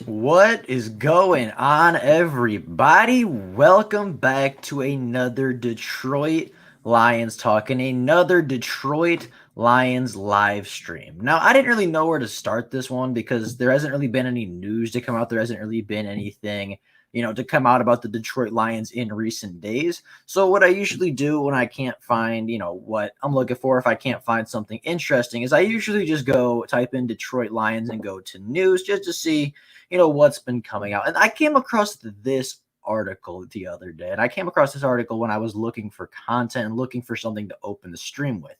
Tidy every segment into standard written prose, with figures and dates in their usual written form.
What is going on, everybody? Welcome back to another Detroit Lions talking, another Detroit Lions live stream. Now, I didn't really know where to start this one because there hasn't really been any news to come out. There hasn't really been anything, to come out about the Detroit Lions in recent days. So, what I usually do when I can't find, what I'm looking for, if I can't find something interesting, is I usually just go type in Detroit Lions and go to news just to see what's been coming out. And I came across this article the other day, and I came across this article when I was looking for content and looking for something to open the stream with.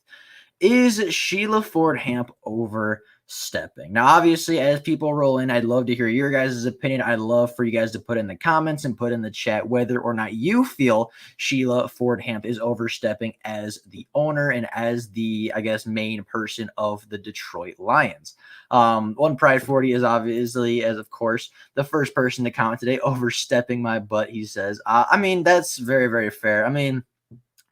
Is Sheila Ford Hamp overstepping? Now, obviously, as people roll in, I'd love to hear your guys' opinion. I'd love for you guys to put in the comments and put in the chat whether or not you feel Sheila Ford Hamp is overstepping as the owner and as the, I guess, main person of the Detroit Lions. One Pride 40 is obviously, as of course, the first person to comment today, overstepping my butt, he says. That's very, very fair.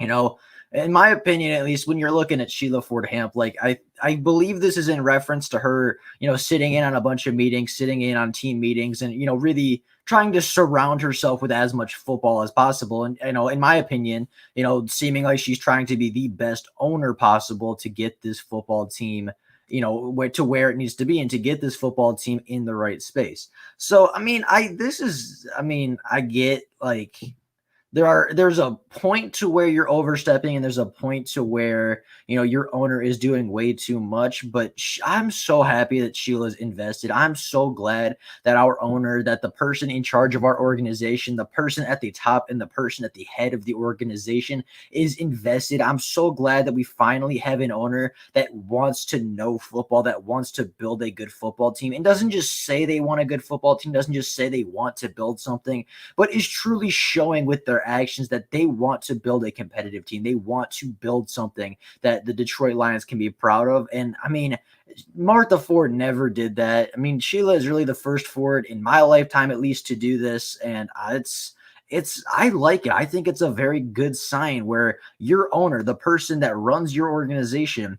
You know, in my opinion, at least when you're looking at Sheila Ford Hamp, like I believe this is in reference to her, sitting in on a bunch of meetings, sitting in on team meetings, and really trying to surround herself with as much football as possible. And in my opinion, seeming like she's trying to be the best owner possible to get this football team, where it needs to be and to get this football team in the right space. So I get like there's a point to where you're overstepping and there's a point to where your owner is doing way too much, but I'm so happy that Sheila's invested. I'm so glad that our owner, that the person in charge of our organization, the person at the top and the person at the head of the organization is invested. I'm so glad that we finally have an owner that wants to know football, that wants to build a good football team, and doesn't just say they want a good football team, doesn't just say they want to build something, but is truly showing with their actions that they want to build a competitive team. They want to build something that the Detroit Lions can be proud of. And Martha Ford never did that. Sheila is really the first Ford in my lifetime, at least, to do this. And I like it. I think it's a very good sign where your owner, the person that runs your organization,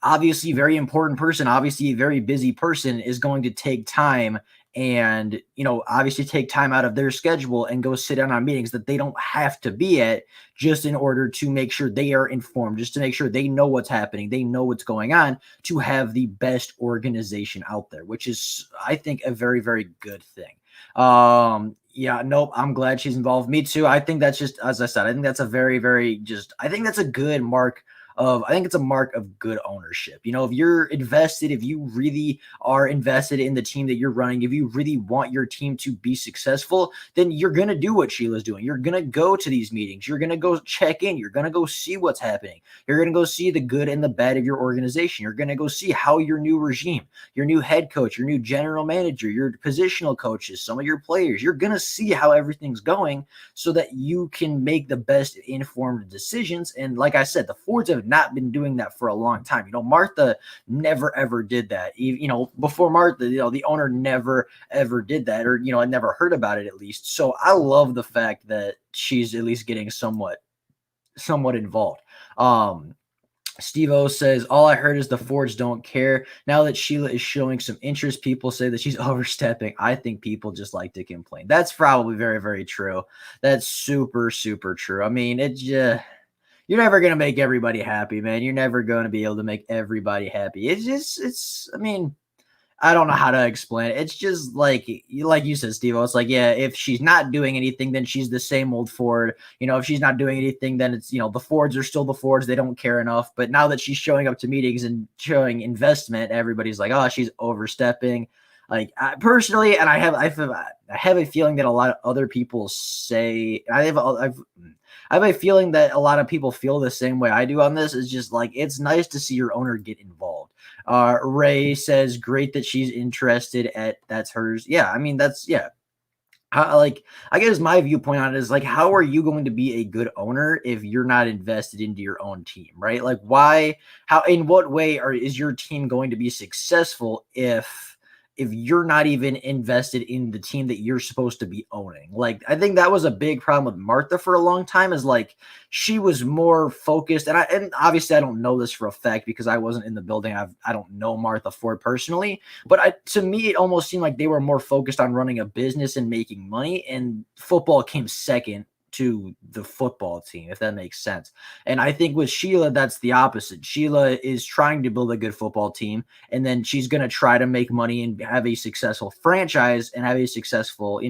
obviously very important person, obviously a very busy person, is going to take time and, obviously take time out of their schedule and go sit down on meetings that they don't have to be at, just in order to make sure they are informed, just to make sure they know what's happening, they know what's going on, to have the best organization out there, which is, I think, a very, very good thing. Yeah, nope, I'm glad she's involved. Me too. I think that's just, as I said, I think that's a very, very I think that's a good mark I think it's a mark of good ownership. If you're invested, if you really are invested in the team that you're running, if you really want your team to be successful, then you're going to do what Sheila's doing. You're going to go to these meetings. You're going to go check in. You're going to go see what's happening. You're going to go see the good and the bad of your organization. You're going to go see how your new regime, your new head coach, your new general manager, your positional coaches, some of your players, you're going to see how everything's going so that you can make the best informed decisions. And like I said, the Fords have not been doing that for a long time. Martha never ever did that. Before Martha, the owner never ever did that, or I never heard about it, at least. So I love the fact that she's at least getting somewhat involved. Steve O says, all I heard is the Fords don't care. Now that Sheila is showing some interest, people say that she's overstepping. I think people just like to complain. That's probably very, very true. That's super, super true. It's just, you're never going to make everybody happy, man. You're never going to be able to make everybody happy. I don't know how to explain it. It's just like you said, Steve. It's like, yeah, if she's not doing anything, then she's the same old Ford. If she's not doing anything, then it's, the Fords are still the Fords. They don't care enough. But now that she's showing up to meetings and showing investment, everybody's like, oh, she's overstepping. Like, personally, and I have a feeling that a lot of other people say, I have a feeling that a lot of people feel the same way I do on this. Is just like, it's nice to see your owner get involved. Ray says, great that she's interested that's hers. Yeah, that's, yeah. I guess my viewpoint on it is like, how are you going to be a good owner if you're not invested into your own team, right? Like, in what way is your team going to be successful if if you're not even invested in the team that you're supposed to be owning. Like, I think that was a big problem with Martha for a long time, is like she was more focused. And obviously I don't know this for a fact because I wasn't in the building. I don't know Martha Ford personally, but to me, it almost seemed like they were more focused on running a business and making money, and football came second to the football team, if that makes sense. And I think with Sheila, that's the opposite. Sheila is trying to build a good football team, and then she's going to try to make money and have a successful franchise and have a successful,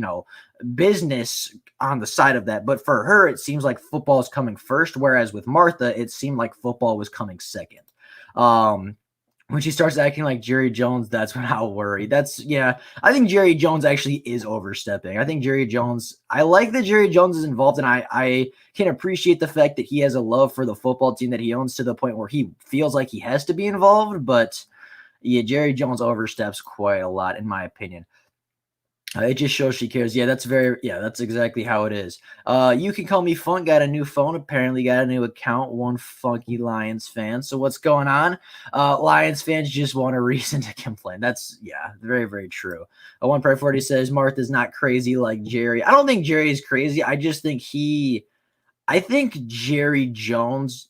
business on the side of that. But for her, it seems like football is coming first, whereas with Martha, it seemed like football was coming second. When she starts acting like Jerry Jones, that's when I'll worry. I think Jerry Jones actually is overstepping. I like that Jerry Jones is involved, and I can appreciate the fact that he has a love for the football team that he owns to the point where he feels like he has to be involved. But yeah, Jerry Jones oversteps quite a lot, in my opinion. It just shows she cares. That's exactly how it is. You can call me Funk. Got a new phone. Apparently got a new account. One funky Lions fan. So what's going on? Lions fans just want a reason to complain. That's very, very true. One Pride 40 says Martha's not crazy like Jerry. I don't think Jerry is crazy. I just think I think Jerry Jones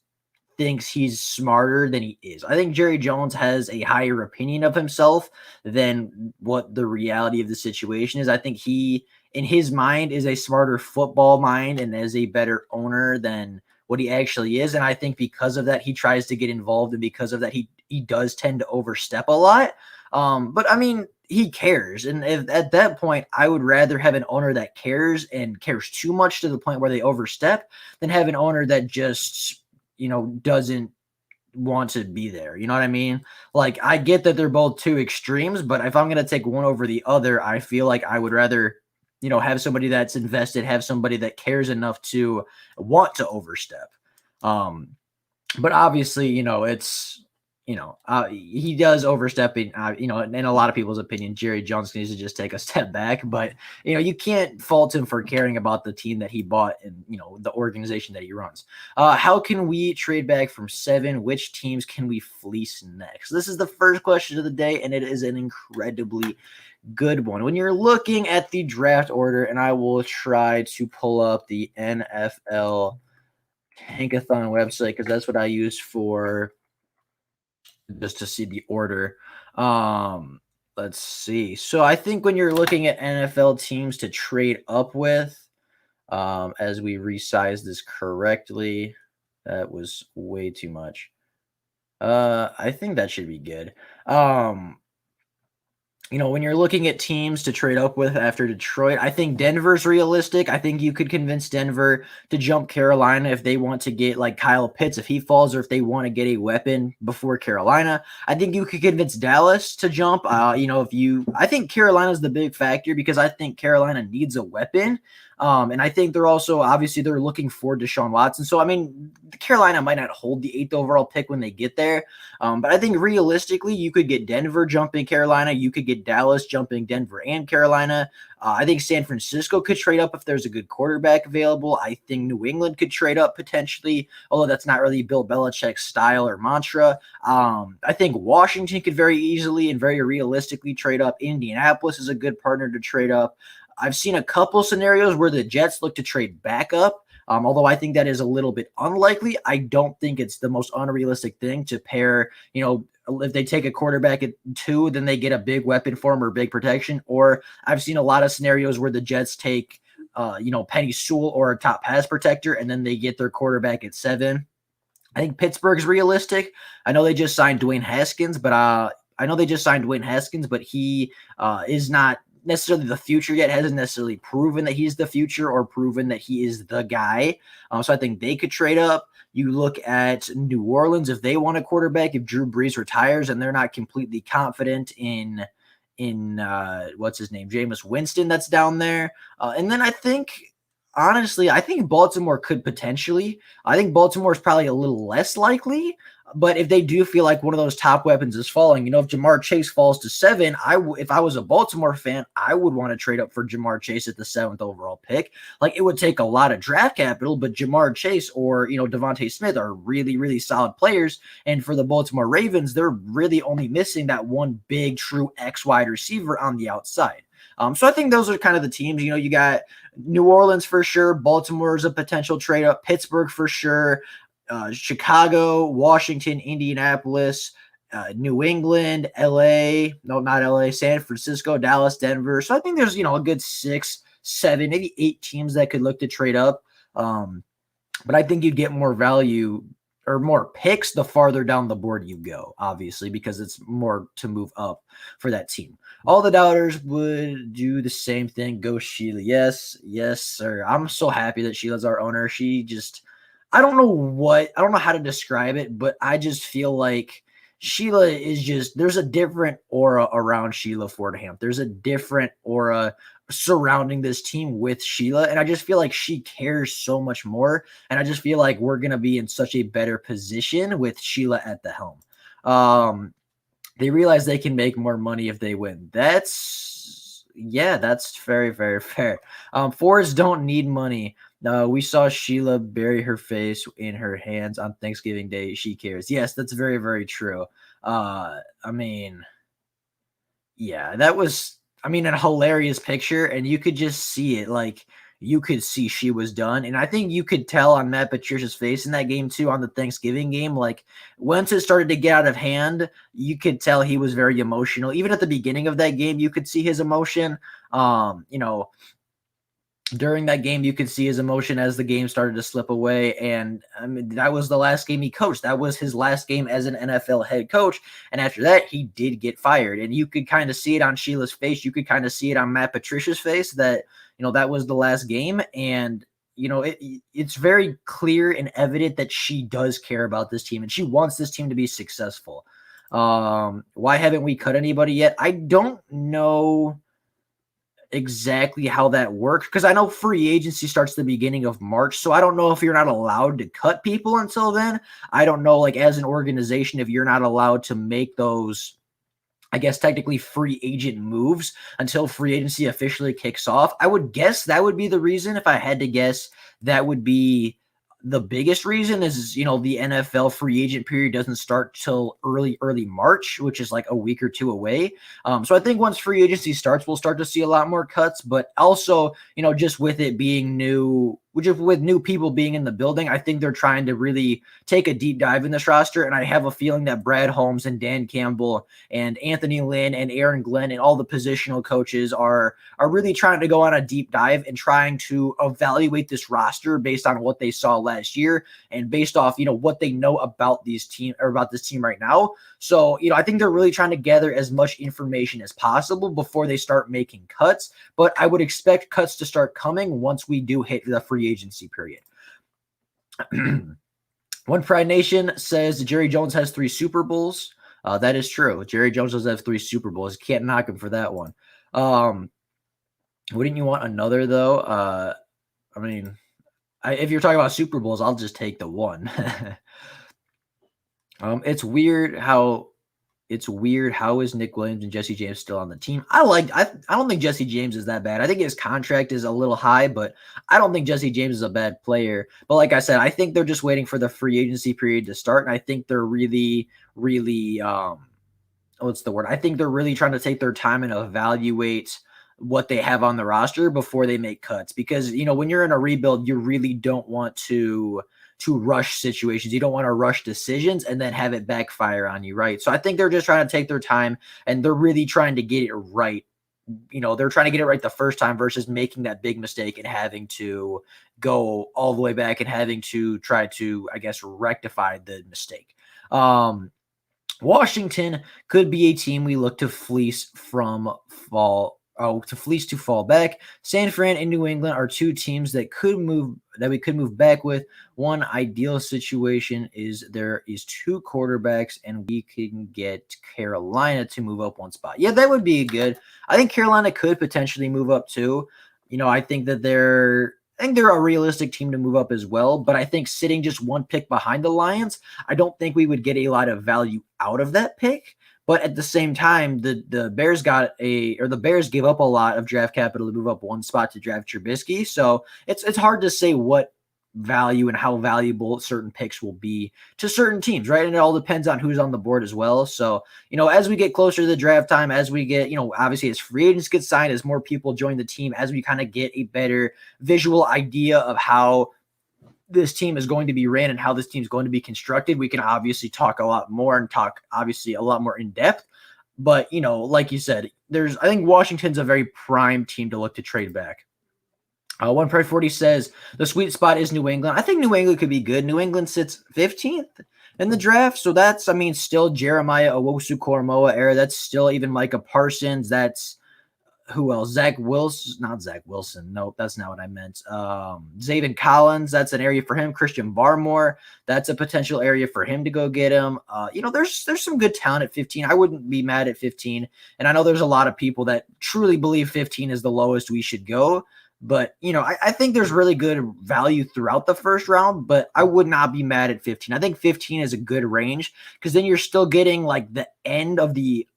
thinks he's smarter than he is. I think Jerry Jones has a higher opinion of himself than what the reality of the situation is. I think he, in his mind, is a smarter football mind and is a better owner than what he actually is. And I think because of that, he tries to get involved, and because of that, he does tend to overstep a lot. But I mean, he cares. And if at that point, I would rather have an owner that cares and cares too much to the point where they overstep than have an owner that just doesn't want to be there. You know what I mean? Like, I get that they're both two extremes, but if I'm going to take one over the other, I feel like I would rather, have somebody that's invested, have somebody that cares enough to want to overstep. But obviously, it's, he does overstep in, in a lot of people's opinion, Jerry Jones needs to just take a step back, but you can't fault him for caring about the team that he bought and, the organization that he runs. How can we trade back from 7? Which teams can we fleece next? This is the first question of the day, and it is an incredibly good one. When you're looking at the draft order, and I will try to pull up the NFL Tankathon website because that's what I use for just to see the order. Let's see. So I think when you're looking at NFL teams to trade up with, as we resize this correctly, that was way too much. I think that should be good. When you're looking at teams to trade up with after Detroit, I think Denver's realistic. I think you could convince Denver to jump Carolina if they want to get like Kyle Pitts if he falls, or if they want to get a weapon before Carolina. I think you could convince Dallas to jump. I think Carolina's the big factor because I think Carolina needs a weapon. And I think they're also, obviously, they're looking for Deshaun Watson. So, I mean, Carolina might not hold the 8th overall pick when they get there. But I think realistically, you could get Denver jumping Carolina. You could get Dallas jumping Denver and Carolina. I think San Francisco could trade up if there's a good quarterback available. I think New England could trade up potentially, although that's not really Bill Belichick's style or mantra. I think Washington could very easily and very realistically trade up. Indianapolis is a good partner to trade up. I've seen a couple scenarios where the Jets look to trade back up, although I think that is a little bit unlikely. I don't think it's the most unrealistic thing to pair, if they take a quarterback at 2, then they get a big weapon for him or big protection. Or I've seen a lot of scenarios where the Jets take, Penny Sewell or a top pass protector, and then they get their quarterback at 7. I think Pittsburgh's realistic. I know they just signed Dwayne Haskins, but he is not necessarily the future yet, hasn't necessarily proven that he's the future or proven that he is the guy. So I think they could trade up. You look at New Orleans, if they want a quarterback, if Drew Brees retires and they're not completely confident in what's his name, Jameis Winston that's down there. And then I think, honestly, I think Baltimore could potentially. I think Baltimore is probably a little less likely. But if they do feel like one of those top weapons is falling, if Ja'Marr Chase falls to 7, if I was a Baltimore fan, I would want to trade up for Ja'Marr Chase at the 7th overall pick. Like, it would take a lot of draft capital, but Ja'Marr Chase or, Devontae Smith are really, really solid players. And for the Baltimore Ravens, they're really only missing that one big true X wide receiver on the outside. So I think those are kind of the teams. You got New Orleans for sure. Baltimore is a potential trade up. Pittsburgh for sure. Chicago, Washington, Indianapolis, New England, LA. No, not LA. San Francisco, Dallas, Denver. So I think there's a good 6, 7, maybe 8 teams that could look to trade up. But I think you'd get more value or more picks the farther down the board you go, obviously, because it's more to move up for that team. All the doubters would do the same thing. Go Sheila. Yes, sir. I'm so happy that Sheila's our owner. I don't know how to describe it, but I just feel like Sheila is there's a different aura around Sheila Fordham. There's a different aura surrounding this team with Sheila. And I just feel like she cares so much more. And I just feel like we're going to be in such a better position with Sheila at the helm. They realize they can make more money if they win. That's very, very fair. Fords don't need money. We saw Sheila bury her face in her hands on Thanksgiving Day. She cares. Yes, that's very, very true. That was a hilarious picture, and you could just see it. Like, you could see she was done. And I think you could tell on Matt Patricia's face in that game too, on the Thanksgiving game. Like, once it started to get out of hand, you could tell he was very emotional. Even at the beginning of that game, you could see his emotion. During that game, you could see his emotion as the game started to slip away. And that was the last game he coached. That was his last game as an NFL head coach. And after that, he did get fired. And you could kind of see it on Sheila's face. You could kind of see it on Matt Patricia's face that, that was the last game. And, it's very clear and evident that she does care about this team and she wants this team to be successful. Why haven't we cut anybody yet? I don't know exactly how that works, because I know free agency starts the beginning of March, so I don't know if you're not allowed to cut people until then. I don't know, like, as an organization, if you're not allowed to make those, I guess, technically free agent moves until free agency officially kicks off. I would guess that would be the reason. If I had to guess, that would be the biggest reason is, the NFL free agent period doesn't start till early March, which is like a week or two away. So I think once free agency starts, we'll start to see a lot more cuts, but also, just with it being new, with new people being in the building, I think they're trying to really take a deep dive in this roster. And I have a feeling that Brad Holmes and Dan Campbell and Anthony Lynn and Aaron Glenn and all the positional coaches are really trying to go on a deep dive and trying to evaluate this roster based on what they saw last year and based off, what they know about this team right now. So, I think they're really trying to gather as much information as possible before they start making cuts. But I would expect cuts to start coming once we do hit the free agency period. One Pride Nation says Jerry Jones has 3 Super Bowls. That is true. Jerry Jones does have 3 Super Bowls. Can't knock him for that one. Wouldn't you want another, though? If you're talking about Super Bowls, I'll just take the one. It's weird how is Nick Williams and Jesse James still on the team? I don't think Jesse James is that bad. I think his contract is a little high, but I don't think Jesse James is a bad player. But like I said, I think they're just waiting for the free agency period to start. And I think they're really, really, what's the word? I think they're really trying to take their time and evaluate what they have on the roster before they make cuts. Because, when you're in a rebuild, you really don't want to rush situations. You don't want to rush decisions and then have it backfire on you, right? So I think they're just trying to take their time and they're really trying to get it right. They're trying to get it right the first time versus making that big mistake and having to go all the way back and having to try to, I guess, rectify the mistake. Washington could be a team we look to fleece to fall back. San Fran and New England are 2 teams that we could move back with. One ideal situation is there is 2 quarterbacks and we can get Carolina to move up 1 spot. Yeah, that would be good. I think Carolina could potentially move up too. I think that I think they're a realistic team to move up as well, but I think sitting just one pick behind the Lions, I don't think we would get a lot of value out of that pick. But at the same time, the Bears the Bears gave up a lot of draft capital to move up one spot to draft Trubisky. So it's hard to say what value and how valuable certain picks will be to certain teams, right? And it all depends on who's on the board as well. So, as we get closer to the draft time, as we get, obviously as free agents get signed, as more people join the team, as we kind of get a better visual idea of how this team is going to be ran and how this team is going to be constructed, we can obviously talk a lot more and talk obviously a lot more in depth. But, like you said, I think Washington's a very prime team to look to trade back. One Pride 40 says the sweet spot is New England. I think New England could be good. New England sits 15th in the draft. So that's, still Jeremiah Owusu-Koramoah era. That's still even Micah Parsons. That's who else? Zach Wilson. Not Zach Wilson. Nope, that's not what I meant. Zaven Collins. That's an area for him. Christian Barmore. That's a potential area for him to go get him. There's some good talent at 15. I wouldn't be mad at 15. And I know there's a lot of people that truly believe 15 is the lowest we should go. But, I think there's really good value throughout the first round, but I would not be mad at 15. I think 15 is a good range because then you're still getting like the end of the,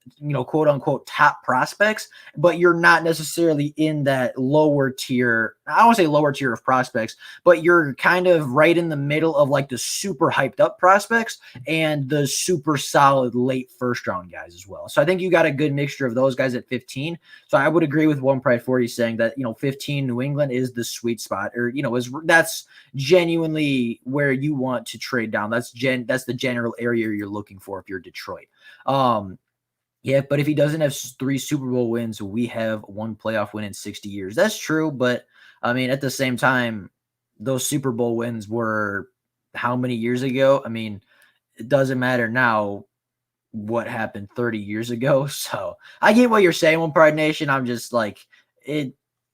quote unquote top prospects, but you're not necessarily in that lower tier. I don't want to say lower tier of prospects, but you're kind of right in the middle of like the super hyped up prospects and the super solid late first round guys as well. So I think you got a good mixture of those guys at 15. So I would agree with One Pride 40 saying that, 15 New England is the sweet spot, or, that's genuinely where you want to trade down. That's the general area you're looking for if you're Detroit. Yeah, but if he doesn't have 3 Super Bowl wins, we have 1 playoff win in 60 years. That's true, but at the same time, those Super Bowl wins were how many years ago? It doesn't matter now what happened 30 years ago. So I get what you're saying, One Pride Nation. I'm just like,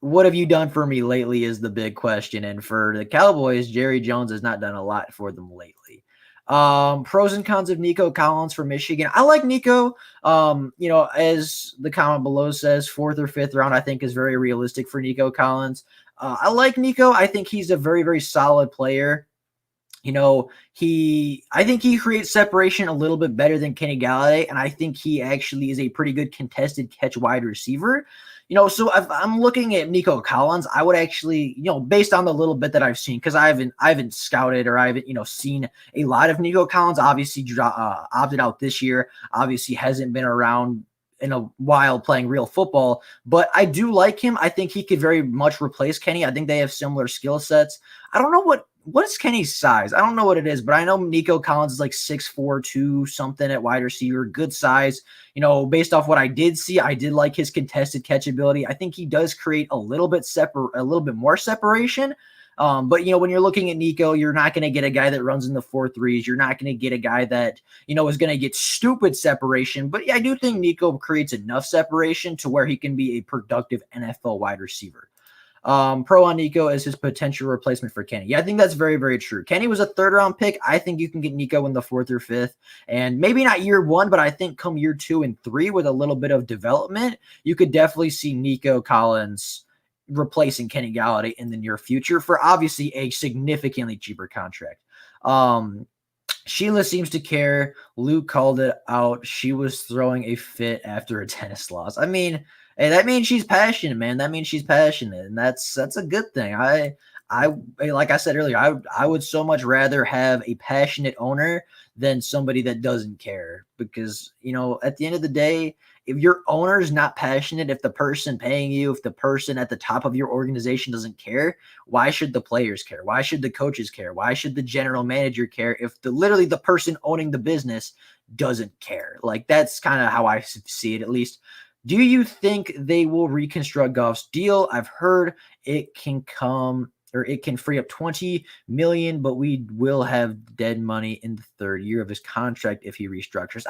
what have you done for me lately is the big question. And for the Cowboys, Jerry Jones has not done a lot for them lately. Pros and cons of Nico Collins for Michigan. I like Nico. As the comment below says, 4th or 5th round, I think is very realistic for Nico Collins. I like Nico. I think he's a very, very solid player. I think he creates separation a little bit better than Kenny Golladay, and I think he actually is a pretty good contested catch wide receiver. So if I'm looking at Nico Collins, I would actually, based on the little bit that I've seen, because I haven't scouted or I haven't, seen a lot of Nico Collins. Obviously, opted out this year. Obviously, hasn't been around in a while playing real football, but I do like him. I think he could very much replace Kenny. I think they have similar skill sets. I don't know what is Kenny's size? I don't know what it is, but I know Nico Collins is like 6'4", 2 something at wide receiver, good size. Based off what I did see, I did like his contested catch ability. I think he does create a little bit more separation. But when you're looking at Nico, you're not going to get a guy that runs in the 4.3s. You're not going to get a guy that, is going to get stupid separation. But yeah, I do think Nico creates enough separation to where he can be a productive NFL wide receiver. Pro on Nico as his potential replacement for Kenny. Yeah, I think that's very, very true. Kenny was a 3rd round pick. I think you can get Nico in the 4th or 5th, and maybe not year 1, but I think come year 2 and 3 with a little bit of development, you could definitely see Nico Collins replacing Kenny Golladay in the near future for obviously a significantly cheaper contract. Sheila seems to care. Luke called it out. She was throwing a fit after a tennis loss. Hey, that means she's passionate, man. That means she's passionate, and that's a good thing. I like I said earlier, I would so much rather have a passionate owner than somebody that doesn't care, because at the end of the day, if your owner is not passionate, if the person paying you, if the person at the top of your organization doesn't care, why should the players care? Why should the coaches care? Why should the general manager care if literally the person owning the business doesn't care? Like, that's kind of how I see it, at least. Do you think they will reconstruct Goff's deal? I've heard it can free up $20 million, but we will have dead money in the 3rd year of his contract if he restructures.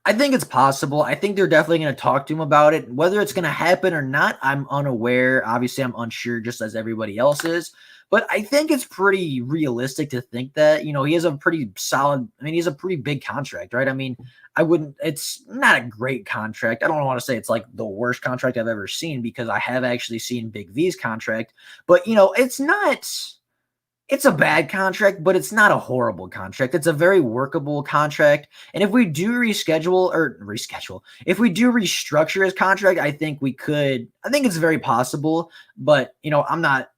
I think it's possible. I think they're definitely going to talk to him about it. Whether it's going to happen or not, I'm unaware. Obviously, I'm unsure, just as everybody else is. But I think it's pretty realistic to think that, he has a pretty solid, he has a pretty big contract, right? It's not a great contract. I don't want to say it's like the worst contract I've ever seen because I have actually seen Big V's contract, but it's a bad contract, but it's not a horrible contract. It's a very workable contract. And if we do if we do restructure his contract, I think it's very possible, but I'm not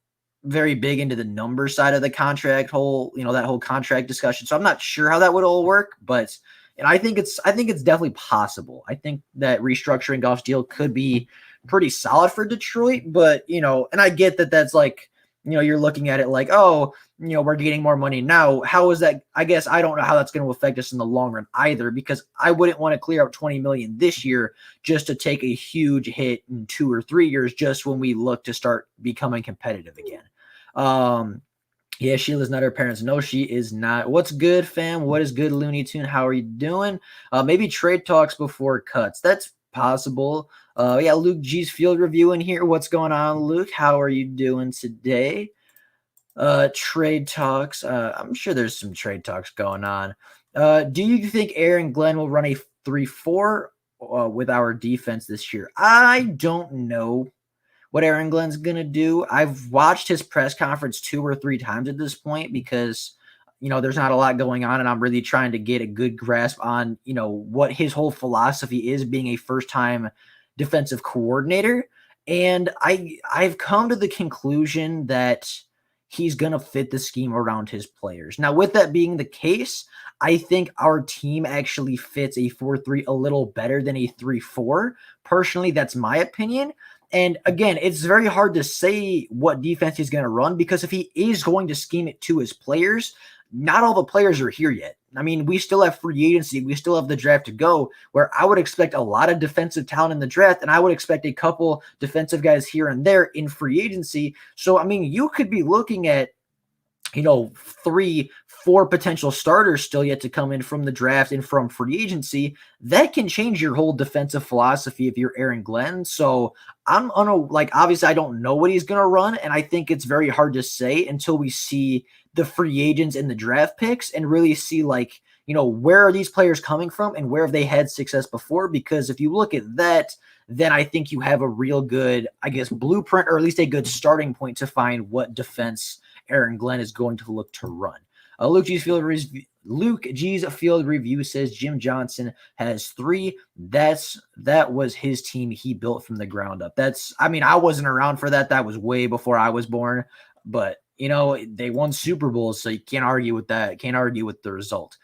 very big into the number side of the contract that whole contract discussion. So I'm not sure how that would all work, but I think it's definitely possible. I think that restructuring Goff's deal could be pretty solid for Detroit, but and I get that that's like, you're looking at it like, oh, we're getting more money now. How is that? I guess I don't know how that's going to affect us in the long run either, because I wouldn't want to clear out $20 million this year just to take a huge hit in 2 or 3 years, just when we look to start becoming competitive again. Yeah, Sheila's not her parents. No, she is not. What's good, fam? What is good, Looney Tune? How are you doing? Maybe trade talks before cuts. That's possible. Yeah, Luke G's field review in here. What's going on, Luke? How are you doing today? Trade talks. I'm sure there's some trade talks going on. Do you think Aaron Glenn will run a 3-4 with our defense this year? I don't know what Aaron Glenn's going to do. I've watched his press conference 2 or 3 times at this point because, there's not a lot going on, and I'm really trying to get a good grasp on, what his whole philosophy is being a first-time defensive coordinator. And I've come to the conclusion that he's going to fit the scheme around his players. Now, with that being the case, I think our team actually fits a 4-3 a little better than a 3-4. Personally, that's my opinion. And again, it's very hard to say what defense he's going to run because if he is going to scheme it to his players, not all the players are here yet. We still have free agency. We still have the draft to go, where I would expect a lot of defensive talent in the draft, and I would expect a couple defensive guys here and there in free agency. So, you could be looking at 3-4 potential starters still yet to come in from the draft and from free agency. That can change your whole defensive philosophy if you're Aaron Glenn. So obviously I don't know what he's going to run. And I think it's very hard to say until we see the free agents and the draft picks and really see where are these players coming from and where have they had success before? Because if you look at that, then I think you have a real good, blueprint, or at least a good starting point to find what defense Aaron Glenn is going to look to run. Luke G's field review says Jim Johnson has 3. That was his team he built from the ground up. I wasn't around for that. That was way before I was born. But, they won Super Bowls, so you can't argue with that. Can't argue with the result.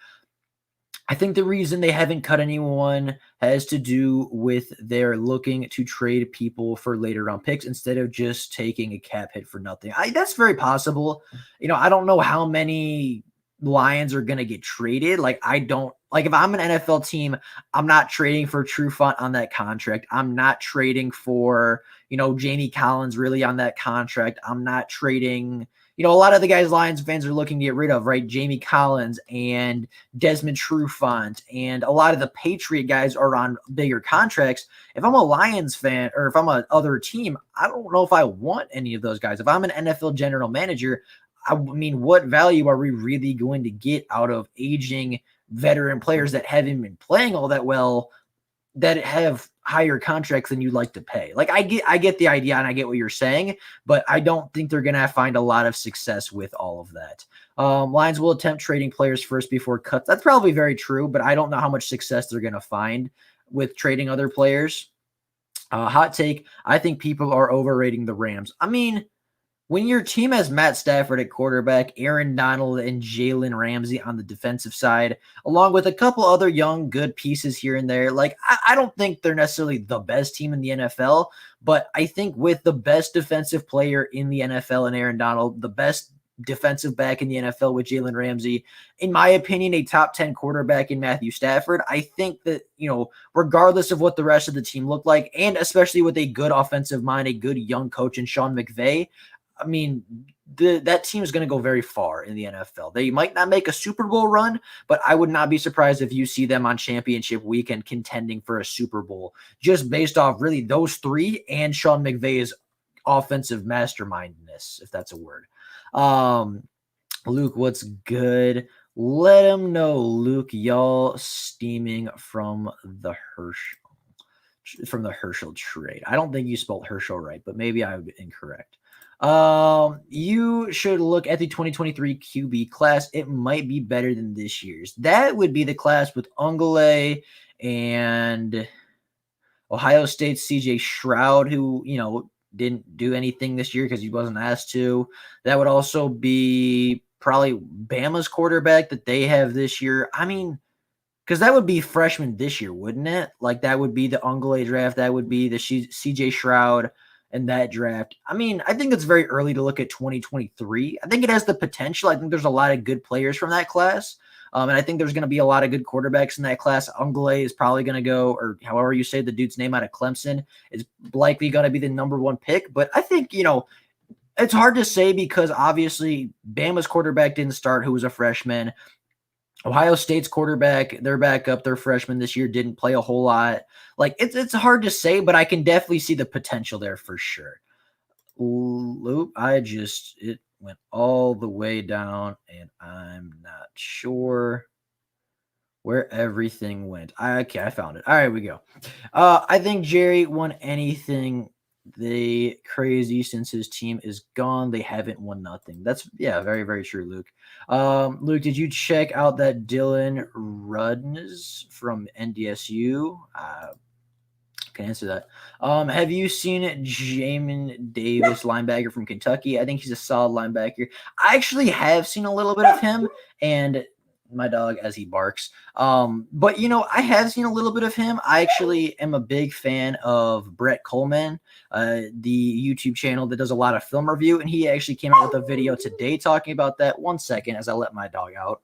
I think the reason they haven't cut anyone has to do with they're looking to trade people for later round picks instead of just taking a cap hit for nothing. That's very possible. I don't know how many Lions are going to get traded. If I'm an NFL team, I'm not trading for Trufant on that contract. I'm not trading for, Jamie Collins really on that contract. I'm not trading, a lot of the guys Lions fans are looking to get rid of, right? Jamie Collins and Desmond Trufant, and a lot of the Patriot guys are on bigger contracts. If I'm a Lions fan or if I'm a other team, I don't know if I want any of those guys. If I'm an NFL general manager, what value are we really going to get out of aging veteran players that haven't been playing all that well, that have higher contracts than you'd like to pay? I get the idea and I get what you're saying, but I don't think they're going to find a lot of success with all of that. Lions will attempt trading players first before cuts. That's probably very true, but I don't know how much success they're going to find with trading other players. Hot take. I think people are overrating the Rams. When your team has Matt Stafford at quarterback, Aaron Donald and Jalen Ramsey on the defensive side, along with a couple other young, good pieces here and there, I don't think they're necessarily the best team in the NFL, but I think with the best defensive player in the NFL and Aaron Donald, the best defensive back in the NFL with Jalen Ramsey, in my opinion, a top 10 quarterback in Matthew Stafford, I think that, regardless of what the rest of the team look like, and especially with a good offensive mind, a good young coach in Sean McVay, that team is going to go very far in the NFL. They might not make a Super Bowl run, but I would not be surprised if you see them on championship weekend contending for a Super Bowl, just based off really those 3 and Sean McVay's offensive mastermindness, if that's a word. Um, Luke, what's good? Let him know, Luke. Y'all steaming from the Herschel trade. I don't think you spelled Herschel right, but maybe I was incorrect. You should look at the 2023 QB class. It might be better than this year's. That would be the class with Ungole and Ohio State's CJ Stroud, who, didn't do anything this year because he wasn't asked to. That would also be probably Bama's quarterback that they have this year. I mean, because that would be freshman this year, wouldn't it? Like that would be the Ungole draft. That would be the CJ Stroud and that draft. I mean, I think it's very early to look at 2023. I think it has the potential. I think there's a lot of good players from that class. And I think there's going to be a lot of good quarterbacks in that class. Ungole is probably going to go, or however you say the dude's name, out of Clemson, is likely going to be the number one pick. But I think, it's hard to say because obviously Bama's quarterback didn't start, who was a freshman. Ohio State's quarterback, their backup, their freshman this year, didn't play a whole lot. Like it's hard to say, but I can definitely see the potential there for sure. Loop, it went all the way down, and I'm not sure where everything went. Okay, I found it. All right, we go. I think Jerry won anything they crazy since his team is gone. They haven't won nothing. That's very, very true, Luke. Luke, did you check out that Dylan Rudnes from NDSU? Can answer that. Have you seen Jamin Davis, linebacker from Kentucky? I think he's a solid linebacker. I actually have seen a little bit of him, and my dog as he barks. But I have seen a little bit of him. I actually am a big fan of Brett Coleman, the YouTube channel that does a lot of film review, and he actually came out with a video today talking about that. 1 second as I let my dog out.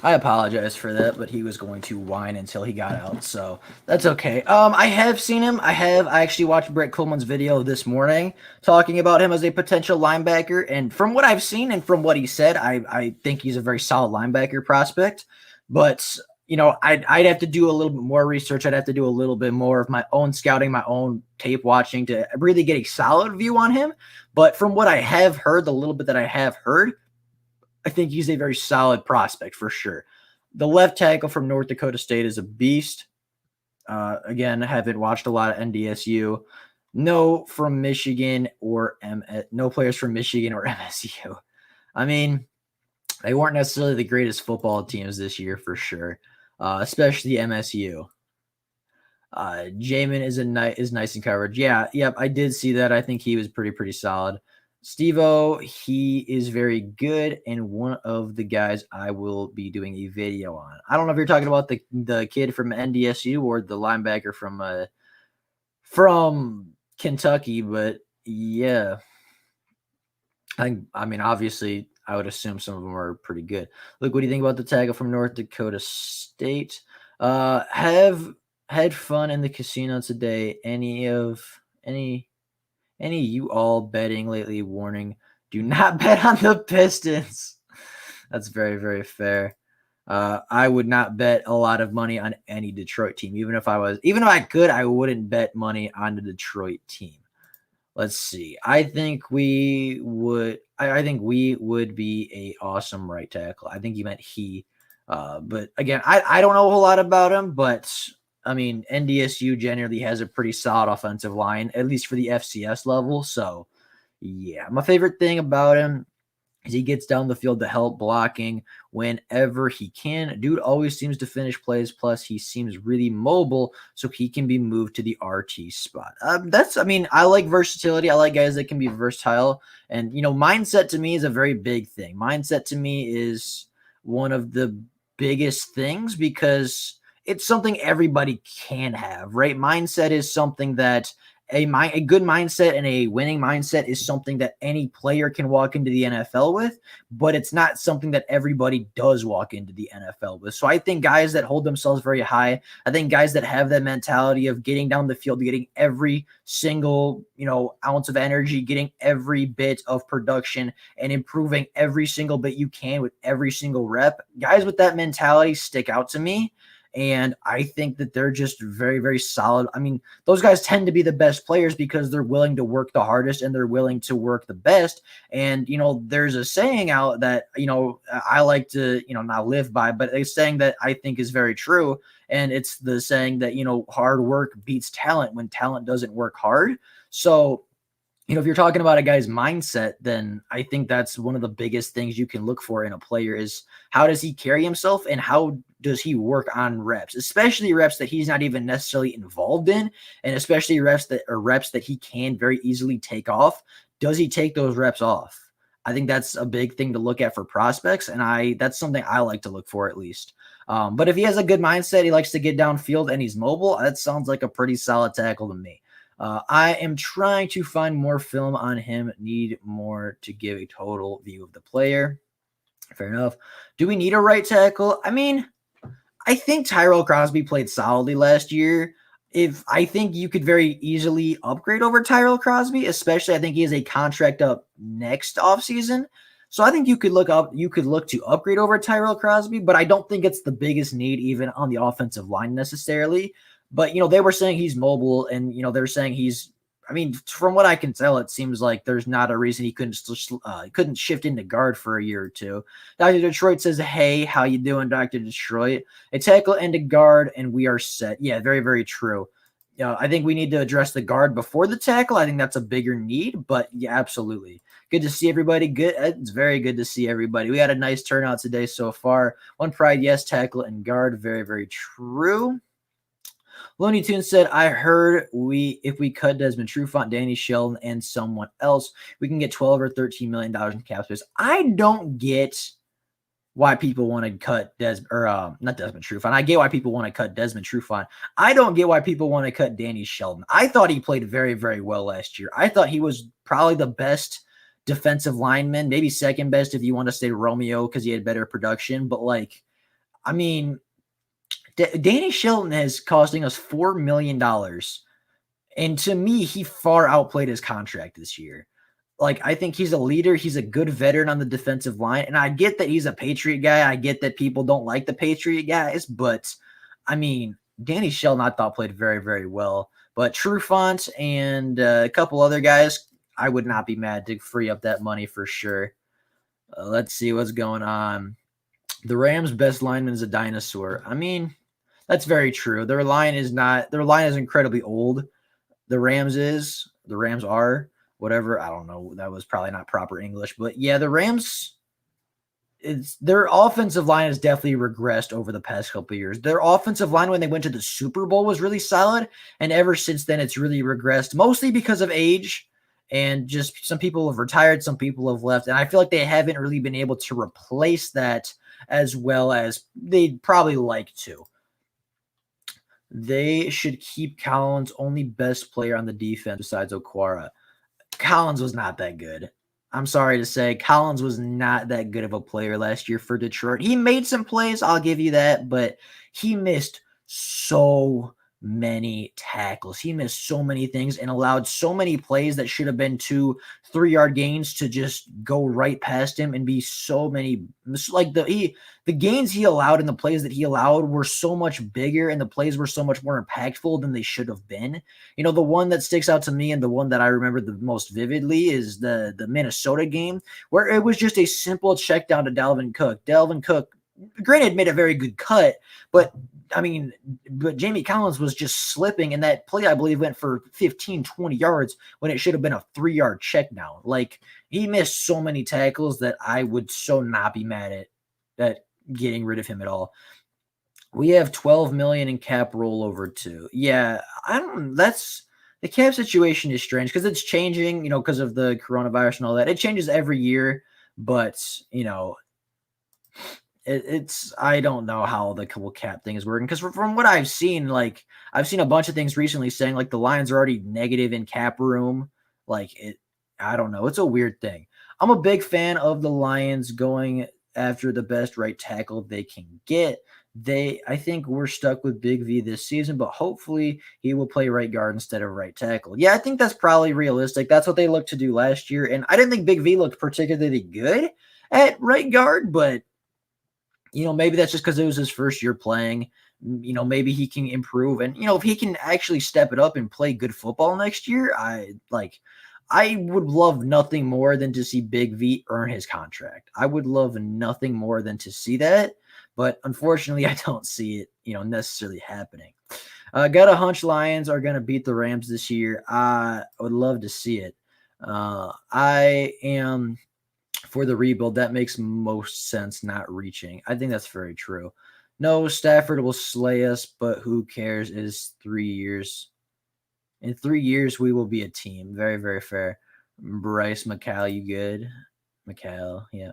I apologize for that, but he was going to whine until he got out, so that's okay. I have seen him. I actually watched Brett Coleman's video this morning talking about him as a potential linebacker, and from what I've seen and from what he said, I think he's a very solid linebacker prospect. But I'd have to do a little bit more research. I'd have to do a little bit more of my own scouting, my own tape watching to really get a solid view on him. But from what I have heard, the little bit that I have heard, I think he's a very solid prospect for sure. The left tackle from North Dakota State is a beast. Again, I haven't watched a lot of NDSU. No from Michigan or no players from Michigan or MSU. I mean, they weren't necessarily the greatest football teams this year for sure, especially MSU. Jamin is nice in coverage. Yeah, yep, I did see that. I think he was pretty solid. Steve-O, he is very good and one of the guys I will be doing a video on. I don't know if you're talking about the kid from NDSU or the linebacker from Kentucky, but yeah. I mean, obviously, I would assume some of them are pretty good. Look, what do you think about the tackle from North Dakota State? Have had fun in the casino today. Any you all betting lately? Warning: do not bet on the Pistons. That's very, very fair. I would not bet a lot of money on any Detroit team, even if I could, I wouldn't bet money on the Detroit team. Let's see. I think we would. I think we would be a awesome right tackle. I think you meant he. But again, I don't know a whole lot about him, but I mean, NDSU generally has a pretty solid offensive line, at least for the FCS level. So, yeah, my favorite thing about him is he gets down the field to help blocking whenever he can. Dude always seems to finish plays. Plus, he seems really mobile, so he can be moved to the RT spot. I like versatility. I like guys that can be versatile. And, mindset to me is a very big thing. Mindset to me is one of the biggest things because it's something everybody can have, right? Mindset is something that a good mindset and a winning mindset is something that any player can walk into the NFL with, but it's not something that everybody does walk into the NFL with. So I think guys that hold themselves very high, I think guys that have that mentality of getting down the field, getting every single, ounce of energy, getting every bit of production and improving every single bit you can with every single rep, guys with that mentality stick out to me. And I think that they're just very, very solid. I mean, those guys tend to be the best players because they're willing to work the hardest and they're willing to work the best. And, there's a saying out that, I like to, not live by, but a saying that I think is very true. And it's the saying that, hard work beats talent when talent doesn't work hard. So, if you're talking about a guy's mindset, then I think that's one of the biggest things you can look for in a player is how does he carry himself and how does he work on reps, especially reps that he's not even necessarily involved in, and especially reps that he can very easily take off. Does he take those reps off? I think that's a big thing to look at for prospects, and that's something I like to look for at least. But if he has a good mindset, he likes to get downfield and he's mobile, that sounds like a pretty solid tackle to me. I am trying to find more film on him. Need more to give a total view of the player. Fair enough. Do we need a right tackle? I mean, I think Tyrell Crosby played solidly last year. I think you could very easily upgrade over Tyrell Crosby, especially I think he has a contract up next offseason. So I think you could look to upgrade over Tyrell Crosby, but I don't think it's the biggest need even on the offensive line necessarily. But, they were saying he's mobile and, they're saying from what I can tell, it seems like there's not a reason he couldn't shift into guard for a year or two. Dr. Detroit says, hey, how you doing, Dr. Detroit? A tackle and a guard, and we are set. Yeah, very, very true. I think we need to address the guard before the tackle. I think that's a bigger need, but yeah, absolutely. Good to see everybody. Good. It's very good to see everybody. We had a nice turnout today so far. One pride, yes, tackle and guard. Very, very true. Looney Tunes said, I heard if we cut Desmond Trufant, Danny Shelton, and someone else, we can get $12 or $13 million in cap space. I don't get why people want to cut not Desmond Trufant. I get why people want to cut Desmond Trufant. I don't get why people want to cut Danny Shelton. I thought he played very, very well last year. I thought he was probably the best defensive lineman, maybe second best if you want to say Romeo because he had better production. But Danny Shelton is costing us $4 million. And to me, he far outplayed his contract this year. I think he's a leader. He's a good veteran on the defensive line. And I get that he's a Patriot guy. I get that people don't like the Patriot guys. But, Danny Shelton, I thought, played very, very well. But Trufant and a couple other guys, I would not be mad to free up that money for sure. Let's see what's going on. The Rams' best lineman is a dinosaur. That's very true. Their line is incredibly old. The Rams are, whatever. I don't know. That was probably not proper English, but yeah, the Rams, their offensive line has definitely regressed over the past couple of years. Their offensive line when they went to the Super Bowl was really solid. And ever since then, it's really regressed, mostly because of age and just some people have retired, some people have left. And I feel like they haven't really been able to replace that as well as they'd probably like to. They should keep Collins, only best player on the defense besides Okwara. Collins was not that good. I'm sorry to say, Collins was not that good of a player last year for Detroit. He made some plays, I'll give you that, but he missed so many tackles. He missed so many things and allowed so many plays that should have been 2-3 yard gains to just go right past him and be so many. The gains he allowed and the plays that he allowed were so much bigger and the plays were so much more impactful than they should have been. The one that sticks out to me and the one that I remember the most vividly is the Minnesota game where it was just a simple check down to Dalvin Cook. Dalvin Cook, granted, made a very good cut, but Jamie Collins was just slipping, and that play, I believe, went for 15, 20 yards when it should have been a 3-yard check down. He missed so many tackles that I would so not be mad at getting rid of him at all. We have $12 million in cap rollover too. Yeah, the cap situation is strange because it's changing, because of the coronavirus and all that. It changes every year, but I don't know how the whole cap thing is working because from what I've seen, I've seen a bunch of things recently saying the Lions are already negative in cap room. I don't know. It's a weird thing. I'm a big fan of the Lions going after the best right tackle they can get. I think we're stuck with Big V this season, but hopefully he will play right guard instead of right tackle. Yeah, I think that's probably realistic. That's what they looked to do last year. And I didn't think Big V looked particularly good at right guard, but maybe that's just because it was his first year playing. maybe he can improve. And, if he can actually step it up and play good football next year, I would love nothing more than to see Big V earn his contract. I would love nothing more than to see that. But unfortunately, I don't see it, necessarily happening. Got a hunch Lions are going to beat the Rams this year. I would love to see it. I am for the rebuild. That makes most sense, not reaching. I think that's very true. No, Stafford will slay us, but who cares? It is 3 years. In 3 years, we will be a team. Very, very fair. Bryce McCall, you good? McCall, yeah.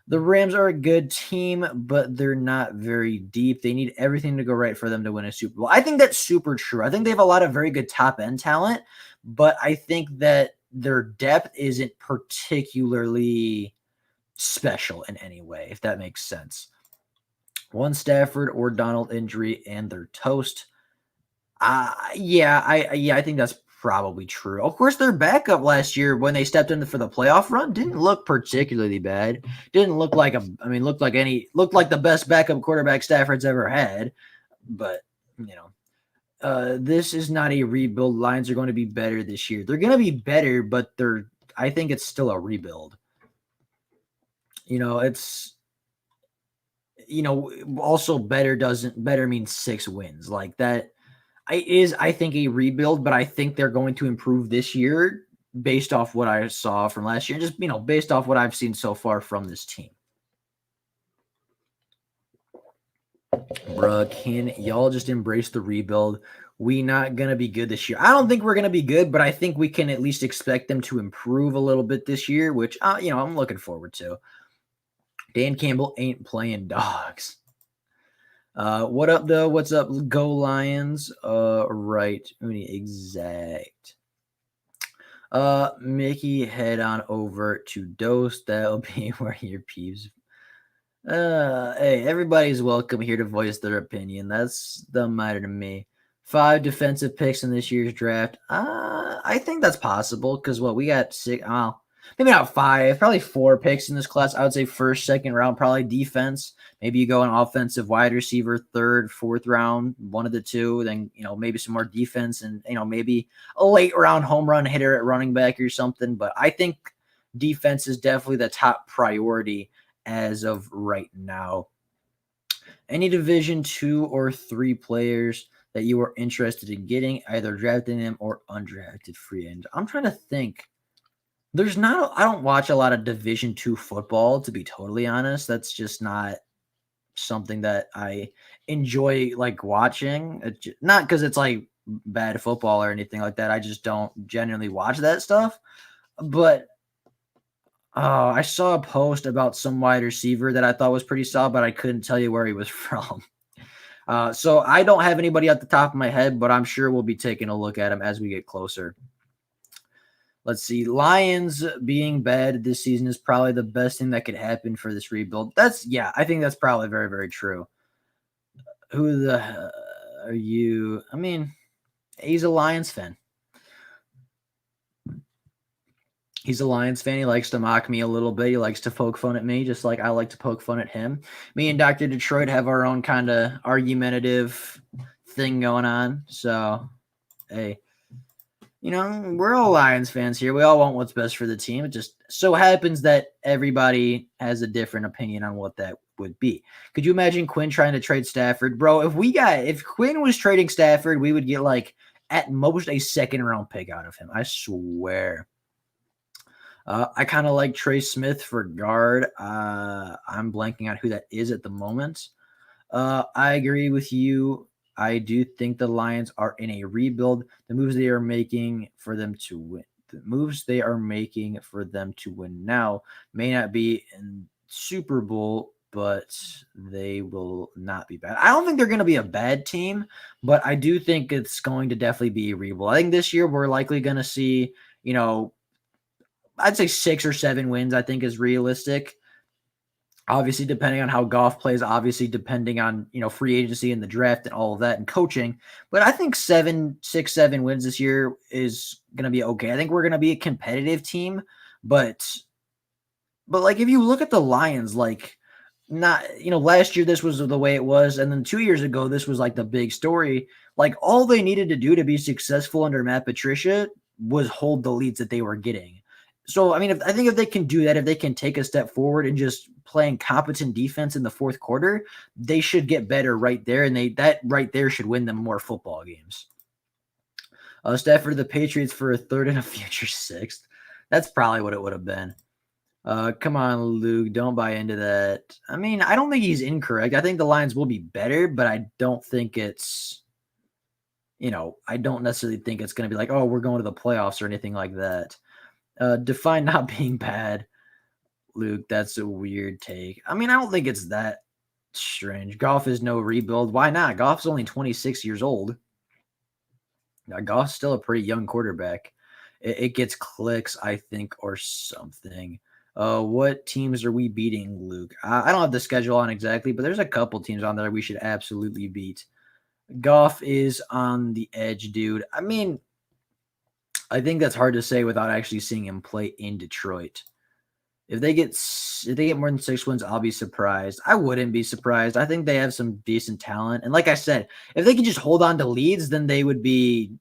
The Rams are a good team, but they're not very deep. They need everything to go right for them to win a Super Bowl. I think that's super true. I think they have a lot of very good top-end talent, but I think that their depth isn't particularly special in any way, if that makes sense. One Stafford or Donald injury, and they're toast. I think that's probably true. Of course, their backup last year when they stepped in for the playoff run didn't look particularly bad. Didn't look like looked like the best backup quarterback Stafford's ever had. But this is not a rebuild. Lions are going to be better this year. They're going to be better, but I think it's still a rebuild. It's also better means 6 wins like that. I think, a rebuild, but I think they're going to improve this year based off what I saw from last year, just, based off what I've seen so far from this team. Bruh, can y'all just embrace the rebuild? We not going to be good this year. I don't think we're going to be good, but I think we can at least expect them to improve a little bit this year, which, I'm looking forward to. Dan Campbell ain't playing dogs. What up, though? What's up? Go Lions. Right. Uni, exact. Mickey, head on over to Dose. That'll be where your peeps. Hey, everybody's welcome here to voice their opinion. That's doesn't matter to me. 5 defensive picks in this year's draft. I think that's possible because we got 6. Maybe not 5, probably 4 picks in this class. I would say first, second round, probably defense. Maybe you go an offensive wide receiver, 3rd, 4th round, one of the two. Then, maybe some more defense and, maybe a late round home run hitter at running back or something. But I think defense is definitely the top priority as of right now. Any Division 2 or 3 players that you are interested in getting, either drafting them or undrafted free agents? I'm trying to think. I don't watch a lot of Division 2 football, to be totally honest. That's just not something that I enjoy watching. Not because it's bad football or anything like that. I just don't generally watch that stuff. But I saw a post about some wide receiver that I thought was pretty solid, but I couldn't tell you where he was from. So I don't have anybody at the top of my head, but I'm sure we'll be taking a look at him as we get closer. Let's see. Lions being bad this season is probably the best thing that could happen for this rebuild. I think that's probably very, very true. Who the are you? I mean, he's a Lions fan. He's a Lions fan. He likes to mock me a little bit. He likes to poke fun at me, just like I like to poke fun at him. Me and Dr. Detroit have our own kind of argumentative thing going on. So, hey. We're all Lions fans here. We all want what's best for the team. It just so happens that everybody has a different opinion on what that would be. Could you imagine Quinn trying to trade Stafford? Bro, if Quinn was trading Stafford, we would get at most a 2nd round pick out of him. I swear. I kind of like Trey Smith for guard. I'm blanking on who that is at the moment. I agree with you. I do think the Lions are in a rebuild. The moves they are making for them to win. The moves they are making for them to win now may not be in Super Bowl, but they will not be bad. I don't think they're going to be a bad team, but I do think it's going to definitely be a rebuild. I think this year we're likely going to see, I'd say 6 or 7 wins, I think is realistic. Obviously, depending on how Goff plays, obviously depending on, free agency and the draft and all of that and coaching. But I think 6, 7 wins this year is going to be okay. I think we're going to be a competitive team. But if you look at the Lions, not, last year this was the way it was, and then 2 years ago this was like the big story. Like all they needed to do to be successful under Matt Patricia was hold the leads that they were getting. So I mean, I think if they can do that, if they can take a step forward and just playing competent defense in the fourth quarter, they should get better right there, and that right there should win them more football games. Stafford the Patriots for a third and a future sixth. That's probably what it would have been. Come on, Luke. Don't buy into that. I mean, I don't think he's incorrect. I think the Lions will be better, but I don't think it's, I don't necessarily think it's going to be like, oh, we're going to the playoffs or anything like that. Define not being bad, Luke. That's a weird take. I mean, I don't think it's that strange. Goff is no rebuild. Why not? Goff's only 26 years old. Goff's still a pretty young quarterback. It gets clicks, I think, or something. What teams are we beating, Luke? I don't have the schedule on exactly, but there's a couple teams on there we should absolutely beat. Goff is on the edge, dude. I mean, I think that's hard to say without actually seeing him play in Detroit. If they get more than 6 wins, I'll be surprised. I wouldn't be surprised. I think they have some decent talent. And like I said, if they can just hold on to leads, then they would be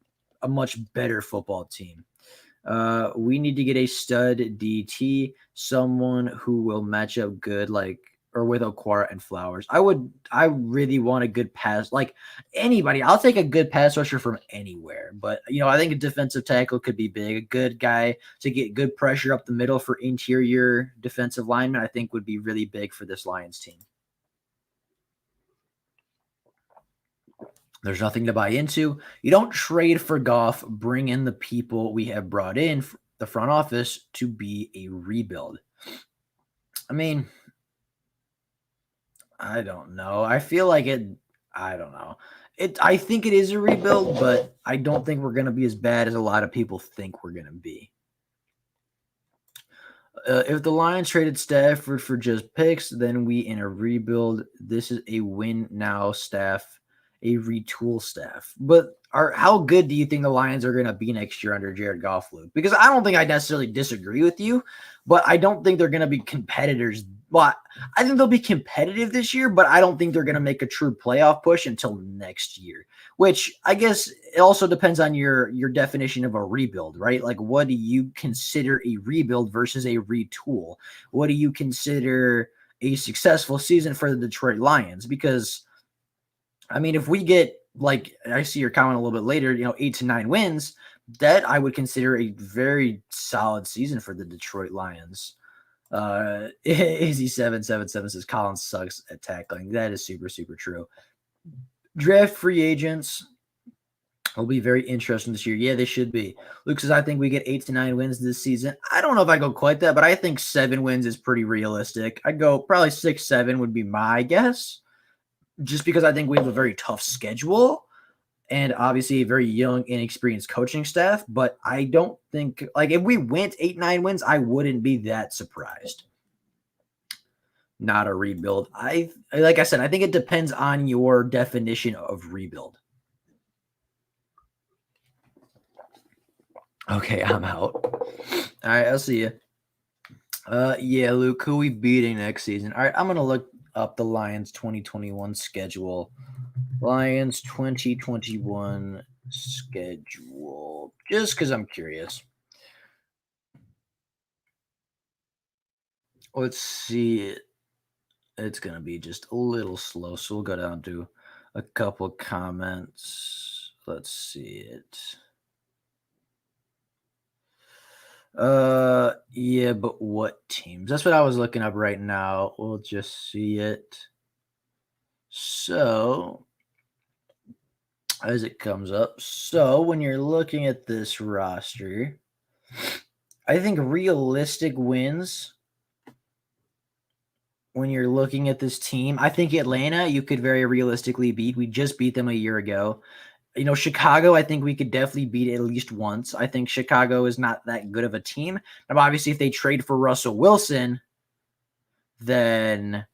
a much better football team. We need to get a stud DT, someone who will match up good, or with Okwara and Flowers. I really want a good pass, like anybody. I'll take a good pass rusher from anywhere, but I think a defensive tackle could be big. A good guy to get good pressure up the middle for interior defensive linemen, I think would be really big for this Lions team. There's nothing to buy into. You don't trade for Goff, bring in the people we have brought in, the front office, to be a rebuild. I mean, I don't know. I feel like I don't know. I think it is a rebuild, but I don't think we're going to be as bad as a lot of people think we're going to be. If the Lions traded Stafford for just picks, then we in a rebuild. This is a win now staff. A retool staff. But how good do you think the Lions are going to be next year under Jared Goff, Luke? Because I don't think I necessarily disagree with you, but I don't think they're going to be competitors. Well, I think they'll be competitive this year, but I don't think they're going to make a true playoff push until next year, which I guess it also depends on your definition of a rebuild, right? Like, what do you consider a rebuild versus a retool? What do you consider a successful season for the Detroit Lions? Because I mean, if we get, like, I see your comment a little bit later, 8 to 9 wins, that I would consider a very solid season for the Detroit Lions. Izzy777 says Collins sucks at tackling. That is super, super true. Draft free agents will be very interesting this year. Yeah, they should be. Luke says, I think we get 8 to 9 wins this season. I don't know if I go quite that, but I think 7 wins is pretty realistic. I'd go probably 6-7 would be my guess. Just because I think we have a very tough schedule and obviously a very young, inexperienced coaching staff. But I don't think, if we went 8-9 wins, I wouldn't be that surprised. Not a rebuild. Like I said, I think it depends on your definition of rebuild. Okay, I'm out. All right, I'll see you. Yeah, Luke, who we beating next season? All right, I'm going to look up the Lions 2021 schedule. Lions 2021 schedule. Just because I'm curious. Let's see it. It's going to be just a little slow, so we'll go down to a couple comments. Let's see it. Yeah, but what teams? That's what I was looking up right now. We'll just see it. So, as it comes up. So, when you're looking at this roster, I think realistic wins, when you're looking at this team, I think Atlanta, you could very realistically beat. We just beat them a year ago. Chicago, I think we could definitely beat at least once. I think Chicago is not that good of a team. Now, obviously, if they trade for Russell Wilson, then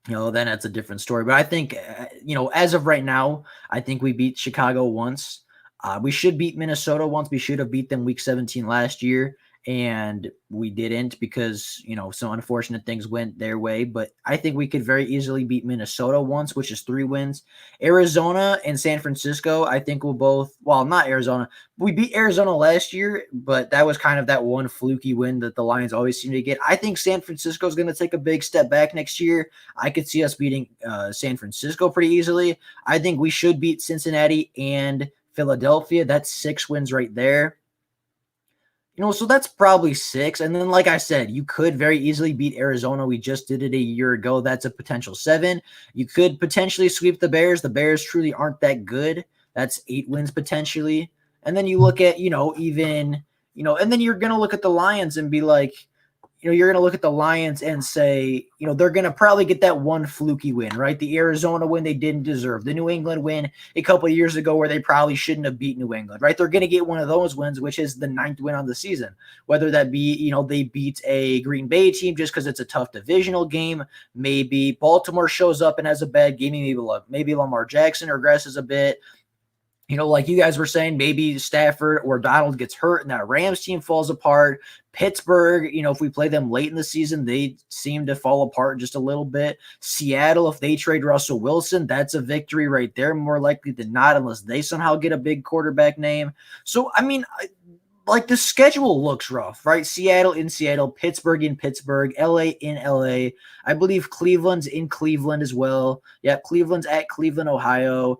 that's a different story. But I think, as of right now, I think we beat Chicago once. We should beat Minnesota once. We should have beat them week 17 last year. and we didn't because, some unfortunate things went their way. But I think we could very easily beat Minnesota once, which is 3 wins. Arizona and San Francisco, I think will both, well, not Arizona. We beat Arizona last year, but that was kind of that one fluky win that the Lions always seem to get. I think San Francisco is going to take a big step back next year. I could see us beating San Francisco pretty easily. I think we should beat Cincinnati and Philadelphia. That's 6 wins right there. So that's probably 6. And then, like I said, you could very easily beat Arizona. We just did it a year ago. That's a potential 7. You could potentially sweep the Bears. The Bears truly aren't that good. That's 8 wins potentially. And then you look at, even, and then you're going to look at the Lions and be like, you're going to look at the Lions and say, they're going to probably get that one fluky win, right? The Arizona win they didn't deserve. The New England win a couple of years ago where they probably shouldn't have beat New England, right? They're going to get one of those wins, which is the 9th win on the season. Whether that be, they beat a Green Bay team just because it's a tough divisional game. Maybe Baltimore shows up and has a bad game. Maybe Lamar Jackson regresses a bit. Like you guys were saying, maybe Stafford or Donald gets hurt and that Rams team falls apart. Pittsburgh, if we play them late in the season, they seem to fall apart just a little bit. Seattle, if they trade Russell Wilson, that's a victory right there, more likely than not, unless they somehow get a big quarterback name. So, like the schedule looks rough, right? Seattle in Seattle, Pittsburgh in Pittsburgh, LA in LA. I believe Cleveland's in Cleveland as well. Yeah, Cleveland's at Cleveland, Ohio.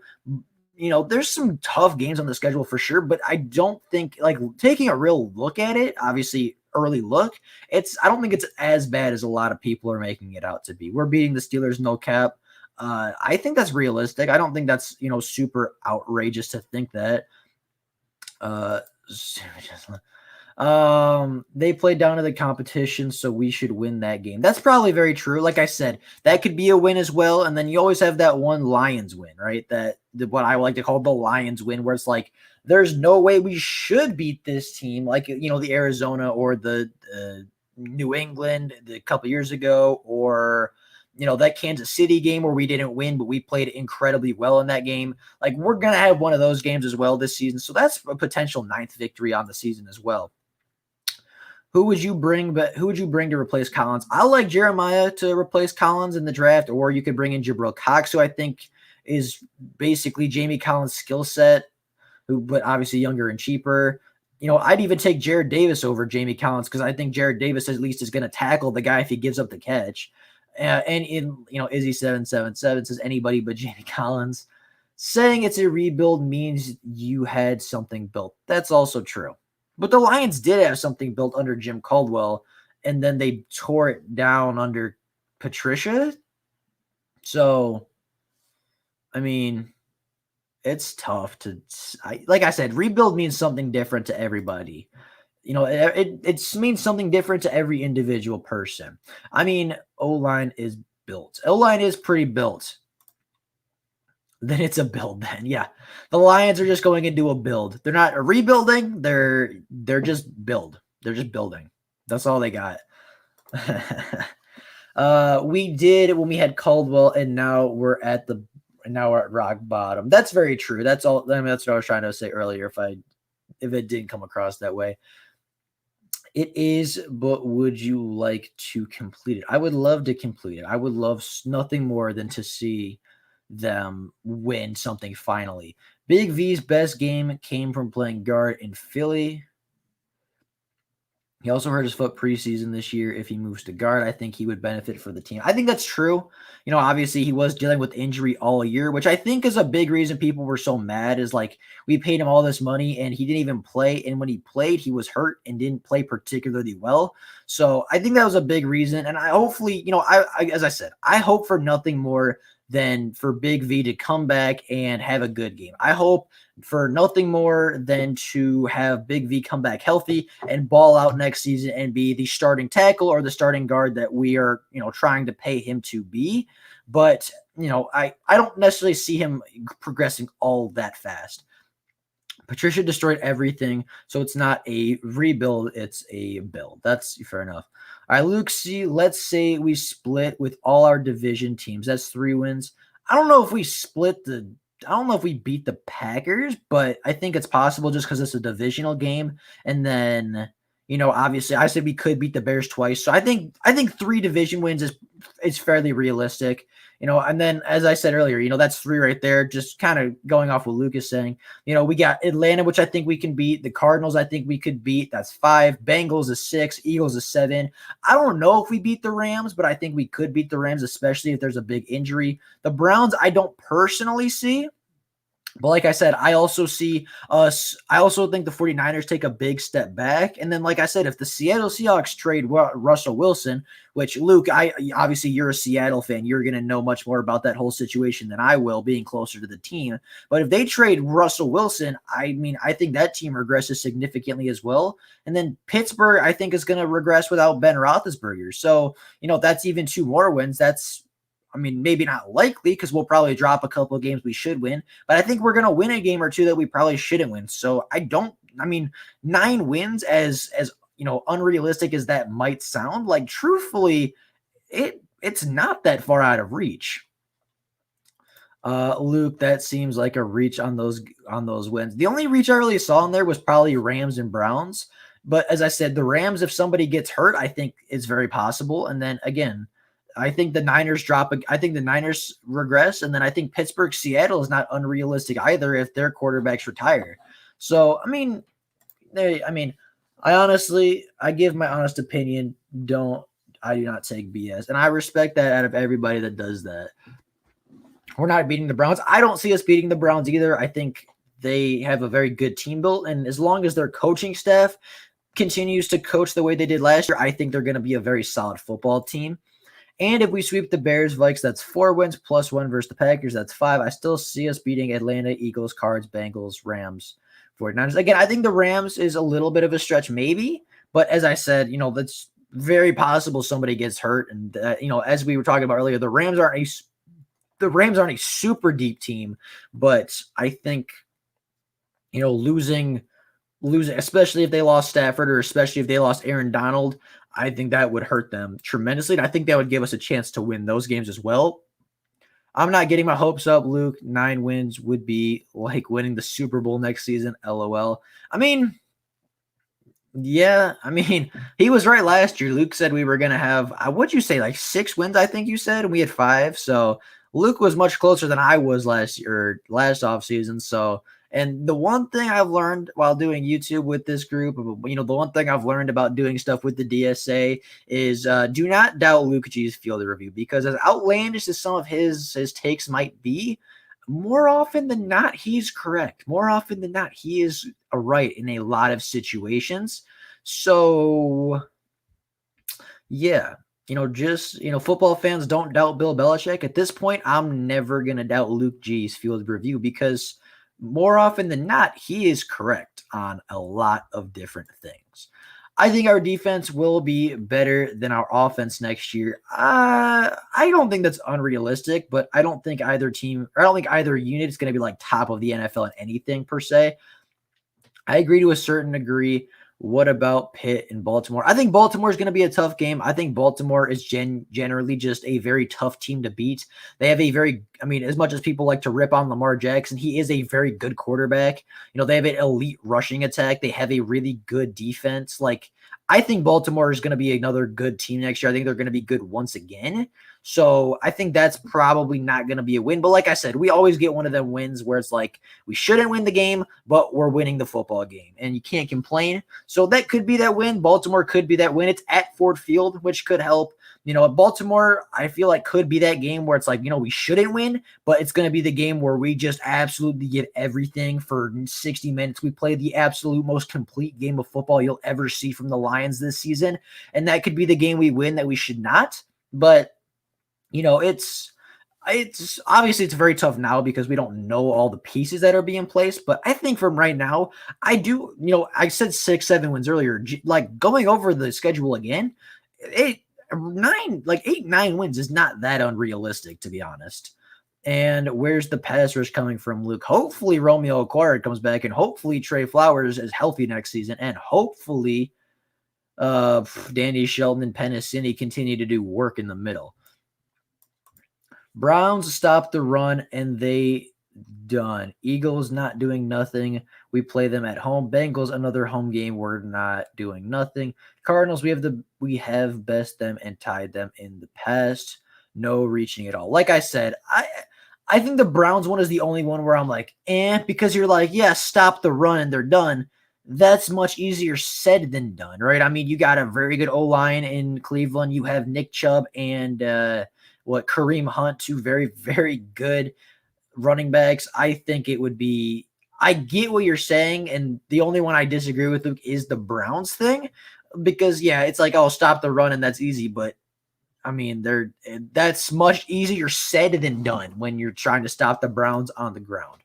There's some tough games on the schedule for sure, but I don't think, like, taking a real look at it, obviously early look, I don't think it's as bad as a lot of people are making it out to be. We're beating the Steelers, no cap. I think that's realistic. I don't think that's, super outrageous to think that. They played down to the competition, so we should win that game. That's probably very true. Like I said, that could be a win as well. And then you always have that one Lions win, right? What I like to call the Lions win, where it's like, there's no way we should beat this team, like, the Arizona or the New England a couple years ago, or that Kansas City game where we didn't win, but we played incredibly well in that game. Like, we're going to have one of those games as well this season. So that's a potential 9th victory on the season as well. Who would you bring to replace Collins? I like Jeremiah to replace Collins in the draft, or you could bring in Jabril Cox, who I think is basically Jamie Collins' skill set, but obviously younger and cheaper. I'd even take Jared Davis over Jamie Collins because I think Jared Davis at least is going to tackle the guy if he gives up the catch. And in Izzy777 says anybody but Jamie Collins. Saying it's a rebuild means you had something built. That's also true. But the Lions did have something built under Jim Caldwell, and then they tore it down under Patricia. So, it's tough to, like I said, rebuild means something different to everybody. It means something different to every individual person. O-line is built. O-line is pretty built. Then it's a build then. Yeah. The Lions are just going into a build. They're not rebuilding. They're just build. They're just building. That's all they got. We did when we had Caldwell, and now we're at rock bottom. That's very true. That's all. That's what I was trying to say earlier. If it didn't come across that way. It is, but would you like to complete it? I would love to complete it. I would love nothing more than to see them win something finally. Big V's best game came from playing guard in Philly. He also hurt his foot preseason this year. If he moves to guard, I think he would benefit for the team. I think that's true. Obviously he was dealing with injury all year, which I think is a big reason people were so mad, is like, we paid him all this money and he didn't even play. And when he played, he was hurt and didn't play particularly well. So I think that was a big reason. And I hopefully, as I said, I hope for nothing more than for Big V to come back and have a good game. I hope for nothing more than to have Big V come back healthy and ball out next season and be the starting tackle or the starting guard that we are, trying to pay him to be. But, I don't necessarily see him progressing all that fast. Patricia destroyed everything, so it's not a rebuild, it's a build. That's fair enough. All right, Luke C., let's say we split with all our division teams. That's 3 wins. I don't know if we beat the Packers, but I think it's possible just because it's a divisional game. And then, Obviously I said we could beat the Bears twice. So I think 3 division wins is fairly realistic. And then as I said earlier, that's 3 right there. Just kind of going off what Luke is saying. We got Atlanta, which I think we can beat. The Cardinals, I think we could beat. That's 5. Bengals is 6. Eagles is 7. I don't know if we beat the Rams, but I think we could beat the Rams, especially if there's a big injury. The Browns, I don't personally see. But like I said, I also see us. I also think the 49ers take a big step back. And then, like I said, if the Seattle Seahawks trade Russell Wilson, which Luke, obviously you're a Seattle fan, you're going to know much more about that whole situation than I will, being closer to the team. But if they trade Russell Wilson, I think that team regresses significantly as well. And then Pittsburgh, I think, is going to regress without Ben Roethlisberger. So that's even 2 more wins. Maybe not likely because we'll probably drop a couple of games we should win, but I think we're going to win a game or 2 that we probably shouldn't win. So 9 wins, as unrealistic as that might sound, like truthfully, it's not that far out of reach. Luke, that seems like a reach on those wins. The only reach I really saw in there was probably Rams and Browns. But as I said, the Rams, if somebody gets hurt, I think it's very possible. And then again, I think the Niners drop. I think the Niners regress, and then I think Pittsburgh, Seattle is not unrealistic either if their quarterbacks retire. So I give my honest opinion. I do not take BS, and I respect that out of everybody that does that. We're not beating the Browns. I don't see us beating the Browns either. I think they have a very good team built, and as long as their coaching staff continues to coach the way they did last year, I think they're going to be a very solid football team. And if we sweep the Bears, Vikes, that's 4 wins plus 1 versus the Packers. That's 5. I still see us beating Atlanta, Eagles, Cards, Bengals, Rams, 49ers. Again, I think the Rams is a little bit of a stretch, maybe. But as I said, that's very possible somebody gets hurt. And, as we were talking about earlier, the Rams aren't a super deep team. But I think, losing, especially if they lost Stafford or especially if they lost Aaron Donald, I think that would hurt them tremendously. And I think that would give us a chance to win those games as well. I'm not getting my hopes up, Luke. 9 wins would be like winning the Super Bowl next season. LOL. He was right last year. Luke said we were going to have, what'd you say, like 6 wins, I think you said, and we had 5. So Luke was much closer than I was last offseason. So, and the one thing I've learned while doing YouTube with this group, the one thing I've learned about doing stuff with the DSA is do not doubt Luke G's field review, because as outlandish as some of his takes might be, more often than not, he's correct. More often than not, he is right in a lot of situations. So, yeah. Football fans don't doubt Bill Belichick. At this point, I'm never going to doubt Luke G's field review, because more often than not, he is correct on a lot of different things. I think our defense will be better than our offense next year. I don't think that's unrealistic, but I don't think either unit is going to be like top of the NFL in anything per se. I agree to a certain degree. What about Pitt and Baltimore? I think Baltimore is going to be a tough game. I think Baltimore is generally just a very tough team to beat. They have as much as people like to rip on Lamar Jackson, he is a very good quarterback. They have an elite rushing attack. They have a really good defense. I think Baltimore is going to be another good team next year. I think they're going to be good once again. So I think that's probably not going to be a win. But like I said, we always get one of them wins where it's like we shouldn't win the game, but we're winning the football game, and you can't complain. So that could be that win. Baltimore could be that win. It's at Ford Field, which could help. Baltimore, I feel like could be that game where it's like, we shouldn't win, but it's going to be the game where we just absolutely give everything for 60 minutes. We play the absolute most complete game of football you'll ever see from the Lions this season. And that could be the game we win that we should not. But, it's obviously it's very tough now because we don't know all the pieces that are being placed. But I think from right now, I do, I said 6-7 wins earlier, like going over the schedule again, 8-9 wins is not that unrealistic, to be honest. And where's the pass rush coming from, Luke? Hopefully Romeo Okwara comes back, and hopefully Trey Flowers is healthy next season, and hopefully Danny Shelton and Pennicini continue to do work in the middle. Browns stopped the run, and they done. Eagles not doing nothing. We play them at home. Bengals another home game. We're not doing nothing. Cardinals we have best them and tied them in the past. No reaching at all. Like I said, I think the Browns one is the only one where I'm like, because you're like, yeah, stop the run and they're done. That's much easier said than done, right? I mean, you got a very good O-line in Cleveland. You have Nick Chubb and Kareem Hunt, two very, very good running backs. I think it would be. I get what you're saying, and the only one I disagree with, Luke, is the Browns thing, because yeah, it's like, oh, stop the run and that's easy, but I mean, that's much easier said than done when you're trying to stop the Browns on the ground.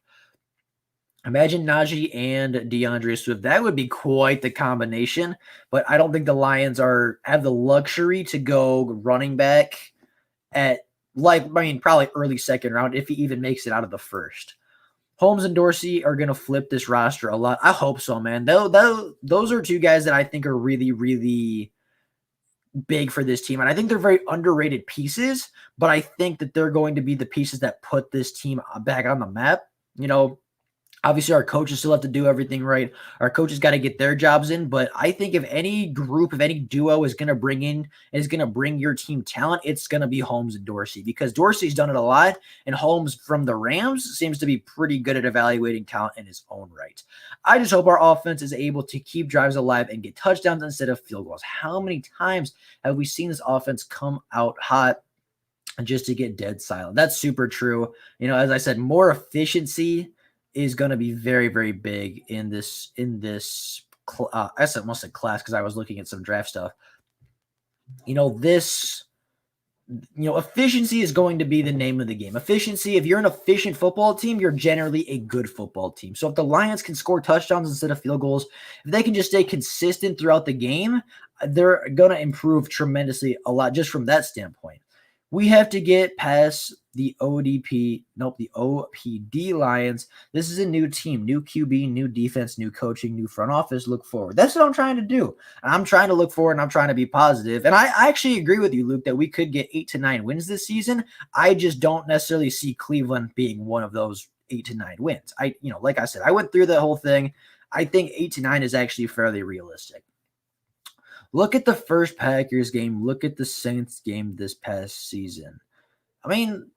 Imagine Najee and DeAndre Swift. That would be quite the combination, but I don't think the Lions have the luxury to go running back at probably early second round if he even makes it out of the first. Holmes and Dorsey are going to flip this roster a lot. I hope so, man. Those are two guys that I think are really, really big for this team. And I think they're very underrated pieces, but I think that they're going to be the pieces that put this team back on the map. Obviously, our coaches still have to do everything right. Our coaches got to get their jobs in. But I think if any group, if any duo is going to bring your team talent, it's going to be Holmes and Dorsey, because Dorsey's done it a lot. And Holmes from the Rams seems to be pretty good at evaluating talent in his own right. I just hope our offense is able to keep drives alive and get touchdowns instead of field goals. How many times have we seen this offense come out hot just to get dead silent? That's super true. As I said, more efficiency is going to be very, very big in this I almost said class because I was looking at some draft stuff. Efficiency is going to be the name of the game. Efficiency, if you're an efficient football team, you're generally a good football team. So if the Lions can score touchdowns instead of field goals, if they can just stay consistent throughout the game, they're going to improve tremendously a lot just from that standpoint. We have to get past the OPD Lions. This is a new team, new QB, new defense, new coaching, new front office. Look forward. That's what I'm trying to do. I'm trying to look forward, and I'm trying to be positive. And I actually agree with you, Luke, that we could get 8 to 9 wins this season. I just don't necessarily see Cleveland being one of those 8 to 9 wins. Like I said, I went through the whole thing. I think 8 to 9 is actually fairly realistic. Look at the first Packers game. Look at the Saints game this past season. I mean,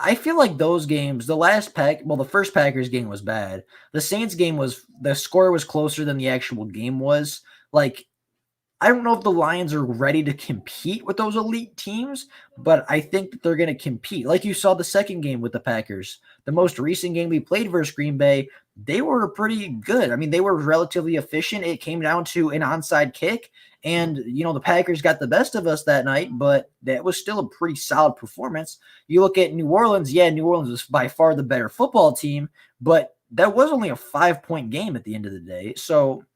I feel like those games, the first Packers game was bad. The Saints game the score was closer than the actual game was. I don't know if the Lions are ready to compete with those elite teams, but I think that they're going to compete. Like you saw the second game with the Packers, the most recent game we played versus Green Bay, they were pretty good. I mean, they were relatively efficient. It came down to an onside kick, and, the Packers got the best of us that night, but that was still a pretty solid performance. You look at New Orleans, New Orleans was by far the better football team, but that was only a 5-point game at the end of the day. So,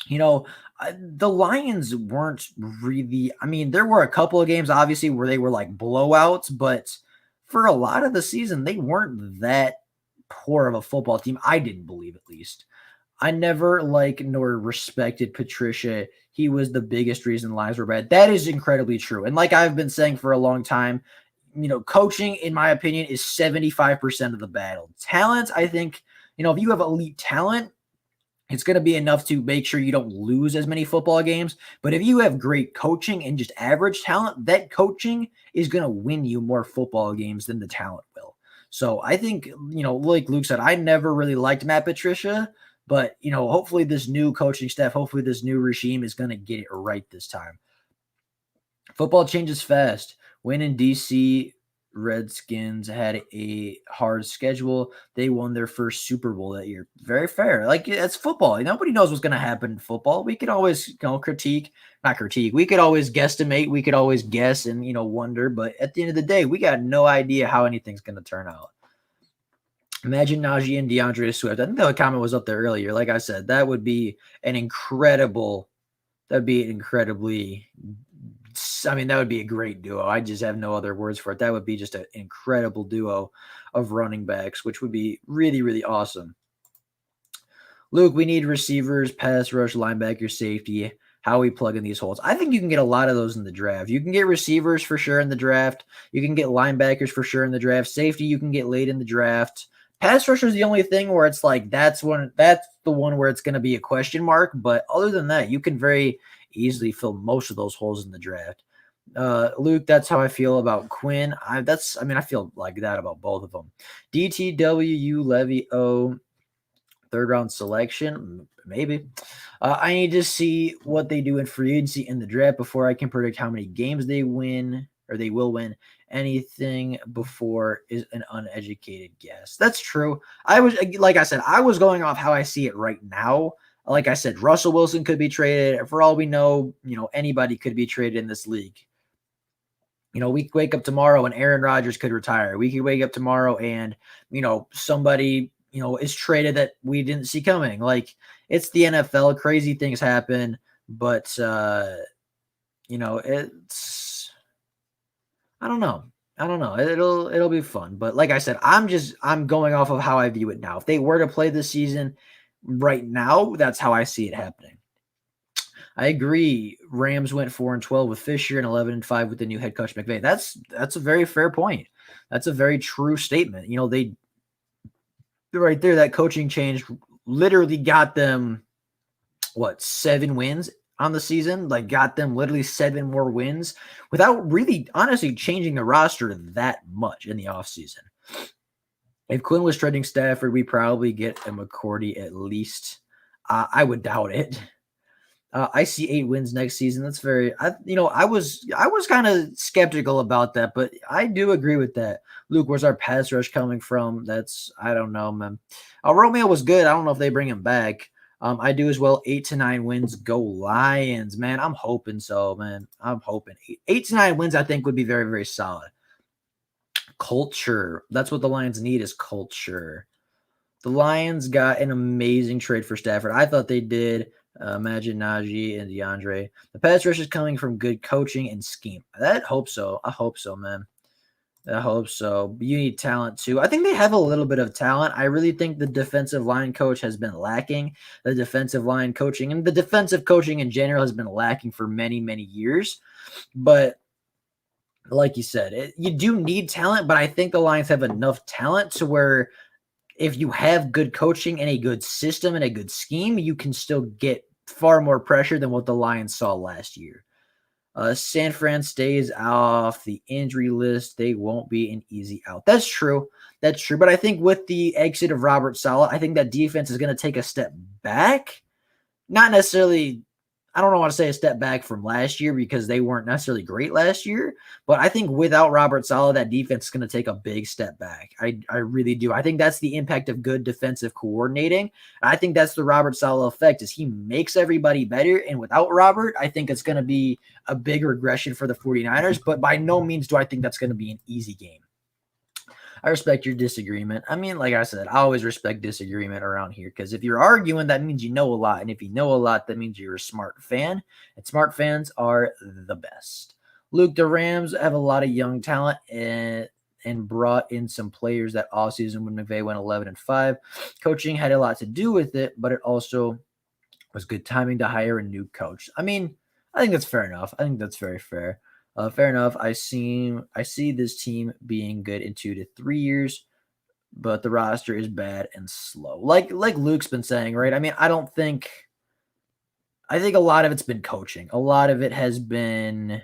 the Lions weren't really, there were a couple of games, obviously, where they were like blowouts, but for a lot of the season, they weren't that poor of a football team. I didn't believe, at least. I never nor respected Patricia. He was the biggest reason the Lions were bad. That is incredibly true. And like I've been saying for a long time, coaching, in my opinion, is 75% of the battle. Talent, I think, if you have elite talent, it's going to be enough to make sure you don't lose as many football games. But if you have great coaching and just average talent, that coaching is going to win you more football games than the talent will. So I think, like Luke said, I never really liked Matt Patricia, but, hopefully this new coaching staff, hopefully this new regime is going to get it right this time. Football changes fast. Win in DC, Redskins had a hard schedule. They won their first Super Bowl that year. Very fair. It's football. Nobody knows what's going to happen in football. We could always, not critique. We could always guesstimate. We could always guess and, wonder. But at the end of the day, we got no idea how anything's going to turn out. Imagine Najee and DeAndre Swift. I think that comment was up there earlier. Like I said, that would be that would be a great duo. I just have no other words for it. That would be just an incredible duo of running backs, which would be really, really awesome. Luke, we need receivers, pass rush, linebacker, safety. how we plug in these holes. I think you can get a lot of those in the draft. You can get receivers for sure in the draft. You can get linebackers for sure in the draft. Safety you can get late in the draft. Pass rusher is the only thing where it's like that's the one where it's going to be a question mark. But other than that, you can very easily fill most of those holes in the draft. Luke, that's how I feel about Quinn. I feel like that about both of them. DTW Levy O, third round selection, maybe. I need to see what they do in free agency in the draft before I can predict how many games they win or they will win. Anything before is an uneducated guess. That's true. I was going off how I see it right now. Like I said, Russell Wilson could be traded. For all we know, anybody could be traded in this league. We could wake up tomorrow and Aaron Rodgers could retire. We could wake up tomorrow and, somebody, is traded that we didn't see coming. Like, it's the NFL. Crazy things happen. But, it's, I don't know. It'll be fun. But like I said, I'm going off of how I view it now. If they were to play this season right now, that's how I see it happening. I agree. Rams went 4-12 with Fisher and 11-5 with the new head coach McVay. That's a very fair point. That's a very true statement. They right there, that coaching change literally got them 7 wins on the season, like got them literally 7 more wins without really honestly changing the roster that much in the offseason. If Quinn was trading Stafford, we probably get a McCourty at least. I would doubt it. I see 8 wins next season. That's I was kind of skeptical about that, but I do agree with that. Luke, where's our pass rush coming from? I don't know, man. Romeo was good. I don't know if they bring him back. I do as well. 8 to 9 wins. Go Lions, man. I'm hoping so, man. I'm hoping 8 to 9 wins. I think would be very, very solid. Culture. That's what the Lions need is culture. The Lions got an amazing trade for Stafford. I thought they did. Imagine Najee and DeAndre. The pass rush is coming from good coaching and scheme. I hope so. I hope so, man. I hope so. But you need talent too. I think they have a little bit of talent. I really think the defensive line coach has been lacking. The defensive line coaching and the defensive coaching in general has been lacking for many, many years. But like you said, you do need talent, but I think the Lions have enough talent to where if you have good coaching and a good system and a good scheme, you can still get far more pressure than what the Lions saw last year. San Fran stays off the injury list. They won't be an easy out. That's true. But I think with the exit of Robert Saleh, I think that defense is going to take a step back. Not necessarily, I don't want to say a step back from last year because they weren't necessarily great last year. But I think without Robert Saleh, that defense is going to take a big step back. I really do. I think that's the impact of good defensive coordinating. I think that's the Robert Saleh effect is he makes everybody better. And without Robert, I think it's going to be a big regression for the 49ers. But by no means do I think that's going to be an easy game. I respect your disagreement. I mean, like I said, I always respect disagreement around here because if you're arguing, that means you know a lot. And if you know a lot, that means you're a smart fan. And smart fans are the best. Luke, the Rams have a lot of young talent and brought in some players that offseason when McVay went 11-5. Coaching had a lot to do with it, but it also was good timing to hire a new coach. I mean, I think that's fair enough. I think that's very fair. Fair enough. I see this team being good in 2 to 3 years, but the roster is bad and slow. Like Luke's been saying, right? I mean, I think a lot of it's been coaching. A lot of it has been,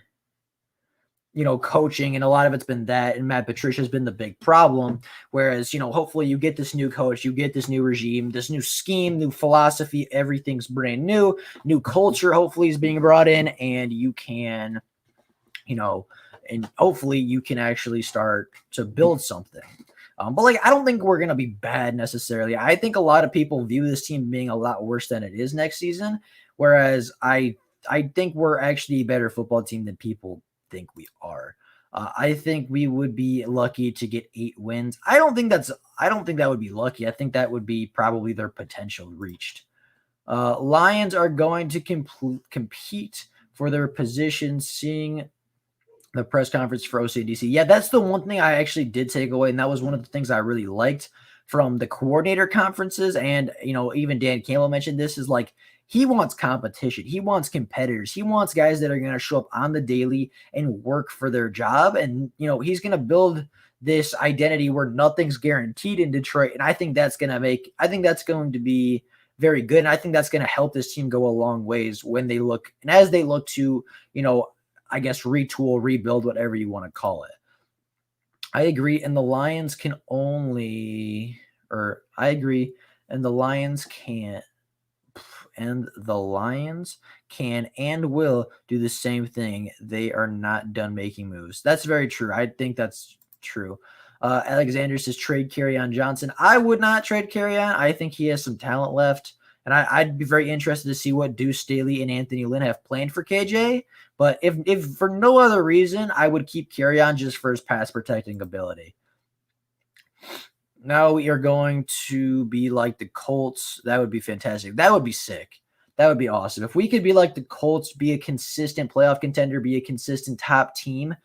coaching, and a lot of it's been that. And Matt Patricia's been the big problem. Whereas, hopefully you get this new coach, you get this new regime, this new scheme, new philosophy, everything's brand new culture hopefully is being brought in, and you can and hopefully you can actually start to build something. But I don't think we're going to be bad necessarily. I think a lot of people view this team being a lot worse than it is next season. Whereas I think we're actually a better football team than people think we are. I think we would be lucky to get 8 wins. I don't think that would be lucky. I think that would be probably their potential reached. Lions are going to compete for their position, seeing the press conference for OCDC. Yeah, that's the one thing I actually did take away, and that was one of the things I really liked from the coordinator conferences. And, even Dan Campbell mentioned this, is He wants competition. He wants competitors. He wants guys that are going to show up on the daily and work for their job. And, he's going to build this identity where nothing's guaranteed in Detroit. And I think that's going to be very good. And I think that's going to help this team go a long ways when they look, and as they look to, I guess, retool, rebuild, whatever you want to call it. I agree. And the Lions can only, or I agree. And the Lions can't. And the Lions can and will do the same thing. They are not done making moves. That's very true. I think that's true. Alexander says trade Kerryon Johnson. I would not trade Kerryon. I think he has some talent left. And I'd be very interested to see what Deuce Staley and Anthony Lynn have planned for KJ. But if for no other reason, I would keep Kerryon just for his pass protecting ability. Now we are going to be like the Colts. That would be fantastic. That would be sick. That would be awesome. If we could be like the Colts, be a consistent playoff contender, be a consistent top team,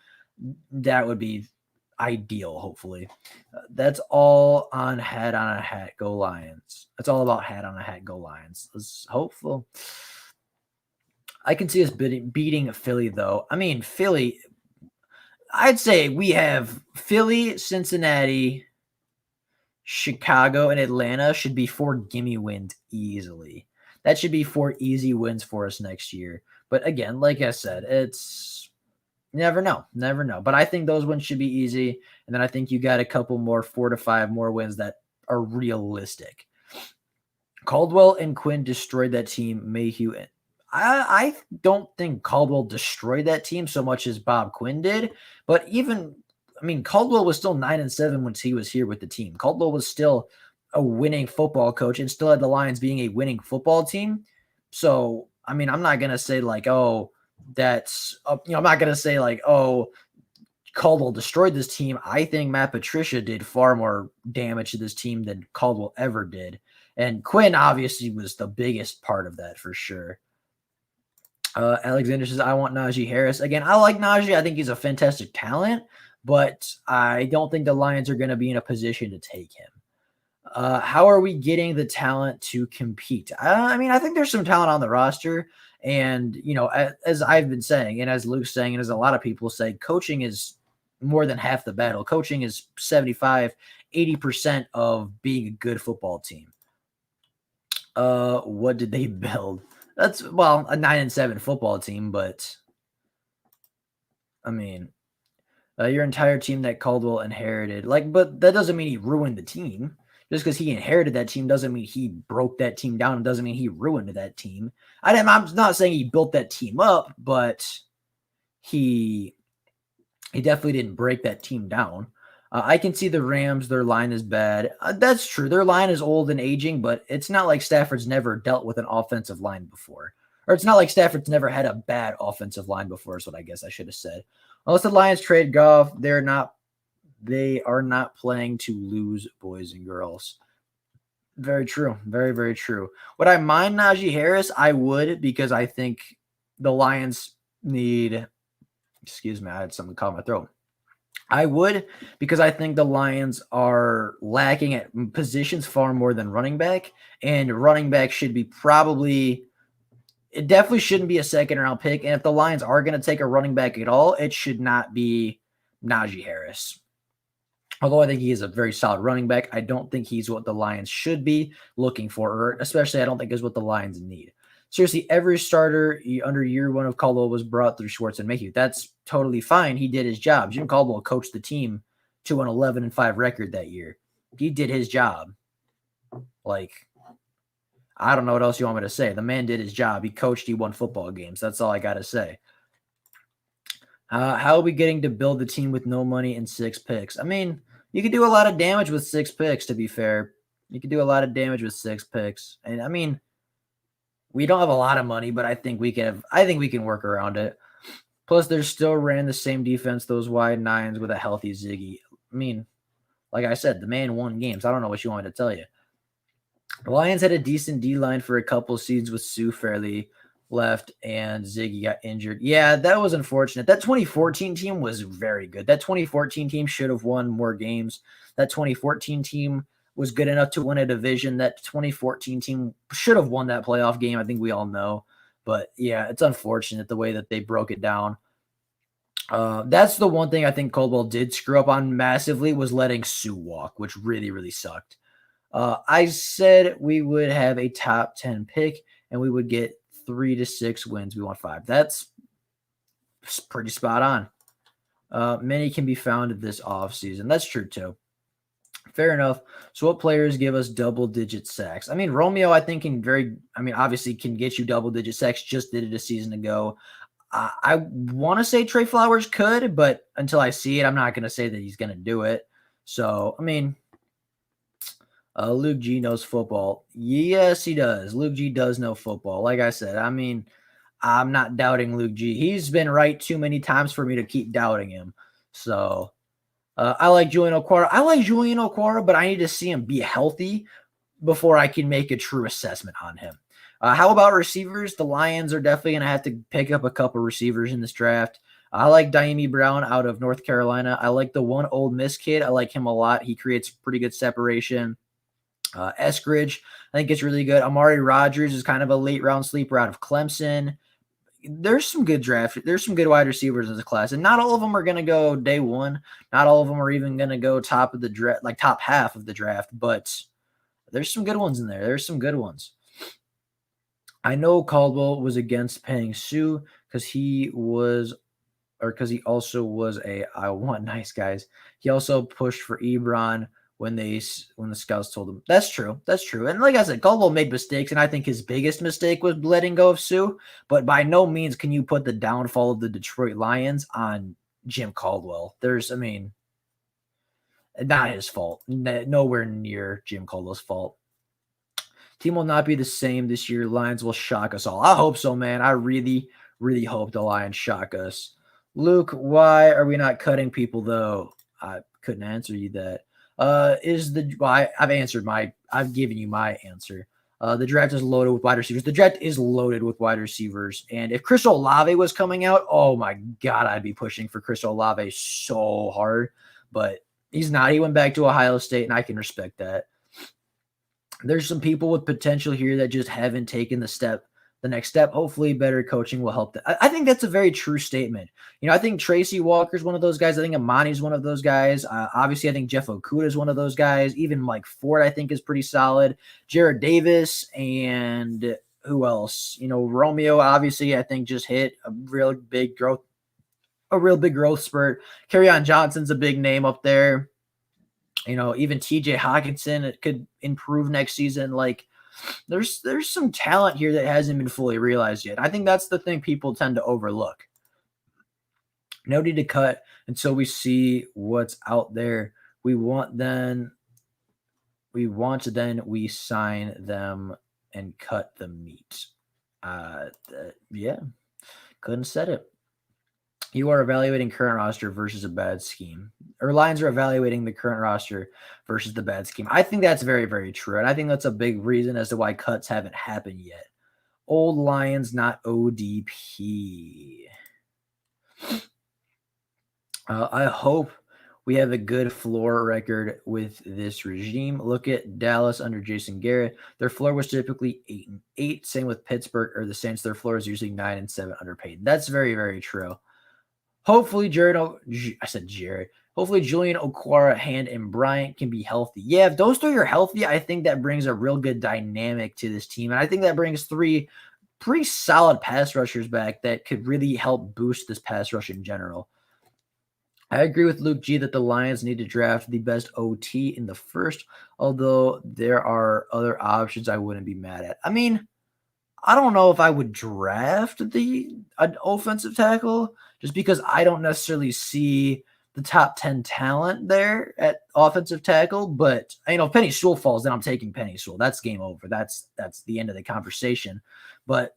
that would be ideal, hopefully. That's all on Hat on a Hat, Go Lions. That's all about Hat on a Hat, Go Lions. Let's hopeful. I can see us beating Philly, though. I mean, Philly, I'd say we have Philly, Cincinnati, Chicago, and Atlanta should be 4 gimme wins easily. That should be 4 easy wins for us next year. But again, like I said, it's never know. But I think those wins should be easy. And then I think you got a couple more, 4 to 5 more wins that are realistic. Caldwell and Quinn destroyed that team. Mayhew. I don't think Caldwell destroyed that team so much as Bob Quinn did. But Caldwell was still 9-7 when he was here with the team. Caldwell was still a winning football coach and still had the Lions being a winning football team. So, I'm not going to say like, I'm not going to say like, Caldwell destroyed this team. I think Matt Patricia did far more damage to this team than Caldwell ever did. And Quinn obviously was the biggest part of that for sure. Alexander says, I want Najee Harris. Again, I like Najee. I think he's a fantastic talent, but I don't think the Lions are going to be in a position to take him. How are we getting the talent to compete? I think there's some talent on the roster. And, as I've been saying, and as Luke's saying, and as a lot of people say, coaching is more than half the battle. Coaching is 75, 80% of being a good football team. What did they build? That's, a 9-7 football team, but your entire team that Caldwell inherited, but that doesn't mean he ruined the team. Just because he inherited that team doesn't mean he broke that team down. It doesn't mean he ruined that team. I'm not saying he built that team up, but he definitely didn't break that team down. I can see the Rams, their line is bad. That's true. Their line is old and aging, but it's not like Stafford's never dealt with an offensive line before. Or it's not like Stafford's never had a bad offensive line before is what I guess I should have said. Unless the Lions trade Goff, they are not playing to lose, boys and girls. Very true. Very, very true. Would I mind Najee Harris? I would, because I think the Lions need – excuse me, I had something caught in my throat. I would, because I think the Lions are lacking at positions far more than running back, and running back should be it definitely shouldn't be a second-round pick, and if the Lions are going to take a running back at all, it should not be Najee Harris. Although I think he is a very solid running back, I don't think he's what the Lions should be looking for, or especially I don't think is what the Lions need. Seriously, every starter under year 1 of Caldwell was brought through Schwartz and Mayhew. That's totally fine. He did his job. Jim Caldwell coached the team to an 11-5 record that year. He did his job. I don't know what else you want me to say. The man did his job. He coached. He won football games. That's all I got to say. How are we getting to build the team with no money and 6 picks? You could do a lot of damage with 6 picks, to be fair. You could do a lot of damage with 6 picks. And we don't have a lot of money, but I think we can work around it. Plus, they still ran the same defense, those wide nines with a healthy Ziggy. Like I said, the man won games. I don't know what you want me to tell you. The Lions had a decent D-line for a couple seasons with Sue Fairley left and Ziggy got injured. Yeah, that was unfortunate. That 2014 team was very good. That 2014 team should have won more games. That 2014 team was good enough to win a division. That 2014 team should have won that playoff game. I think we all know. But yeah, it's unfortunate the way that they broke it down. That's the one thing I think Caldwell did screw up on massively was letting Sue walk, which really, really sucked. I said we would have a top 10 pick and we would get 3 to 6 wins. We want 5. That's pretty spot on. Many can be found this offseason. That's true too. Fair enough. So what players give us double-digit sacks? I mean, Romeo, I think obviously can get you double-digit sacks. Just did it a season ago. I want to say Trey Flowers could, but until I see it, I'm not going to say that he's going to do it. So, I mean, Luke G knows football. Yes, he does. Luke G does know football. Like I said, I mean, I'm not doubting Luke G. He's been right too many times for me to keep doubting him. So, I like Julian Okwara. But I need to see him be healthy before I can make a true assessment on him. How about receivers? The Lions are definitely going to have to pick up a couple receivers in this draft. I like Dyami Brown out of North Carolina. I like the one Ole Miss kid. I like him a lot. He creates pretty good separation. Eskridge, I think it's really good. Amari Rodgers is kind of a late round sleeper out of Clemson. There's some good draft. There's some good wide receivers in this class, and not all of them are going to go day one. Not all of them are even going to go top of the draft, like top half of the draft. But there's some good ones in there. There's some good ones. I know Caldwell was against paying Sue because he also was I want nice guys. He also pushed for Ebron when the scouts told him. That's true. And like I said, Caldwell made mistakes, and I think his biggest mistake was letting go of Sue. But by no means can you put the downfall of the Detroit Lions on Jim Caldwell. Not his fault. Nowhere near Jim Caldwell's fault. Team will not be the same this year. Lions will shock us all. I hope so, man. I really, really hope the Lions shock us. Luke, why are we not cutting people, though? I couldn't answer you that. I've given you my answer. The draft is loaded with wide receivers. The draft is loaded with wide receivers. And if Chris Olave was coming out, oh my God, I'd be pushing for Chris Olave so hard. But he's not. He went back to Ohio State, and I can respect that. There's some people with potential here that just haven't taken the next step. Hopefully better coaching will help. I think that's a very true statement. I think Tracy Walker's one of those guys. I think Amani's one of those guys. Obviously, I think Jeff Okudah is one of those guys. Even Mike Ford, I think, is pretty solid. Jared Davis and who else? Romeo, obviously, I think just hit a real big growth spurt. Kerryon Johnson's a big name up there. Even TJ Hawkinson, it could improve next season. Like, there's some talent here that hasn't been fully realized yet. I think that's the thing people tend to overlook. No need to cut until we see what's out there. We sign them and cut the meat. Yeah, couldn't said it. You are evaluating current roster versus a bad scheme. Or Lions are evaluating the current roster versus the bad scheme. I think that's very, very true. And I think that's a big reason as to why cuts haven't happened yet. Old Lions, not ODP. I hope we have a good floor record with this regime. Look at Dallas under Jason Garrett. Their floor was typically 8-8. Same with Pittsburgh or the Saints. Their floor is usually 9-7 underpaid. That's very, very true. Hopefully, Hopefully, Julian Okwara, Hand, and Bryant can be healthy. Yeah, if those three are healthy, I think that brings a real good dynamic to this team. And I think that brings 3 pretty solid pass rushers back that could really help boost this pass rush in general. I agree with Luke G that the Lions need to draft the best OT in the first, although there are other options I wouldn't be mad at. I mean, I don't know if I would draft an offensive tackle just because I don't necessarily see the top 10 talent there at offensive tackle. But, if Penei Sewell falls, then I'm taking Penei Sewell. That's game over. That's the end of the conversation. But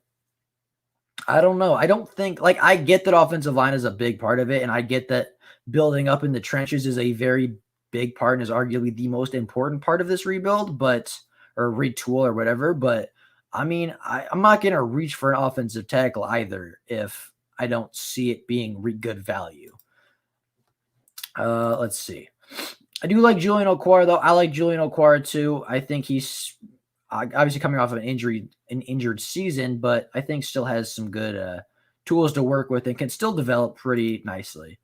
I don't know. I don't think, I get that offensive line is a big part of it, and I get that building up in the trenches is a very big part and is arguably the most important part of this rebuild, or retool or whatever. But I mean, I'm not going to reach for an offensive tackle either if I don't see it being good value. Let's see. I do like Julian Okwara, though. I like Julian Okwara, too. I think he's obviously coming off of an injured season, but I think still has some good tools to work with and can still develop pretty nicely.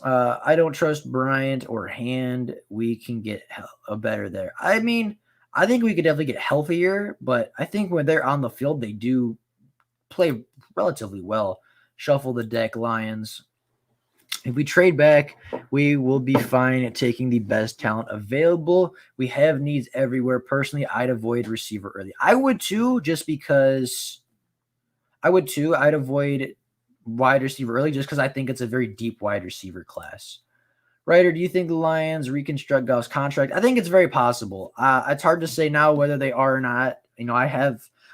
I don't trust Bryant or Hand. We can get a better there. I mean, I think we could definitely get healthier, but I think when they're on the field, they do play relatively well. Shuffle the deck, Lions. If we trade back, we will be fine at taking the best talent available. We have needs everywhere. Personally, I'd avoid receiver early. I would too, just because I'd avoid wide receiver early just because I think it's a very deep wide receiver class. Ryder, do you think the Lions reconstruct Goff's contract? I think it's very possible. It's hard to say now whether they are or not.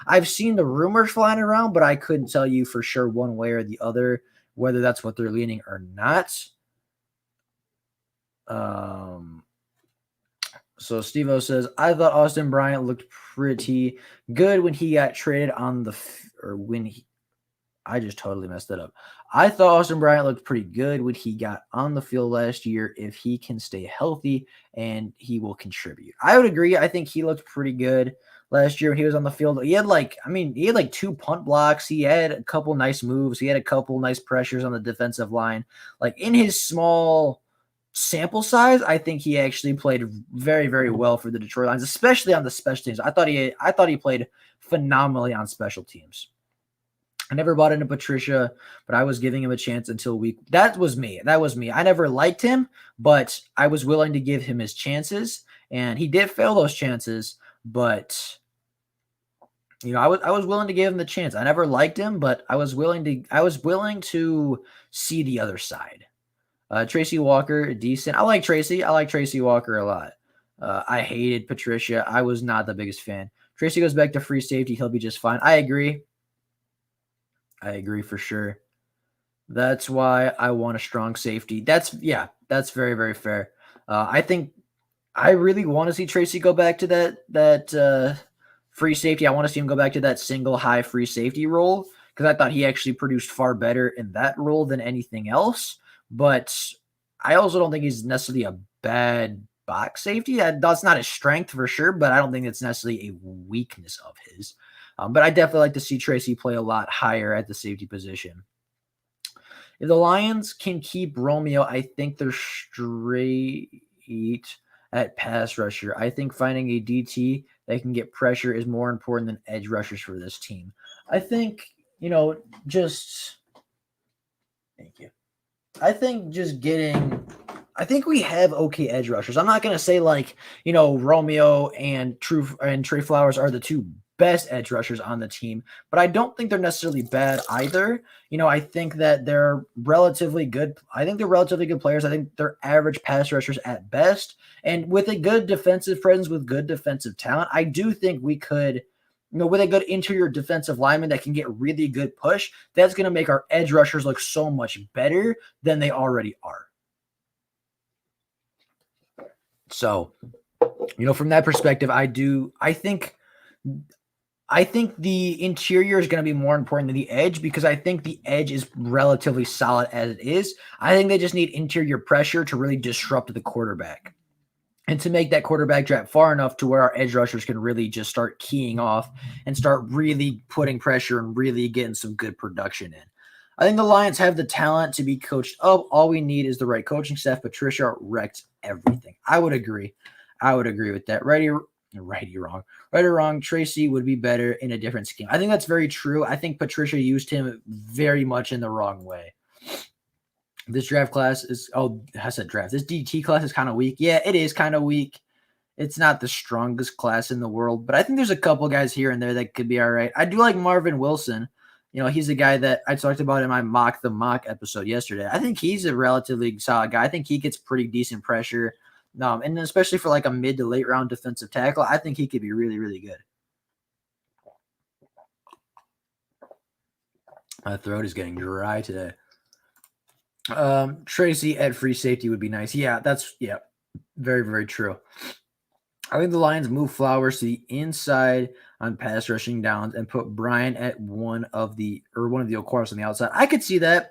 I've seen the rumors flying around, but I couldn't tell you for sure one way or the other whether that's what they're leaning or not. So Steve-O says, I thought Austin Bryant looked pretty good when he got traded on I just totally messed that up. I thought Austin Bryant looked pretty good when he got on the field last year. If he can stay healthy, and he will contribute. I would agree. I think he looked pretty good last year when he was on the field. He had like 2 punt blocks. He had a couple nice moves. He had a couple nice pressures on the defensive line. Like in his small sample size, I think he actually played very, very well for the Detroit Lions, especially on the special teams. I thought he played phenomenally on special teams. I never bought into Patricia, but I was giving him a chance until week. That was me. I never liked him, but I was willing to give him his chances, and he did fail those chances. But I was willing to give him the chance. I never liked him, but I was willing to see the other side. Tracy Walker, decent. I like Tracy. Walker a lot. I hated Patricia. I was not the biggest fan. Tracy goes back to free safety. He'll be just fine. I agree for sure. That's why I want a strong safety. That's very, very fair. I think I really want to see Tracy go back to that free safety. I want to see him go back to that single high free safety role because I thought he actually produced far better in that role than anything else. But I also don't think he's necessarily a bad box safety. That's not his strength for sure, but I don't think it's necessarily a weakness of his. But I definitely like to see Tracy play a lot higher at the safety position. If the Lions can keep Romeo, I think they're straight at pass rusher. I think finding a DT that can get pressure is more important than edge rushers for this team. I think, thank you. I think we have okay edge rushers. I'm not going to say Romeo and Trey Flowers are the two best edge rushers on the team, but I don't think they're necessarily bad either. I think that they're relatively good. I think they're relatively good players. I think they're average pass rushers at best. And with a good defensive presence, with good defensive talent, I do think we could, with a good interior defensive lineman that can get really good push, that's going to make our edge rushers look so much better than they already are. So, from that perspective, I think the interior is going to be more important than the edge because I think the edge is relatively solid as it is. I think they just need interior pressure to really disrupt the quarterback and to make that quarterback drop far enough to where our edge rushers can really just start keying off and start really putting pressure and really getting some good production in. I think the Lions have the talent to be coached up. All we need is the right coaching staff. Patricia wrecked everything. I would agree with that. Right or wrong, Tracy would be better in a different scheme. I think that's very true. I think Patricia used him very much in the wrong way. This draft class is, This DT class is kind of weak. Yeah, it is kind of weak. It's not the strongest class in the world, but I think there's a couple guys here and there that could be all right. I do like Marvin Wilson. He's a guy that I talked about in my Mock episode yesterday. I think he's a relatively solid guy. I think he gets pretty decent pressure. And especially for like a mid to late round defensive tackle, I think he could be really, really good. My throat is getting dry today. Tracy at free safety would be nice. Yeah, very, very true. I think the Lions move Flowers to the inside on pass rushing downs and put Brian at one of the Okwaras on the outside. I could see that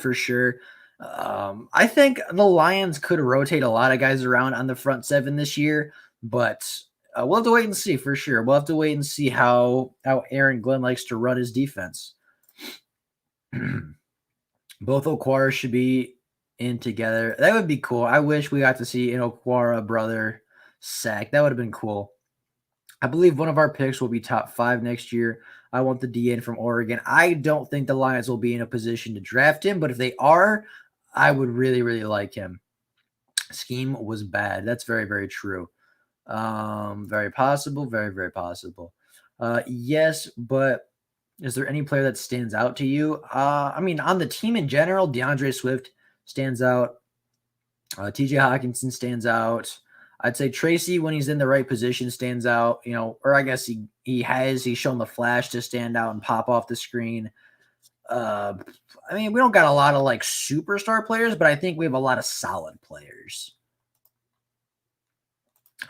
for sure. I think the Lions could rotate a lot of guys around on the front seven this year, but we'll have to wait and see for sure. We'll have to wait and see how Aaron Glenn likes to run his defense. Both Okwara should be in together. That would be cool. I wish we got to see an Okwara brother sack. That would have been cool. I believe one of our picks will be top 5 next year. I want the DN from Oregon. I don't think the Lions will be in a position to draft him, but if they are, I would really, really like him. Scheme was bad. That's very, very true. Very possible. Very, very possible. Yes, but is there any player that stands out to you? I mean, on the team in general, DeAndre Swift stands out. TJ Hawkinson stands out. I'd say Tracy, when he's in the right position, stands out. You know, or I guess he's shown the flash to stand out and pop off the screen. I mean, we don't got a lot of like superstar players, but I think we have a lot of solid players.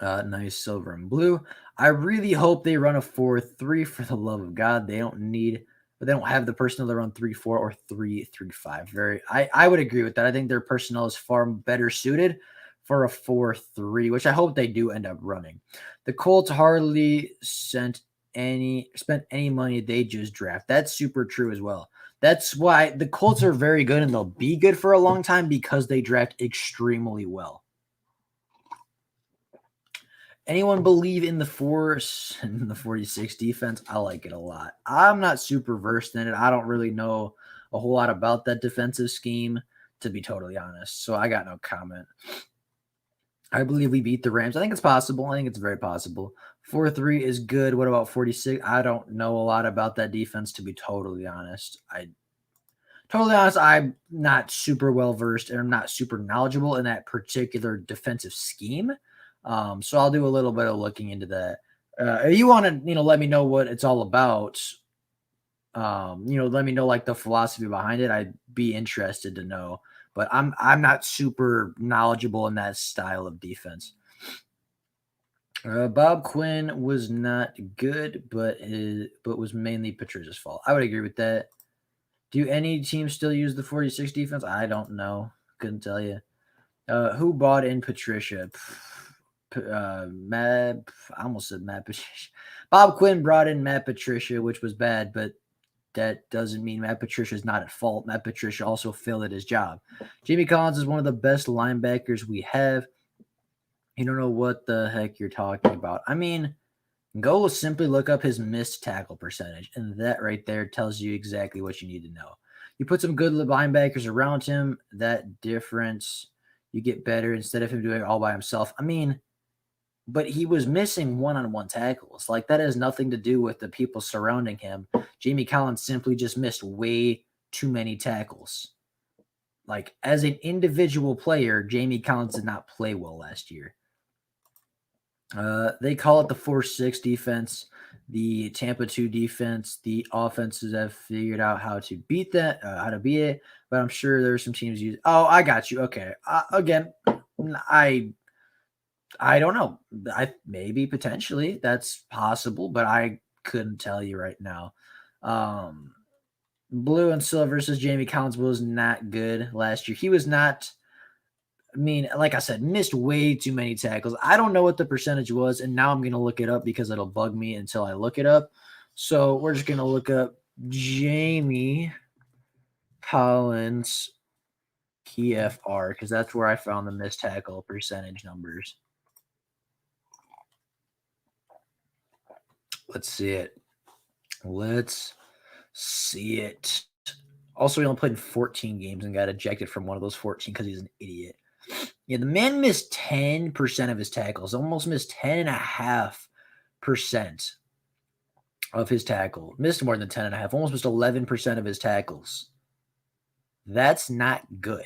Nice silver and blue. I really hope they run a 4-3 for the love of God. They don't need, but they don't have the personnel to run 3-4 or 3-3-5. I would agree with that. I think their personnel is far better suited for a 4-3, which I hope they do end up running. The Colts hardly spent any money they just draft. That's super true as well. That's why the Colts are very good and they'll be good for a long time because they draft extremely well. Anyone believe in the 46 defense? I like it a lot. I'm not super versed in it. I don't really know a whole lot about that defensive scheme, to be totally honest. So I got no comment. I believe we beat the Rams. I think it's possible. I think it's very possible. 4-3 is good. What about 46? I don't know a lot about that defense, to be totally honest. I'm not super well versed and I'm not super knowledgeable in that particular defensive scheme. So I'll do a little bit of looking into that. If you want to, let me know what it's all about. Let me know like the philosophy behind it. I'd be interested to know, but I'm not super knowledgeable in that style of defense. Bob Quinn was not good, but was mainly Patricia's fault. I would agree with that. Do any teams still use the 46 defense? I don't know. Couldn't tell you. Who bought in Patricia? Matt, I almost said Matt Patricia. Bob Quinn brought in Matt Patricia, which was bad, but that doesn't mean Matt Patricia is not at fault. Matt Patricia also failed at his job. Jamie Collins is one of the best linebackers we have. You don't know what the heck you're talking about. I mean, go simply look up his missed tackle percentage, and that right there tells you exactly what you need to know. You put some good linebackers around him, that difference, you get better instead of him doing it all by himself. I mean, but he was missing one-on-one tackles. Like, that has nothing to do with the people surrounding him. Jamie Collins simply just missed way too many tackles. Like, as an individual player, Jamie Collins did not play well last year. They call it the 4-6 defense, the Tampa 2 defense. The offenses have figured out how to beat that, how to beat it. But I'm sure there's some teams use. Oh, I got you. Okay. Again, I don't know. Maybe potentially that's possible, but I couldn't tell you right now. Blue and silver says Jamie Collins was not good last year. He was not. I mean, like I said, missed way too many tackles. I don't know what the percentage was, and now I'm going to look it up because it'll bug me until I look it up. So we're just going to look up Jamie Collins PFR because that's where I found the missed tackle percentage numbers. Let's see it. Also, he only played in 14 games and got ejected from one of those 14 because he's an idiot. Yeah, the man missed 10% of his tackles, almost missed 10.5% of his tackle. Missed more than 10.5, almost missed 11% of his tackles. That's not good.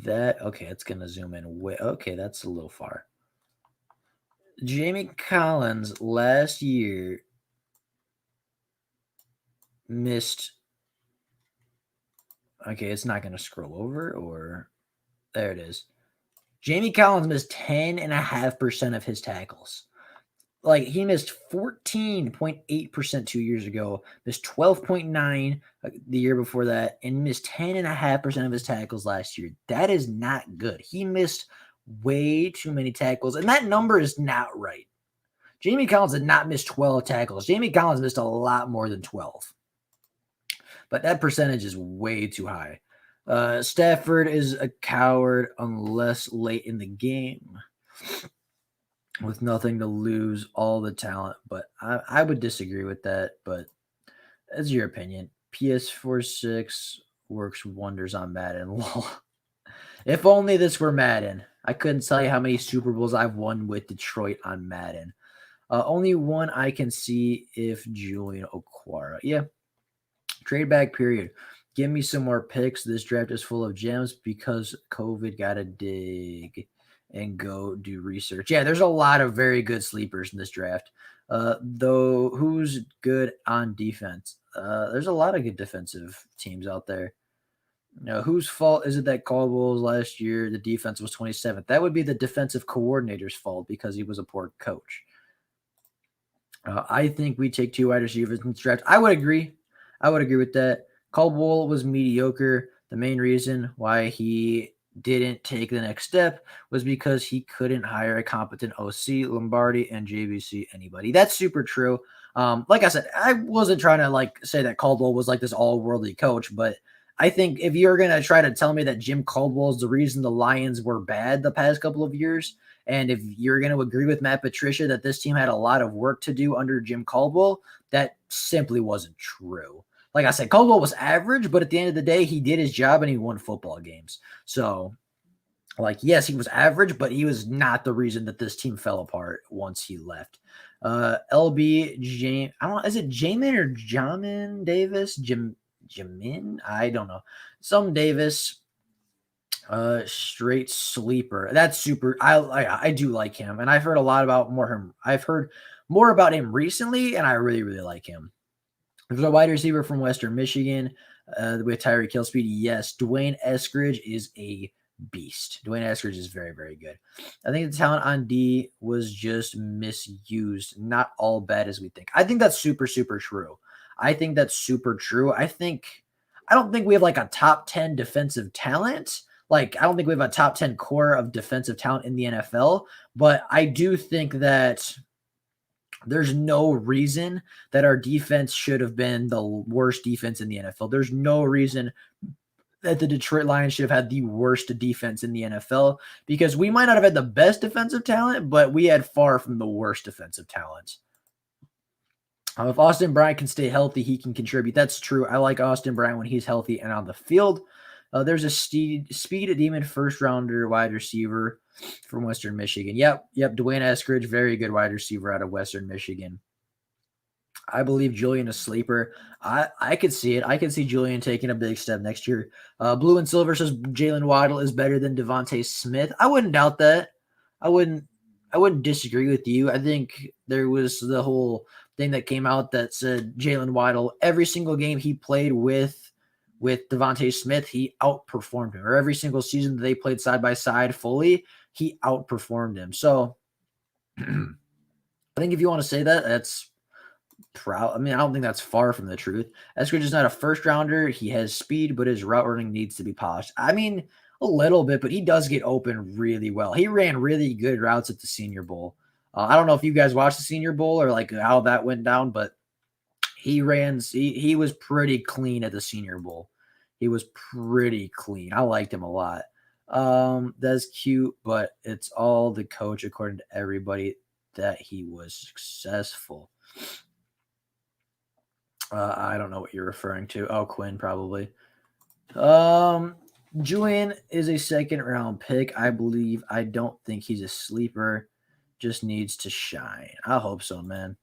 Okay, it's going to zoom in. Okay, that's a little far. Jamie Collins last year missed. Okay, it's not going to scroll over, or there it is. Jamie Collins missed 10.5% of his tackles. like he missed 14.8% 2 years ago, missed 12.9 the year before that, and missed 10.5% of his tackles last year. That is not good. He missed way too many tackles, and that number is not right. Jamie Collins did not miss 12 tackles. Jamie Collins missed a lot more than 12. But that percentage is way too high. Stafford is a coward unless late in the game with nothing to lose, all the talent. But I would disagree with that. But that's your opinion. PS4 6 works wonders on Madden. If only this were Madden. I couldn't tell you how many Super Bowls I've won with Detroit on Madden. Only one I can see if Julian Okwara. Yeah. Trade back period. Give me some more picks. This draft is full of gems because COVID got to dig and go do research. Yeah, there's a lot of very good sleepers in this draft. Though, who's good on defense? There's a lot of good defensive teams out there. Now, whose fault is it that Caldwell's last year the defense was 27th? That would be the defensive coordinator's fault because he was a poor coach. I think we take 2 wide receivers in this draft. I would agree with that. Caldwell was mediocre. The main reason why he didn't take the next step was because he couldn't hire a competent OC, Lombardi, and JVC anybody. That's super true. Like I said, I wasn't trying to say that Caldwell was like this all-worldly coach, but I think if you're going to try to tell me that Jim Caldwell is the reason the Lions were bad the past couple of years, and if you're going to agree with Matt Patricia that this team had a lot of work to do under Jim Caldwell, that simply wasn't true. Like I said, Caldwell was average, but at the end of the day, he did his job and he won football games. So, yes, he was average, but he was not the reason that this team fell apart once he left. LB James, I don't know, is it Jamin or Jamin Davis? Jamin? I don't know. Some Davis, straight sleeper. That's super. I do like him, and I've heard a lot about him. I've heard more about him recently, and I really, really like him. There's a wide receiver from Western Michigan with Tyreek Hill speed. Yes, Dwayne Eskridge is a beast. Dwayne Eskridge is very, very good. I think the talent on D was just misused. Not all bad as we think. I think that's super, super true. I don't think we have like a top 10 defensive talent. I don't think we have a top 10 core of defensive talent in the NFL, but I do think that there's no reason that our defense should have been the worst defense in the NFL. There's no reason that the Detroit Lions should have had the worst defense in the NFL because we might not have had the best defensive talent, but we had far from the worst defensive talent. If Austin Bryant can stay healthy, he can contribute. That's true. I like Austin Bryant when he's healthy and on the field. There's a speed demon first rounder wide receiver from Western Michigan. Yep. Dwayne Eskridge, very good wide receiver out of Western Michigan. I believe Julian is sleeper. I could see it. I could see Julian taking a big step next year. Blue and Silver says Jalen Waddle is better than Devontae Smith. I wouldn't doubt that. I wouldn't disagree with you. I think there was the whole thing that came out that said Jalen Waddle, every single game he played with Devontae Smith, he outperformed him. Or every single season that they played side by side fully, he outperformed him. So I think if you want to say that, that's proud. I mean, I don't think that's far from the truth. Eskridge is not a first rounder. He has speed, but his route running needs to be polished. I mean, a little bit, but he does get open really well. He ran really good routes at the Senior Bowl. I don't know if you guys watched the Senior Bowl or how that went down, but he was pretty clean at the Senior Bowl. He was pretty clean. I liked him a lot. That's cute, but it's all the coach, according to everybody, that he was successful. I don't know what you're referring to. Oh, Quinn, probably. Julian is a second-round pick, I believe. I don't think he's a sleeper. Just needs to shine. I hope so, man.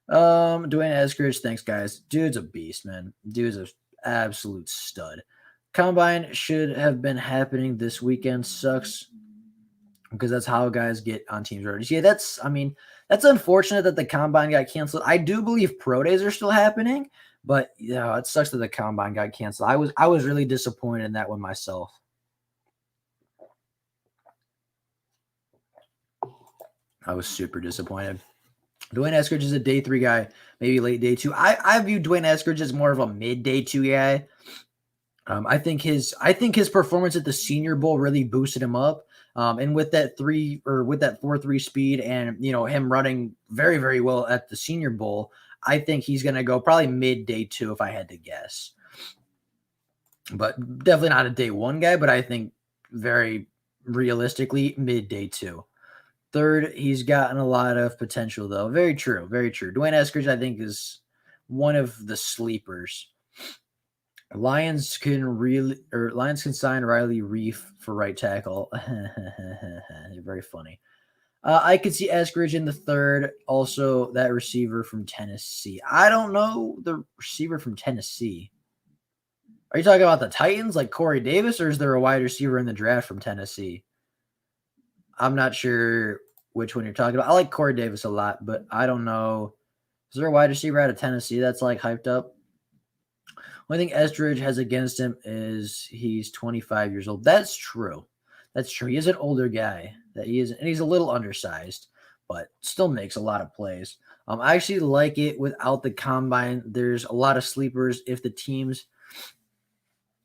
Dwayne Eskridge, thanks, guys. Dude's a beast, man. Dude's an absolute stud. Combine should have been happening this weekend. Sucks because that's how guys get on teams' roadies. Yeah, that's unfortunate that the Combine got canceled. I do believe Pro Days are still happening, but yeah, it sucks that the Combine got canceled. I was really disappointed in that one myself. I was super disappointed. Dwayne Eskridge is a day 3 guy, maybe late day 2. I view Dwayne Eskridge as more of a mid day 2 guy. I think his performance at the Senior Bowl really boosted him up. And with that 4.3 speed and him running very, very well at the Senior Bowl, I think he's gonna go probably mid day 2 if I had to guess. But definitely not a day 1 guy, but I think very realistically mid day 2. Third, he's gotten a lot of potential though. Very true, very true. Dwayne Eskridge, I think, is one of the sleepers. Lions can sign Riley Reef for right tackle. Very funny. I could see Eskridge in the third. Also, that receiver from Tennessee. I don't know the receiver from Tennessee. Are you talking about the Titans like Corey Davis, or is there a wide receiver in the draft from Tennessee? I'm not sure which one you're talking about. I like Corey Davis a lot, but I don't know. Is there a wide receiver out of Tennessee that's like hyped up? One thing Eskridge has against him is he's 25 years old. That's true. That's true. He is an older guy. And he's a little undersized, but still makes a lot of plays. I actually like it without the combine. There's a lot of sleepers if the teams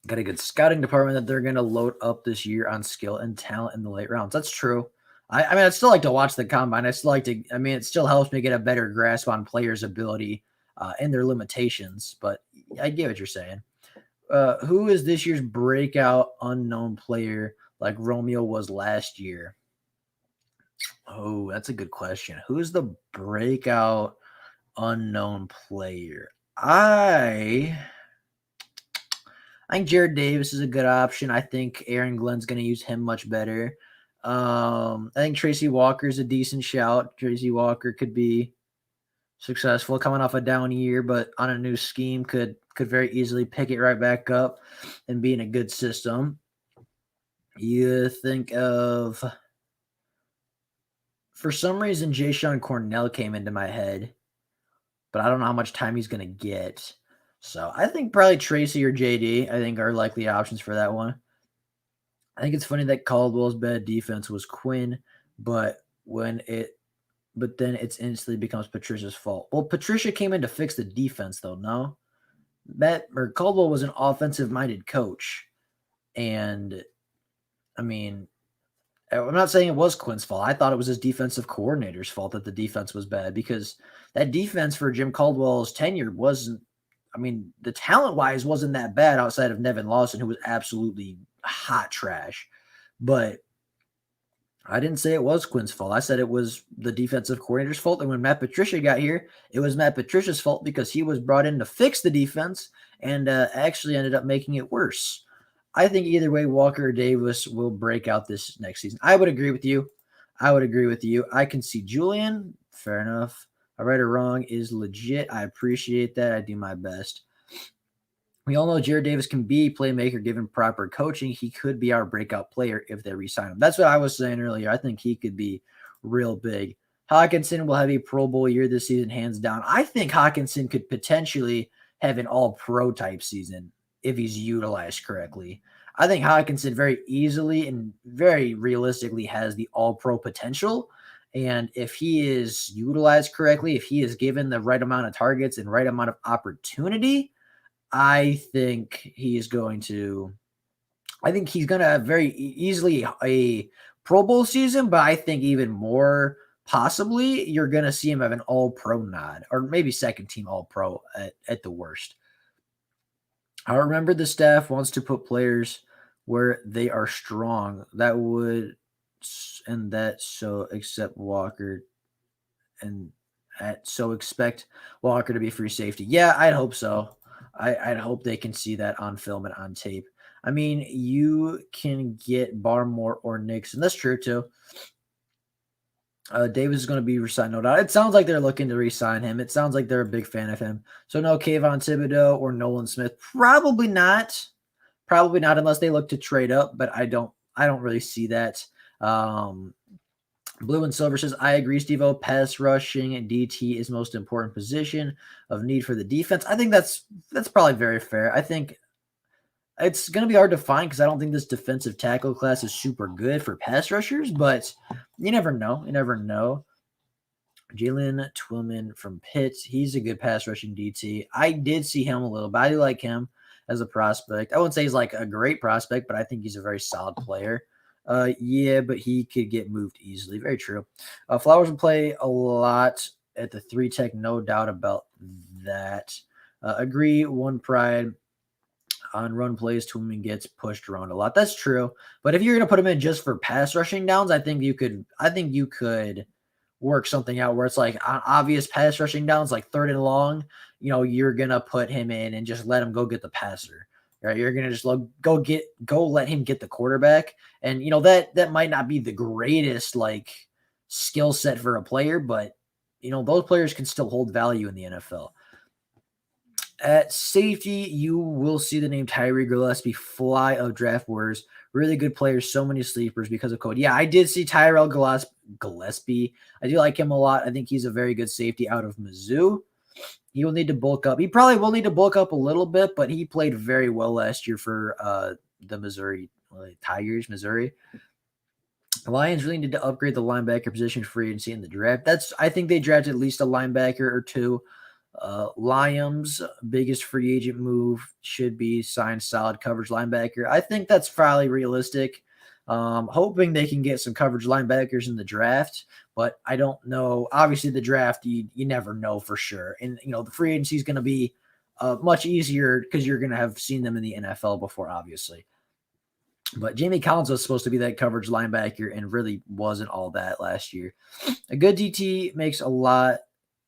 got a good scouting department that they're going to load up this year on skill and talent in the late rounds. That's true. I mean, I'd still like to watch the combine. It still helps me get a better grasp on players' ability and their limitations, but I get what you're saying. Who is this year's breakout unknown player like Romeo was last year? Oh, that's a good question. Who's the breakout unknown player? I think Jared Davis is a good option. I think Aaron Glenn's going to use him much better. I think Tracy Walker is a decent shout. Tracy Walker could be successful coming off a down year, but on a new scheme could very easily pick it right back up and be in a good system. You think of, for some reason, Jayshon Cornell came into my head, but I don't know how much time he's going to get. So I think probably Tracy or JD, I think, are likely options for that one. I think it's funny that Caldwell's bad defense was Quinn, but then it's instantly becomes Patricia's fault. Well, Patricia came in to fix the defense, though, no? Caldwell was an offensive-minded coach, and I mean, I'm not saying it was Quinn's fault. I thought it was his defensive coordinator's fault that the defense was bad, because that defense for Jim Caldwell's tenure wasn't, the talent-wise wasn't that bad outside of Nevin Lawson, who was absolutely hot trash. But I didn't say it was Quinn's fault. I said it was the defensive coordinator's fault. And when Matt Patricia got here, it was Matt Patricia's fault because he was brought in to fix the defense and actually ended up making it worse. I think either way, Walker or Davis will break out this next season. I would agree with you. I can see Julian. Fair enough. Right or wrong is legit. I appreciate that. I do my best. We all know Jared Davis can be a playmaker given proper coaching. He could be our breakout player if they re-sign him. That's what I was saying earlier. I think he could be real big. Hockenson will have a Pro Bowl year this season, hands down. I think Hockenson could potentially have an all-pro type season if he's utilized correctly. I think Hockenson very easily and very realistically has the all-pro potential. And if he is utilized correctly, if he is given the right amount of targets and right amount of opportunity, I think he's going to have very easily a Pro Bowl season, but I think even more possibly you're going to see him have an all-pro nod, or maybe second team all-pro at the worst. I remember the staff wants to put players where they are strong. So accept Walker expect Walker to be free safety. Yeah, I'd hope so. I'd hope they can see that on film and on tape. I mean, you can get Barmore or Nixon. That's true, too. Davis is going to be re-signed, no doubt. It sounds like they're looking to re-sign him. It sounds like they're a big fan of him. So no Kayvon Thibodeau or Nolan Smith. Probably not. Probably not unless they look to trade up, but I don't really see that. Blue and Silver says, I agree, Steve-O. Pass rushing and DT is most important position of need for the defense. I think that's probably very fair. I think it's going to be hard to find because I don't think this defensive tackle class is super good for pass rushers, but you never know. Jalen Twillman from Pitt. He's a good pass rushing DT. I did see him a little, but I do like him as a prospect. I wouldn't say he's like a great prospect, but I think he's a very solid player. Yeah, but he could get moved easily. Very true. Flowers will play a lot at the 3 tech, no doubt about that. Agree. One pride on run plays, Twillman gets pushed around a lot. That's true. But if you're going to put him in just for pass rushing downs, I think you could. I think you could work something out where it's like obvious pass rushing downs, like 3rd and long. You're gonna put him in and just let him go get the passer. Right? You're gonna just go let him get the quarterback, and that might not be the greatest like skill set for a player, but those players can still hold value in the NFL. At safety, you will see the name Tyree Gillespie fly of draft wars. Really good players, so many sleepers because of code. Yeah, I did see Tyrell Gillespie. I do like him a lot. I think he's a very good safety out of Mizzou. He will need to bulk up. He probably will need to bulk up a little bit, but he played very well last year for the Missouri Tigers, Missouri. The Lions really need to upgrade the linebacker position free agency in the draft. I think they drafted at least a linebacker or two. Lions' biggest free agent move should be sign solid coverage linebacker. I think that's fairly realistic. Hoping they can get some coverage linebackers in the draft, but I don't know. Obviously, the draft, you never know for sure. And, the free agency is going to be much easier because you're going to have seen them in the NFL before, obviously. But Jamie Collins was supposed to be that coverage linebacker and really wasn't all that last year. A good DT makes a lot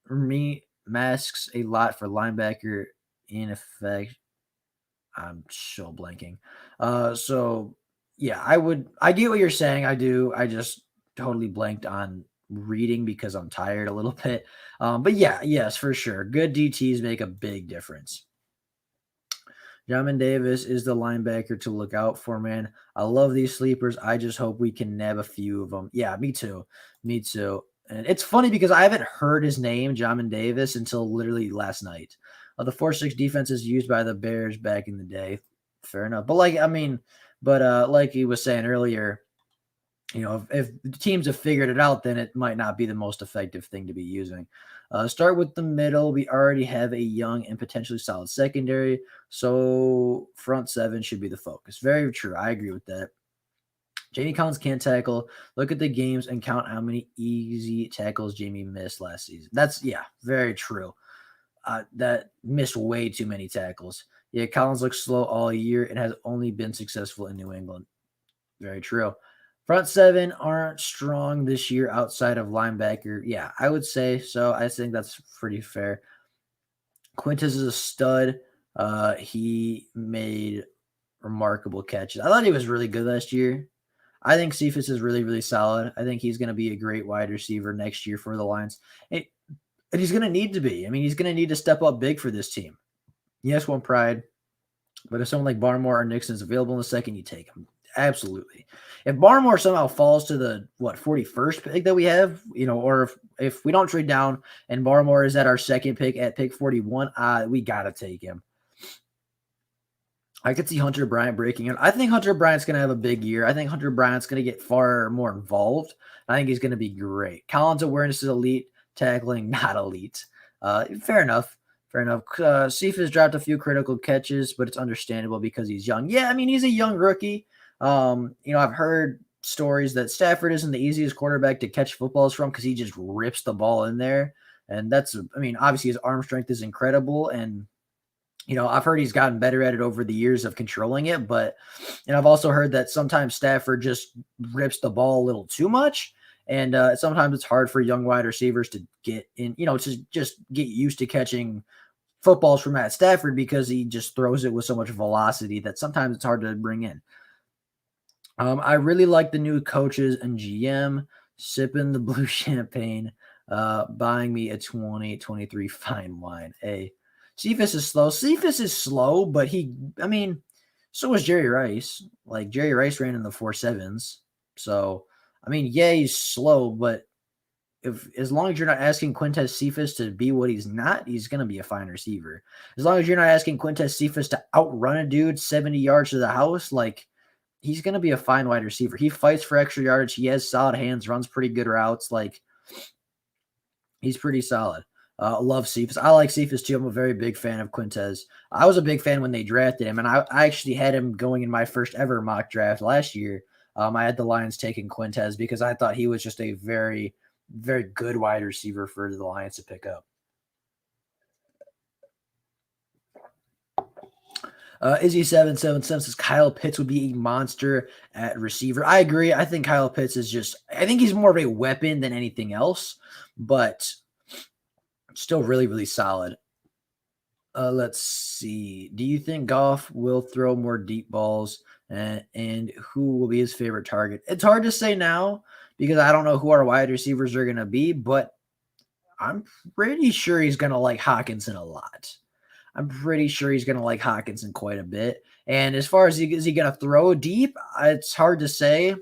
for me. Masks a lot for linebacker in effect. I'm so blanking. So yeah, I get what you're saying. I do. I just totally blanked on reading because I'm tired a little bit. But yeah, yes, for sure. Good DTs make a big difference. Jamin Davis is the linebacker to look out for, man. I love these sleepers. I just hope we can nab a few of them. Yeah, me too. Me too. And it's funny because I haven't heard his name, Jamin Davis, until literally last night. The 4-6 defense is used by the Bears back in the day. Fair enough. But like he was saying earlier, if teams have figured it out, then it might not be the most effective thing to be using. Start with the middle. We already have a young and potentially solid secondary, so front 7 should be the focus. Very true. I agree with that. Jamie Collins can't tackle. Look at the games and count how many easy tackles Jamie missed last season. That's, very true. That missed way too many tackles. Yeah, Collins looks slow all year and has only been successful in New England. Very true. Front 7 aren't strong this year outside of linebacker. Yeah, I would say so. I think that's pretty fair. Quintez is a stud. He made remarkable catches. I thought he was really good last year. I think Cephas is really, really solid. I think he's going to be a great wide receiver next year for the Lions. And he's going to need to be. I mean, he's going to need to step up big for this team. Yes, one pride. But if someone like Barmore or Nixon is available in the second, you take him. Absolutely. If Barmore somehow falls to the 41st pick that we have, or if we don't trade down and Barmore is at our second pick at pick 41, we got to take him. I could see Hunter Bryant breaking it. I think Hunter Bryant's going to have a big year. I think Hunter Bryant's going to get far more involved. I think he's going to be great. Collins' awareness is elite. Tackling, not elite. Fair enough. Cephas dropped a few critical catches, but it's understandable because he's young. Yeah, I mean, he's a young rookie. I've heard stories that Stafford isn't the easiest quarterback to catch footballs from because he just rips the ball in there. And obviously his arm strength is incredible. And, I've heard he's gotten better at it over the years of controlling it. But, I've also heard that sometimes Stafford just rips the ball a little too much. And sometimes it's hard for young wide receivers to get in, to just get used to catching footballs from Matt Stafford because he just throws it with so much velocity that sometimes it's hard to bring in. I really like the new coaches and GM sipping the blue champagne, buying me a 2023 fine wine. Hey, Cephas is slow. Cephas is slow, but so was Jerry Rice. Like Jerry Rice ran in the 4.7s. So, he's slow, but as long as you're not asking Quintez Cephas to be what he's not, he's going to be a fine receiver. As long as you're not asking Quintez Cephas to outrun a dude 70 yards to the house, like, he's going to be a fine wide receiver. He fights for extra yardage. He has solid hands, runs pretty good routes. Like, He's pretty solid. Love Cephas. I like Cephas too. I'm a very big fan of Quintez. I was a big fan when they drafted him, and I actually had him going in my first ever mock draft last year. I had the Lions taking Quintez because I thought he was just a very, very good wide receiver for the Lions to pick up. Izzy777 says Kyle Pitts would be a monster at receiver. I agree. I think Kyle Pitts I think he's more of a weapon than anything else, but still really, really solid. Let's see. Do you think Goff will throw more deep balls, and who will be his favorite target? It's hard to say now because I don't know who our wide receivers are going to be, but I'm pretty sure he's going to like Hockenson a lot. I'm pretty sure he's going to like Hockenson quite a bit. And as far as is he going to throw deep, it's hard to say,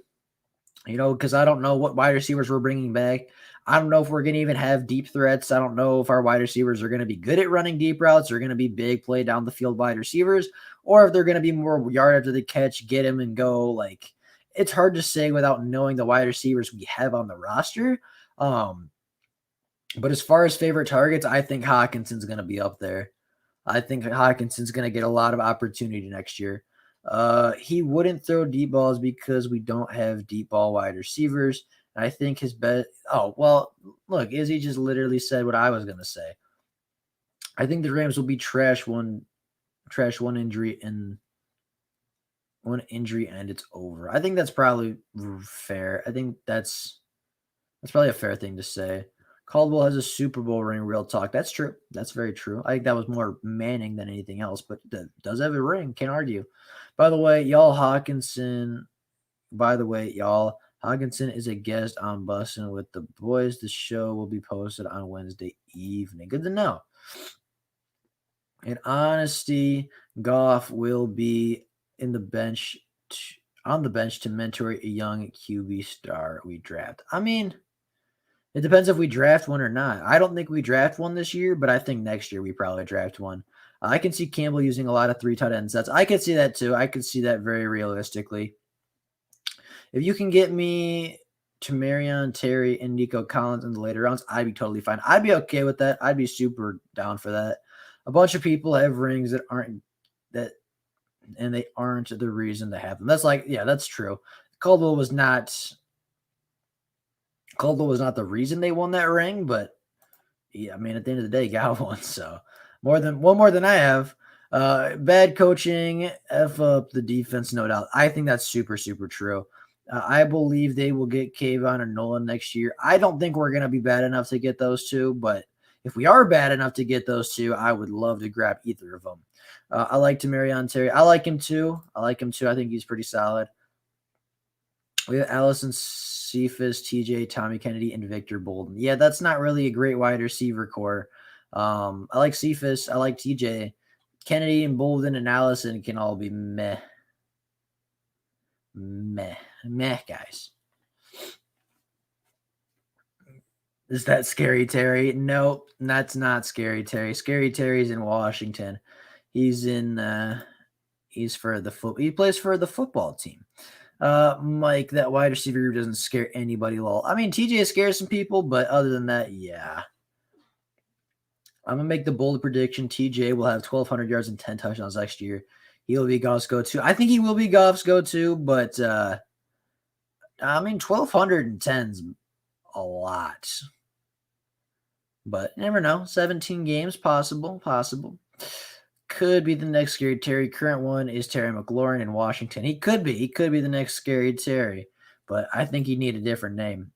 because I don't know what wide receivers we're bringing back. I don't know if we're going to even have deep threats. I don't know if our wide receivers are going to be good at running deep routes or going to be big play down the field wide receivers, or if they're going to be more yard after the catch, get him and go. Like, it's hard to say without knowing the wide receivers we have on the roster. But as far as favorite targets, I think Hockenson's going to be up there. I think Hockenson's going to get a lot of opportunity next year. He wouldn't throw deep balls because we don't have deep ball wide receivers. I think his bet. Oh, well, look, Izzy just literally said what I was going to say. I think the Rams will be trash one injury and it's over. I think that's probably fair. I think that's probably a fair thing to say. Caldwell has a Super Bowl ring, real talk. That's true. That's very true. I think that was more Manning than anything else, but does have a ring. Can't argue. By the way, Hockenson is a guest on Bussin' with the Boys. The show will be posted on Wednesday evening. Good to know. In honesty, Goff will be on the bench to mentor a young QB star we draft. I mean, it depends if we draft one or not. I don't think we draft one this year, but I think next year we probably draft one. I can see Campbell using a lot of 3 tight end sets. I could see that too. I could see that very realistically. If you can get me to Marion, Terry, and Nico Collins in the later rounds, I'd be totally fine. I'd be okay with that. I'd be super down for that. A bunch of people have rings and they aren't the reason to have them. That's true. Caldwell was not the reason they won that ring, but yeah, I mean, at the end of the day, he got one. So more than I have. Bad coaching, F up the defense, no doubt. I think that's super, super true. I believe they will get Kayvon and Nolan next year. I don't think we're going to be bad enough to get those two, but if we are bad enough to get those two, I would love to grab either of them. I like Tamarion Terry. I like him too. I think he's pretty solid. We have Allison Cephas, TJ, Tommy Kennedy, and Victor Bolden. Yeah, that's not really a great wide receiver core. I like Cephas. I like TJ. Kennedy and Bolden and Allison can all be meh, guys. Is that Scary Terry? Nope, that's not Scary Terry. Scary Terry's in Washington. He's in. He's for the He plays for the football team. Mike, that wide receiver group doesn't scare anybody. Lol. I mean, TJ scares some people, but other than that, yeah. I'm gonna make the bold prediction. TJ will have 1,200 yards and 10 touchdowns next year. He'll be Goff's go-to. I think he will be Goff's go-to, but I mean, 1,210's a lot. But never know. 17 games, possible. Could be the next Scary Terry. Current one is Terry McLaurin in Washington. He could be the next Scary Terry, but I think he'd need a different name.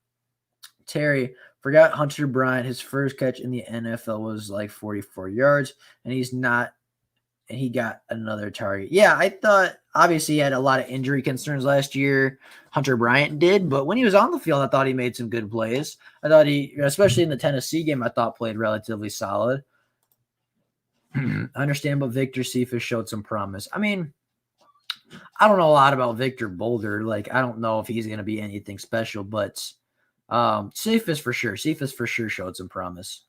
Terry, forgot Hunter Bryant. His first catch in the NFL was like 44 yards, and he got another target. Yeah, I thought obviously he had a lot of injury concerns last year. Hunter Bryant did, but when he was on the field, I thought he made some good plays. I thought he, especially in the Tennessee game, I thought played relatively solid. I understand, but Victor Cephas showed some promise. I mean, I don't know a lot about Victor Boulder. Like, I don't know if he's going to be anything special, but Cephas for sure. Cephas for sure showed some promise.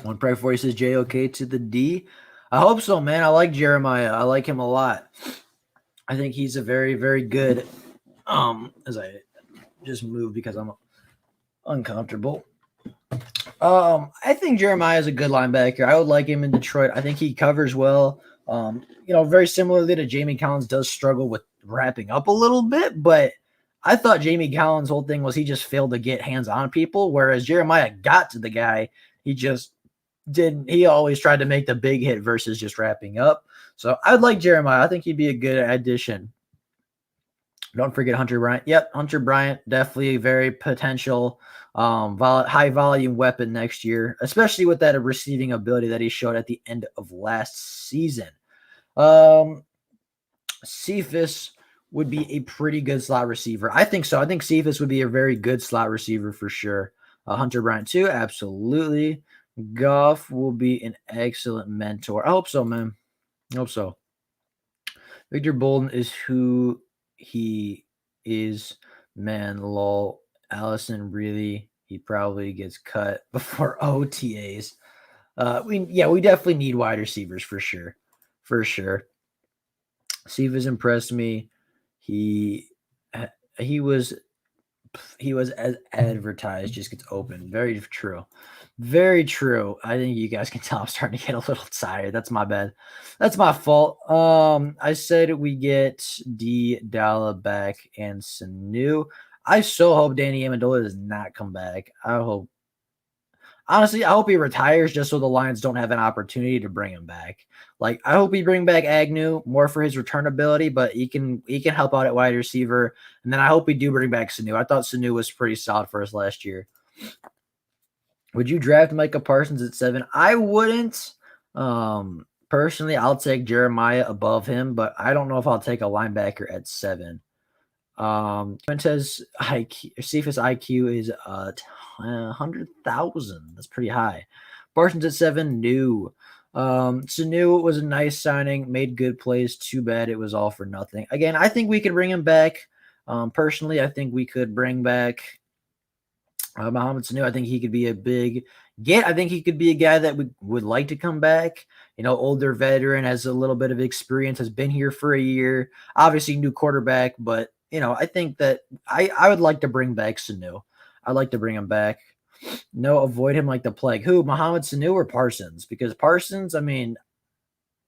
One pray for you says JOK to the D. I hope so, man. I like Jeremiah. I like him a lot. I think he's a very, very good. As I just moved because I'm Uncomfortable. I think Jeremiah is a good linebacker. I would like him in Detroit. I think he covers well. Very similarly to Jamie Collins, does struggle with wrapping up a little bit, but I thought Jamie Collins' whole thing was he just failed to get hands on people, whereas Jeremiah got to the guy. He just didn't. He always tried to make the big hit versus just wrapping up. So I'd like Jeremiah. I think he'd be a good addition. Don't forget Hunter Bryant. Yep, Hunter Bryant, definitely a very potential high volume weapon next year, especially with that receiving ability that he showed at the end of last season. Cephus would be a pretty good slot receiver. I think so. I think Cephus would be a very good slot receiver for sure. Hunter Bryant too, absolutely. Goff will be an excellent mentor. I hope so, man. I hope so. Victor Bolden is who he is, man. Lol. Allison really, he probably gets cut before OTAs. We definitely need wide receivers for sure, for sure. Steve has impressed me. He was as advertised, just gets open. Very true. Very true. I think you guys can tell I'm starting to get a little tired. That's my bad. That's my fault. I said we get D Dalla back and Sanu. I so hope Danny Amendola does not come back. Honestly, I hope he retires just so the Lions don't have an opportunity to bring him back. Like, I hope he bring back Agnew more for his return ability, but he can help out at wide receiver. And then I hope we do bring back Sanu. I thought Sanu was pretty solid for us last year. Would you draft Micah Parsons at 7? I wouldn't. Personally, I'll take Jeremiah above him, but I don't know if I'll take a linebacker at 7. Fuentes IQ, Cephas IQ is 100,000. That's pretty high. Parsons at 7, new. Sanu was a nice signing, made good plays. Too bad it was all for nothing. Again, I think we could bring him back. Personally, I think we could bring back Mohamed Sanu. I think he could be a big get. I think he could be a guy that would like to come back. Older veteran, has a little bit of experience, has been here for a year. Obviously, new quarterback, but I think that I would like to bring back Sanu. I'd like to bring him back. No, avoid him like the plague. Who, Mohamed Sanu or Parsons? Because Parsons, I mean,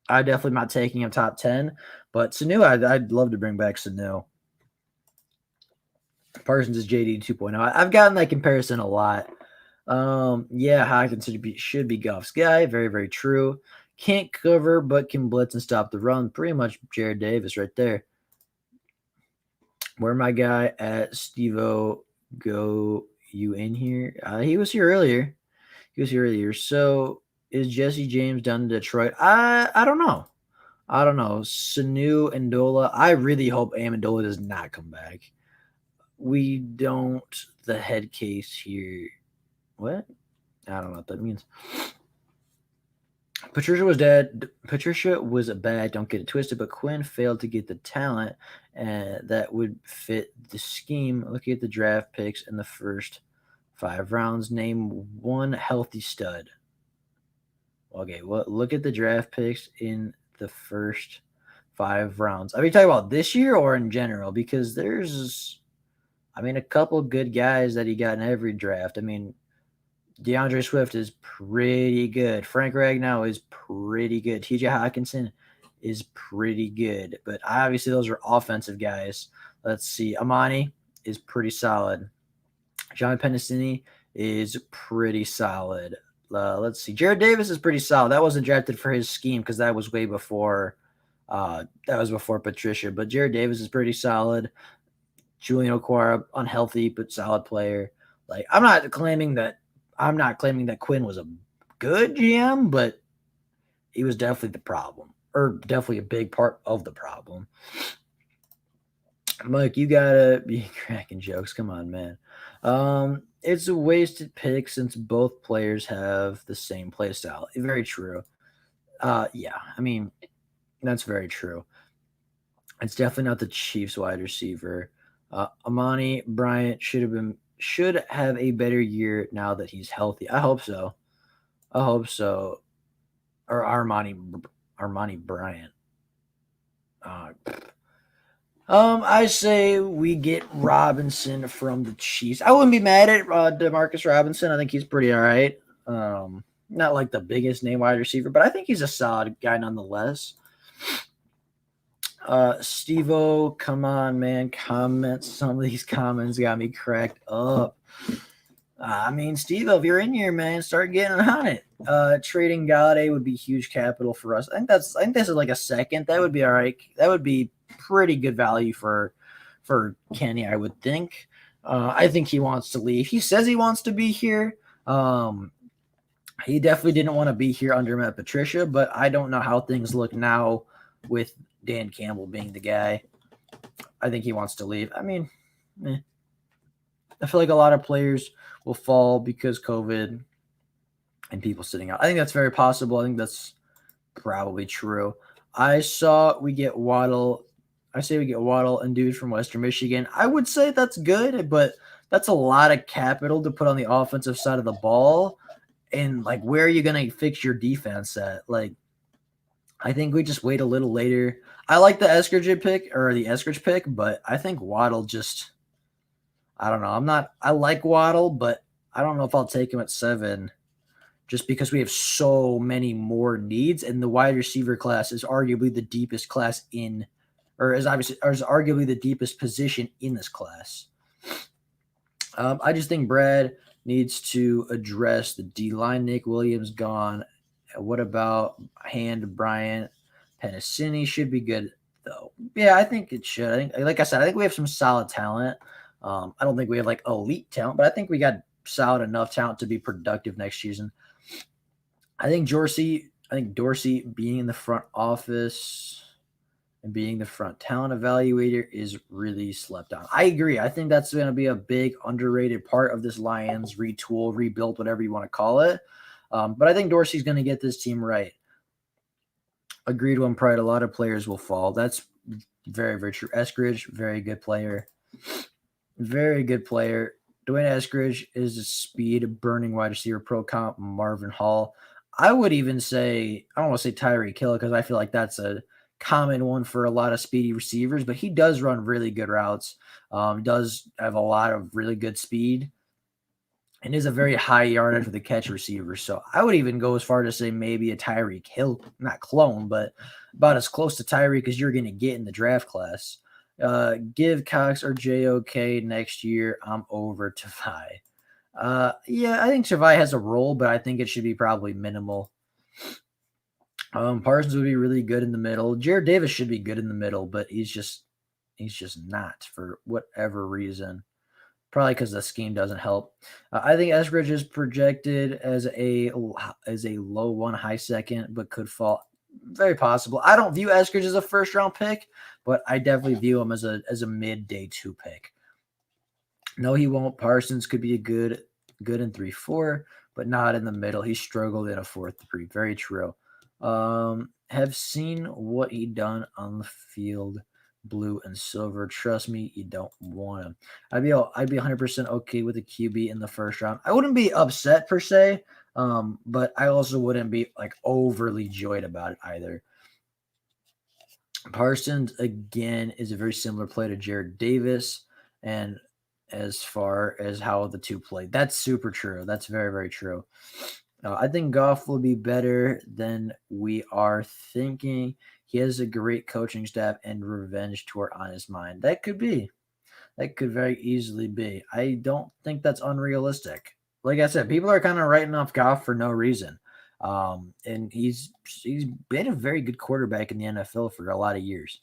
I definitely not taking him top 10, but Sanu, I'd love to bring back Sanu. Parsons is JD 2.0. I've gotten that comparison a lot. Hawkins should be Goff's guy. Very, very true. Can't cover, but can blitz and stop the run. Pretty much Jared Davis right there. Where my guy at Steve-O go? You in here? He was here earlier. So is Jesse James done in Detroit? I don't know. Sanu and Dola. I really hope Amendola does not come back. We don't. The head case here. What? I don't know what that means. Patricia was dead. Patricia was bad. Don't get it twisted. But Quinn failed to get the talent that would fit the scheme. Looking at the draft picks in the first 5 rounds, name one healthy stud. Okay, well, look at the draft picks in the first 5 rounds. Are you talking about this year or in general? Because there's, a couple good guys that he got in every draft. DeAndre Swift is pretty good. Frank Ragnow is pretty good. TJ Hawkinson is pretty good. But obviously those are offensive guys. Let's see. Amani is pretty solid. John Pennicini is pretty solid. Let's see. Jared Davis is pretty solid. That wasn't drafted for his scheme because that was way before Patricia. But Jared Davis is pretty solid. Julian Okwara, unhealthy but solid player. I'm not claiming that Quinn was a good GM, but he was definitely the problem, or definitely a big part of the problem. Mike, you gotta be cracking jokes. Come on, man. It's a wasted pick since both players have the same play style. Very true. That's very true. It's definitely not the Chiefs wide receiver. Amani Bryant should have a better year now that he's healthy. I hope so. Or Armani Bryant. I say we get Robinson from the Chiefs. I wouldn't be mad at Demarcus Robinson. I think he's pretty all right. Not like the biggest name wide receiver, but I think he's a solid guy nonetheless. Steve-O, come on, man. Comments. Some of these comments got me cracked up. I mean, Steve-O, if you're in here, man, start getting on it. Trading Galladay would be huge capital for us. I think this is like a second. That would be all right. That would be pretty good value for Kenny, I would think. I think he wants to leave. He says he wants to be here. He definitely didn't want to be here under Matt Patricia, but I don't know how things look now with Dan Campbell being the guy. I think he wants to leave. I mean, I feel like a lot of players will fall because COVID and people sitting out. I think that's very possible. I think that's probably true. I saw we get Waddle. I say we get Waddle and dude from Western Michigan. I would say that's good, but that's a lot of capital to put on the offensive side of the ball. And like, where are you going to fix your defense at? Like, I think we just wait a little later. I like the Eskridge pick, but I think Waddle just, I don't know. I like Waddle, but I don't know if I'll take him at 7 just because we have so many more needs. And the wide receiver class is arguably the deepest class is arguably the deepest position in this class. I just think Brad needs to address the D line. Nick Williams gone. What about Bryant? Pennicini should be good though. Yeah, I think it should. I think, like I said, I think we have some solid talent. I don't think we have like elite talent, but I think we got solid enough talent to be productive next season. I think Dorsey being in the front office and being the front talent evaluator is really slept on. I agree. I think that's going to be a big underrated part of this Lions retool, rebuild, whatever you want to call it. But I think Dorsey's going to get this team right. Agreed when pride, a lot of players will fall. That's very, very true. Eskridge, very good player. Very good player. Dwayne Eskridge is a speed burning wide receiver pro comp. Marvin Hall. I would even say, I don't want to say Tyreek Hill because I feel like that's a common one for a lot of speedy receivers, but he does run really good routes. Does have a lot of really good speed and is a very high yardage with a catch receiver. So I would even go as far to say maybe a Tyreek Hill, not clone, but about as close to Tyreek as you're going to get in the draft class. Give Cox or JOK next year. I'm over Tavai. Yeah, I think Tavai has a role, but I think it should be probably minimal. Parsons would be really good in the middle. Jared Davis should be good in the middle, but he's just not for whatever reason. Probably because the scheme doesn't help. I think Eskridge is projected as a low 1, high 2nd, but could fall. Very possible. I don't view Eskridge as a first round pick, but I definitely view him as a mid day 2 pick. No, he won't. Parsons could be a good in 3-4, but not in the middle. He struggled in a 4-3. Very true. Have seen what he done on the field, blue and silver. Trust me, you don't want him. I'd be 100% okay with a QB in the first round. I wouldn't be upset per se, but I also wouldn't be like overly joyed about it either. Parsons again is a very similar play to Jared Davis, and as far as how the two played, that's super true. That's very, very true. I think Goff will be better than we are thinking. He has a great coaching staff and revenge tour on his mind. That could be. That could very easily be. I don't think that's unrealistic. Like I said, people are kind of writing off Goff for no reason. And he's been a very good quarterback in the NFL for a lot of years.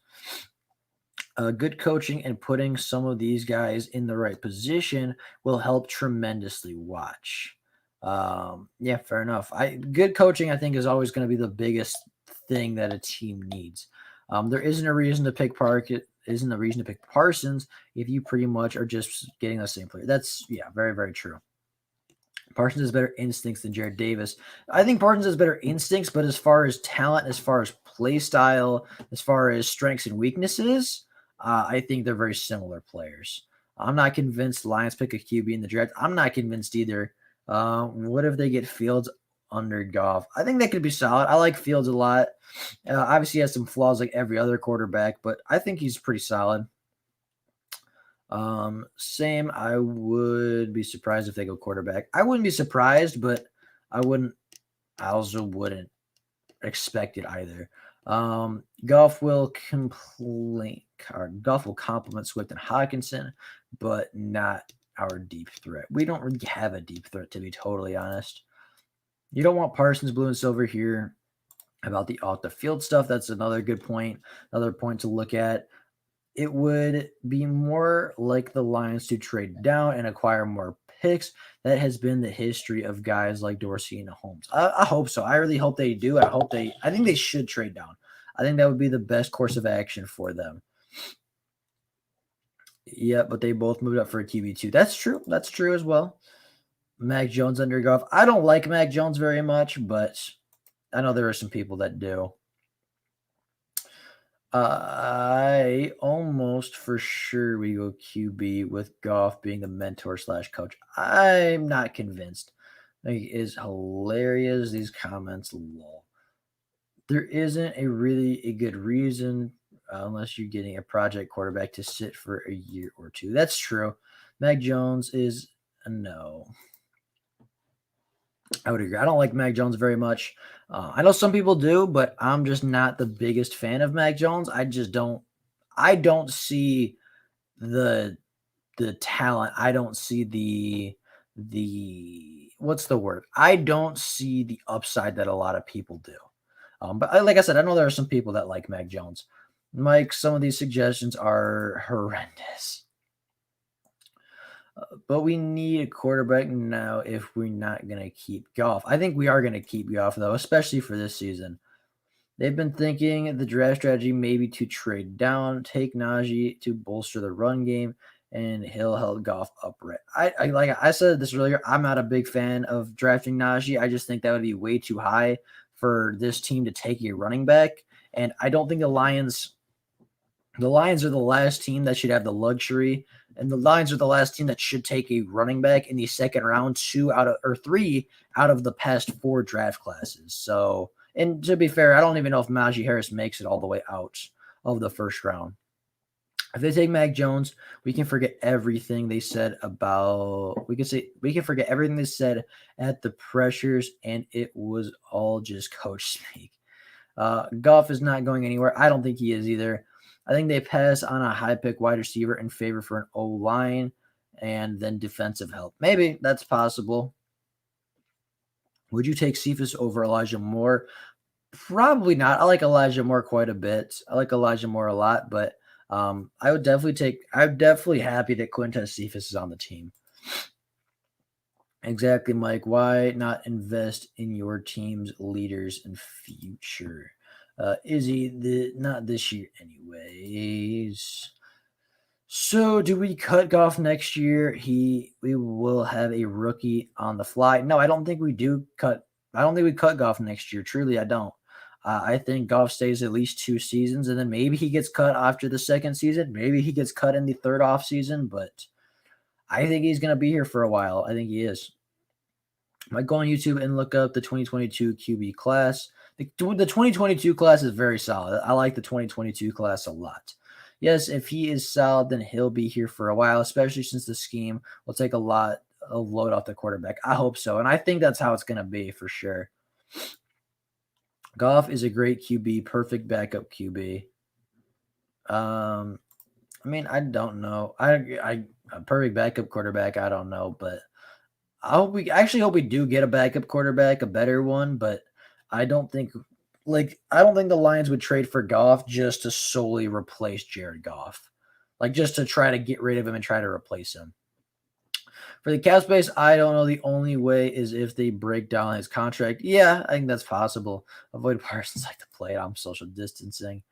Good coaching and putting some of these guys in the right position will help tremendously. Watch. Yeah, fair enough. Good coaching, I think, is always going to be the biggest thing that a team needs. There isn't a reason to pick Parsons if you pretty much are just getting the same player. That's very, very true. Parsons has better instincts than Jared Davis. I think Parsons has better instincts, but as far as talent, as far as play style, as far as strengths and weaknesses, I think they're very similar players. I'm not convinced Lions pick a QB in the draft. I'm not convinced either. What if they get Fields under Goff? I think that could be solid. I like Fields a lot. Obviously, he has some flaws like every other quarterback, but I think he's pretty solid. Same. I would be surprised if they go quarterback. I wouldn't be surprised, but I also wouldn't expect it either. Goff will Goff will complement Swift and Hawkinson, but not our deep threat. We don't really have a deep threat, to be totally honest. You don't want Parsons, blue and silver here. About the off the field stuff, that's another good point. Another point to look at. It would be more like the Lions to trade down and acquire more picks. That has been the history of guys like Dorsey and Holmes. I hope so. I really hope they do. I think they should trade down. I think that would be the best course of action for them. Yeah, but they both moved up for a QB2. That's true. That's true as well. Mac Jones under Goff. I don't like Mac Jones very much, but I know there are some people that do. I almost for sure we go QB with Goff being the mentor / coach. I'm not convinced. Like, it is hilarious. These comments, lol. There isn't a good reason unless you're getting a project quarterback to sit for a year or two. That's true. Mac Jones is a no. I would agree. I don't like Mac Jones very much. I know some people do, but I'm just not the biggest fan of Mac Jones. I just don't. I don't see the talent. I don't see the what's the word? I don't see the upside that a lot of people do. But like I said, I know there are some people that like Mac Jones. Mike, some of these suggestions are horrendous. But we need a quarterback now if we're not going to keep Goff. I think we are going to keep Goff, though, especially for this season. They've been thinking the draft strategy maybe to trade down, take Najee to bolster the run game, and he'll help Goff upright. I like I said this earlier, I'm not a big fan of drafting Najee. I just think that would be way too high for this team to take a running back. And I don't think the Lions are the last team that should have the luxury, and the Lions are the last team that should take a running back in the second round, 3 out of the past 4 draft classes. So, and to be fair, I don't even know if Najee Harris makes it all the way out of the first round. If they take Mac Jones, we can forget everything they said about. We can forget everything they said at the pressures, and it was all just coach speak. Goff is not going anywhere. I don't think he is either. I think they pass on a high pick wide receiver in favor for an O line and then defensive help. Maybe that's possible. Would you take Cephus over Elijah Moore? Probably not. I like Elijah Moore quite a bit. I like Elijah Moore a lot, but I'm definitely happy that Quintez Cephus is on the team. Exactly, Mike. Why not invest in your team's leaders and future? Izzy, not this year anyways. So do we cut Goff next year? We will have a rookie on the fly. No, I don't think we do cut. I don't think we cut Goff next year. Truly, I don't. I think Goff stays at least 2 seasons, and then maybe he gets cut after the second season. Maybe he gets cut in the third off season, but I think he's going to be here for a while. I think he is. Might go on YouTube and look up the 2022 QB class. The 2022 class is very solid. I like the 2022 class a lot. Yes, if he is solid, then he'll be here for a while, especially since the scheme will take a lot of load off the quarterback. I hope so, and I think that's how it's going to be for sure. Goff is a great QB, perfect backup QB. I mean, I don't know. I a perfect backup quarterback. I don't know, but I actually hope we do get a backup quarterback, a better one. But I don't think the Lions would trade for Goff just to solely replace Jared Goff, like just to try to get rid of him and try to replace him. For the cap space, I don't know. The only way is if they break down his contract. Yeah, I think that's possible. Avoid Parsons like to play it. I'm social distancing.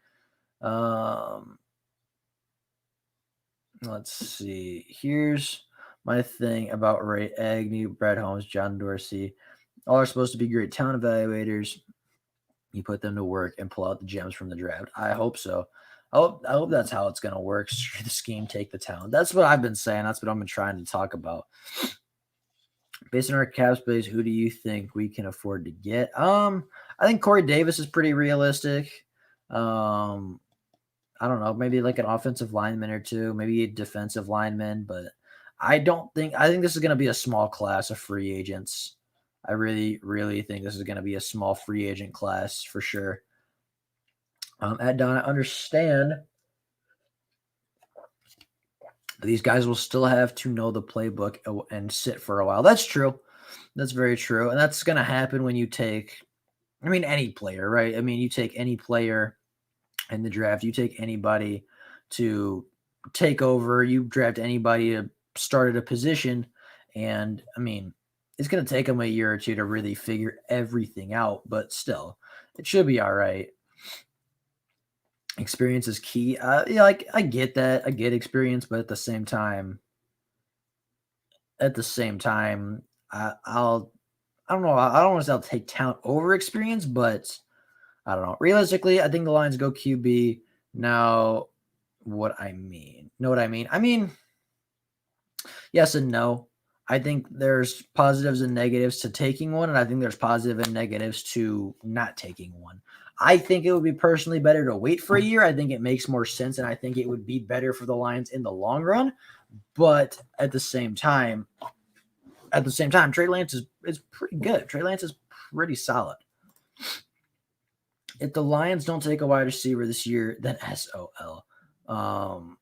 Let's see. Here's my thing about Ray Agnew, Brad Holmes, John Dorsey. All are supposed to be great talent evaluators. You put them to work and pull out the gems from the draft. I hope so. I hope that's how it's going to work. The scheme, take the talent. That's what I've been saying. That's what I've been trying to talk about. Based on our cap space, who do you think we can afford to get? I think Corey Davis is pretty realistic. I I don't know, maybe like an offensive lineman or two, maybe a defensive lineman, but I think this is going to be a small class of free agents. I really, really think this is going to be a small free agent class for sure. At Don, I understand these guys will still have to know the playbook and sit for a while. That's true. That's very true. And that's going to happen when you take, I mean, any player, right? I mean, you take any player in the draft, you take anybody to take over, you draft anybody to start at a position. And I mean, it's going to take them a year or two to really figure everything out, but still, it should be all right. Experience is key. Yeah, like I get that. I get experience, but at the same time, I'll I don't know. I don't want to say I'll take talent over experience, but I don't know. Realistically, I think the Lions go QB. Now, what I mean? Know what I mean? I mean, yes and no. I think there's positives and negatives to taking one, and I think there's positive and negatives to not taking one. I think it would be personally better to wait for a year. I think it makes more sense, and I think it would be better for the Lions in the long run. But at the same time, Trey Lance is pretty good. Trey Lance is pretty solid. If the Lions don't take a wide receiver this year, then SOL. I'm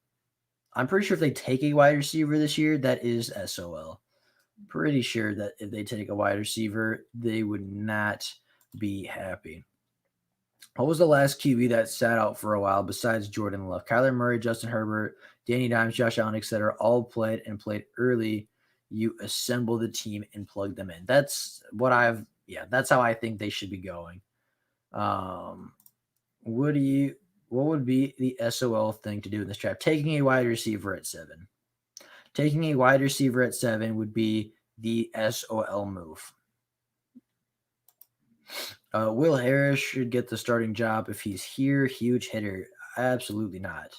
pretty sure if they take a wide receiver this year, that is SOL. Pretty sure that if they take a wide receiver, they would not be happy. What was the last QB that sat out for a while besides Jordan Love? Kyler Murray, Justin Herbert, Danny Dimes, Josh Allen, etc. all played early. You assemble the team and plug them in. That's how I think they should be going. What would be the SOL thing to do in this draft? Taking a wide receiver at 7. Taking a wide receiver at 7 would be the SOL move. Will Harris should get the starting job if he's here. Huge hitter. Absolutely not.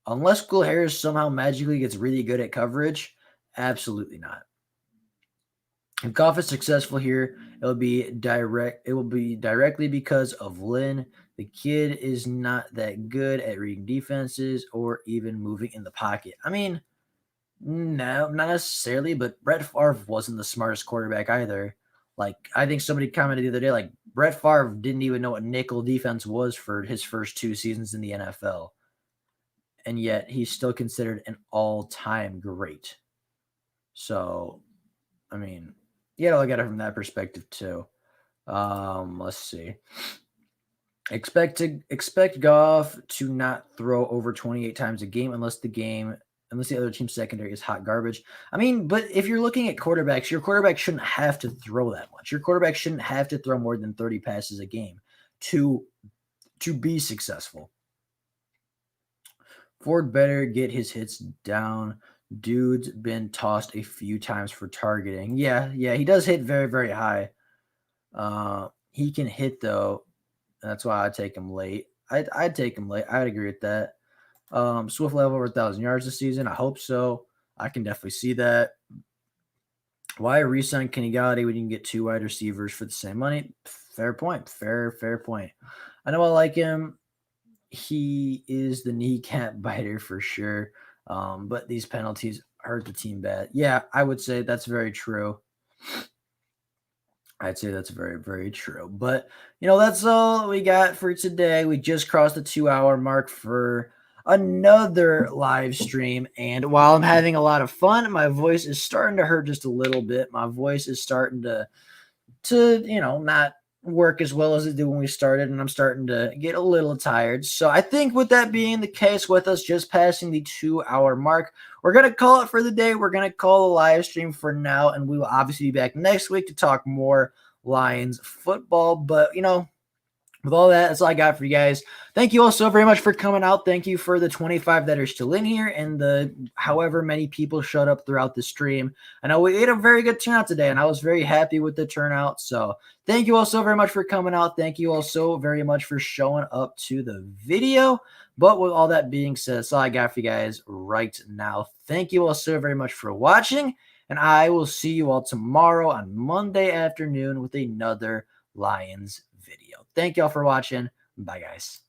Unless Will Harris somehow magically gets really good at coverage, absolutely not. If Goff is successful here, it will be directly because of Lynn. The kid is not that good at reading defenses or even moving in the pocket. I mean, no, not necessarily, but Brett Favre wasn't the smartest quarterback either. Like, I think somebody commented the other day, like, Brett Favre didn't even know what nickel defense was for his first 2 seasons in the NFL. And yet he's still considered an all-time great. So, I mean, you gotta look at it from that perspective too. Let's see. Expect Goff to not throw over 28 times a game unless the other team's secondary is hot garbage. I mean, but if you're looking at quarterbacks, your quarterback shouldn't have to throw that much. Your quarterback shouldn't have to throw more than 30 passes a game to be successful. Ford better get his hits down. Dude's been tossed a few times for targeting. Yeah, he does hit very, very high. He can hit though. That's why I'd take him late. I'd take him late. I'd agree with that. Swift level over 1,000 yards this season. I hope so. I can definitely see that. Why re-sign Kenny Golladay when you can get 2 wide receivers for the same money? Fair point. Fair point. I know I like him. He is the kneecap biter for sure. But these penalties hurt the team bad. Yeah, I would say that's very true. I'd say that's very, very true. But, that's all we got for today. We just crossed the 2-hour mark for another live stream. And while I'm having a lot of fun, my voice is starting to hurt just a little bit. My voice is starting to not work as well as it did when we started, and I'm starting to get a little tired. So I think with that being the case, with us just passing the 2-hour mark, we're going to call it for the day. We're going to call the live stream for now, and we will obviously be back next week to talk more Lions football. But, with all that, that's all I got for you guys. Thank you all so very much for coming out. Thank you for the 25 that are still in here and the however many people showed up throughout the stream. I know we had a very good turnout today, and I was very happy with the turnout. So thank you all so very much for coming out. Thank you all so very much for showing up to the video. But with all that being said, that's all I got for you guys right now. Thank you all so very much for watching, and I will see you all tomorrow on Monday afternoon with another Lions video. Thank y'all for watching. Bye, guys.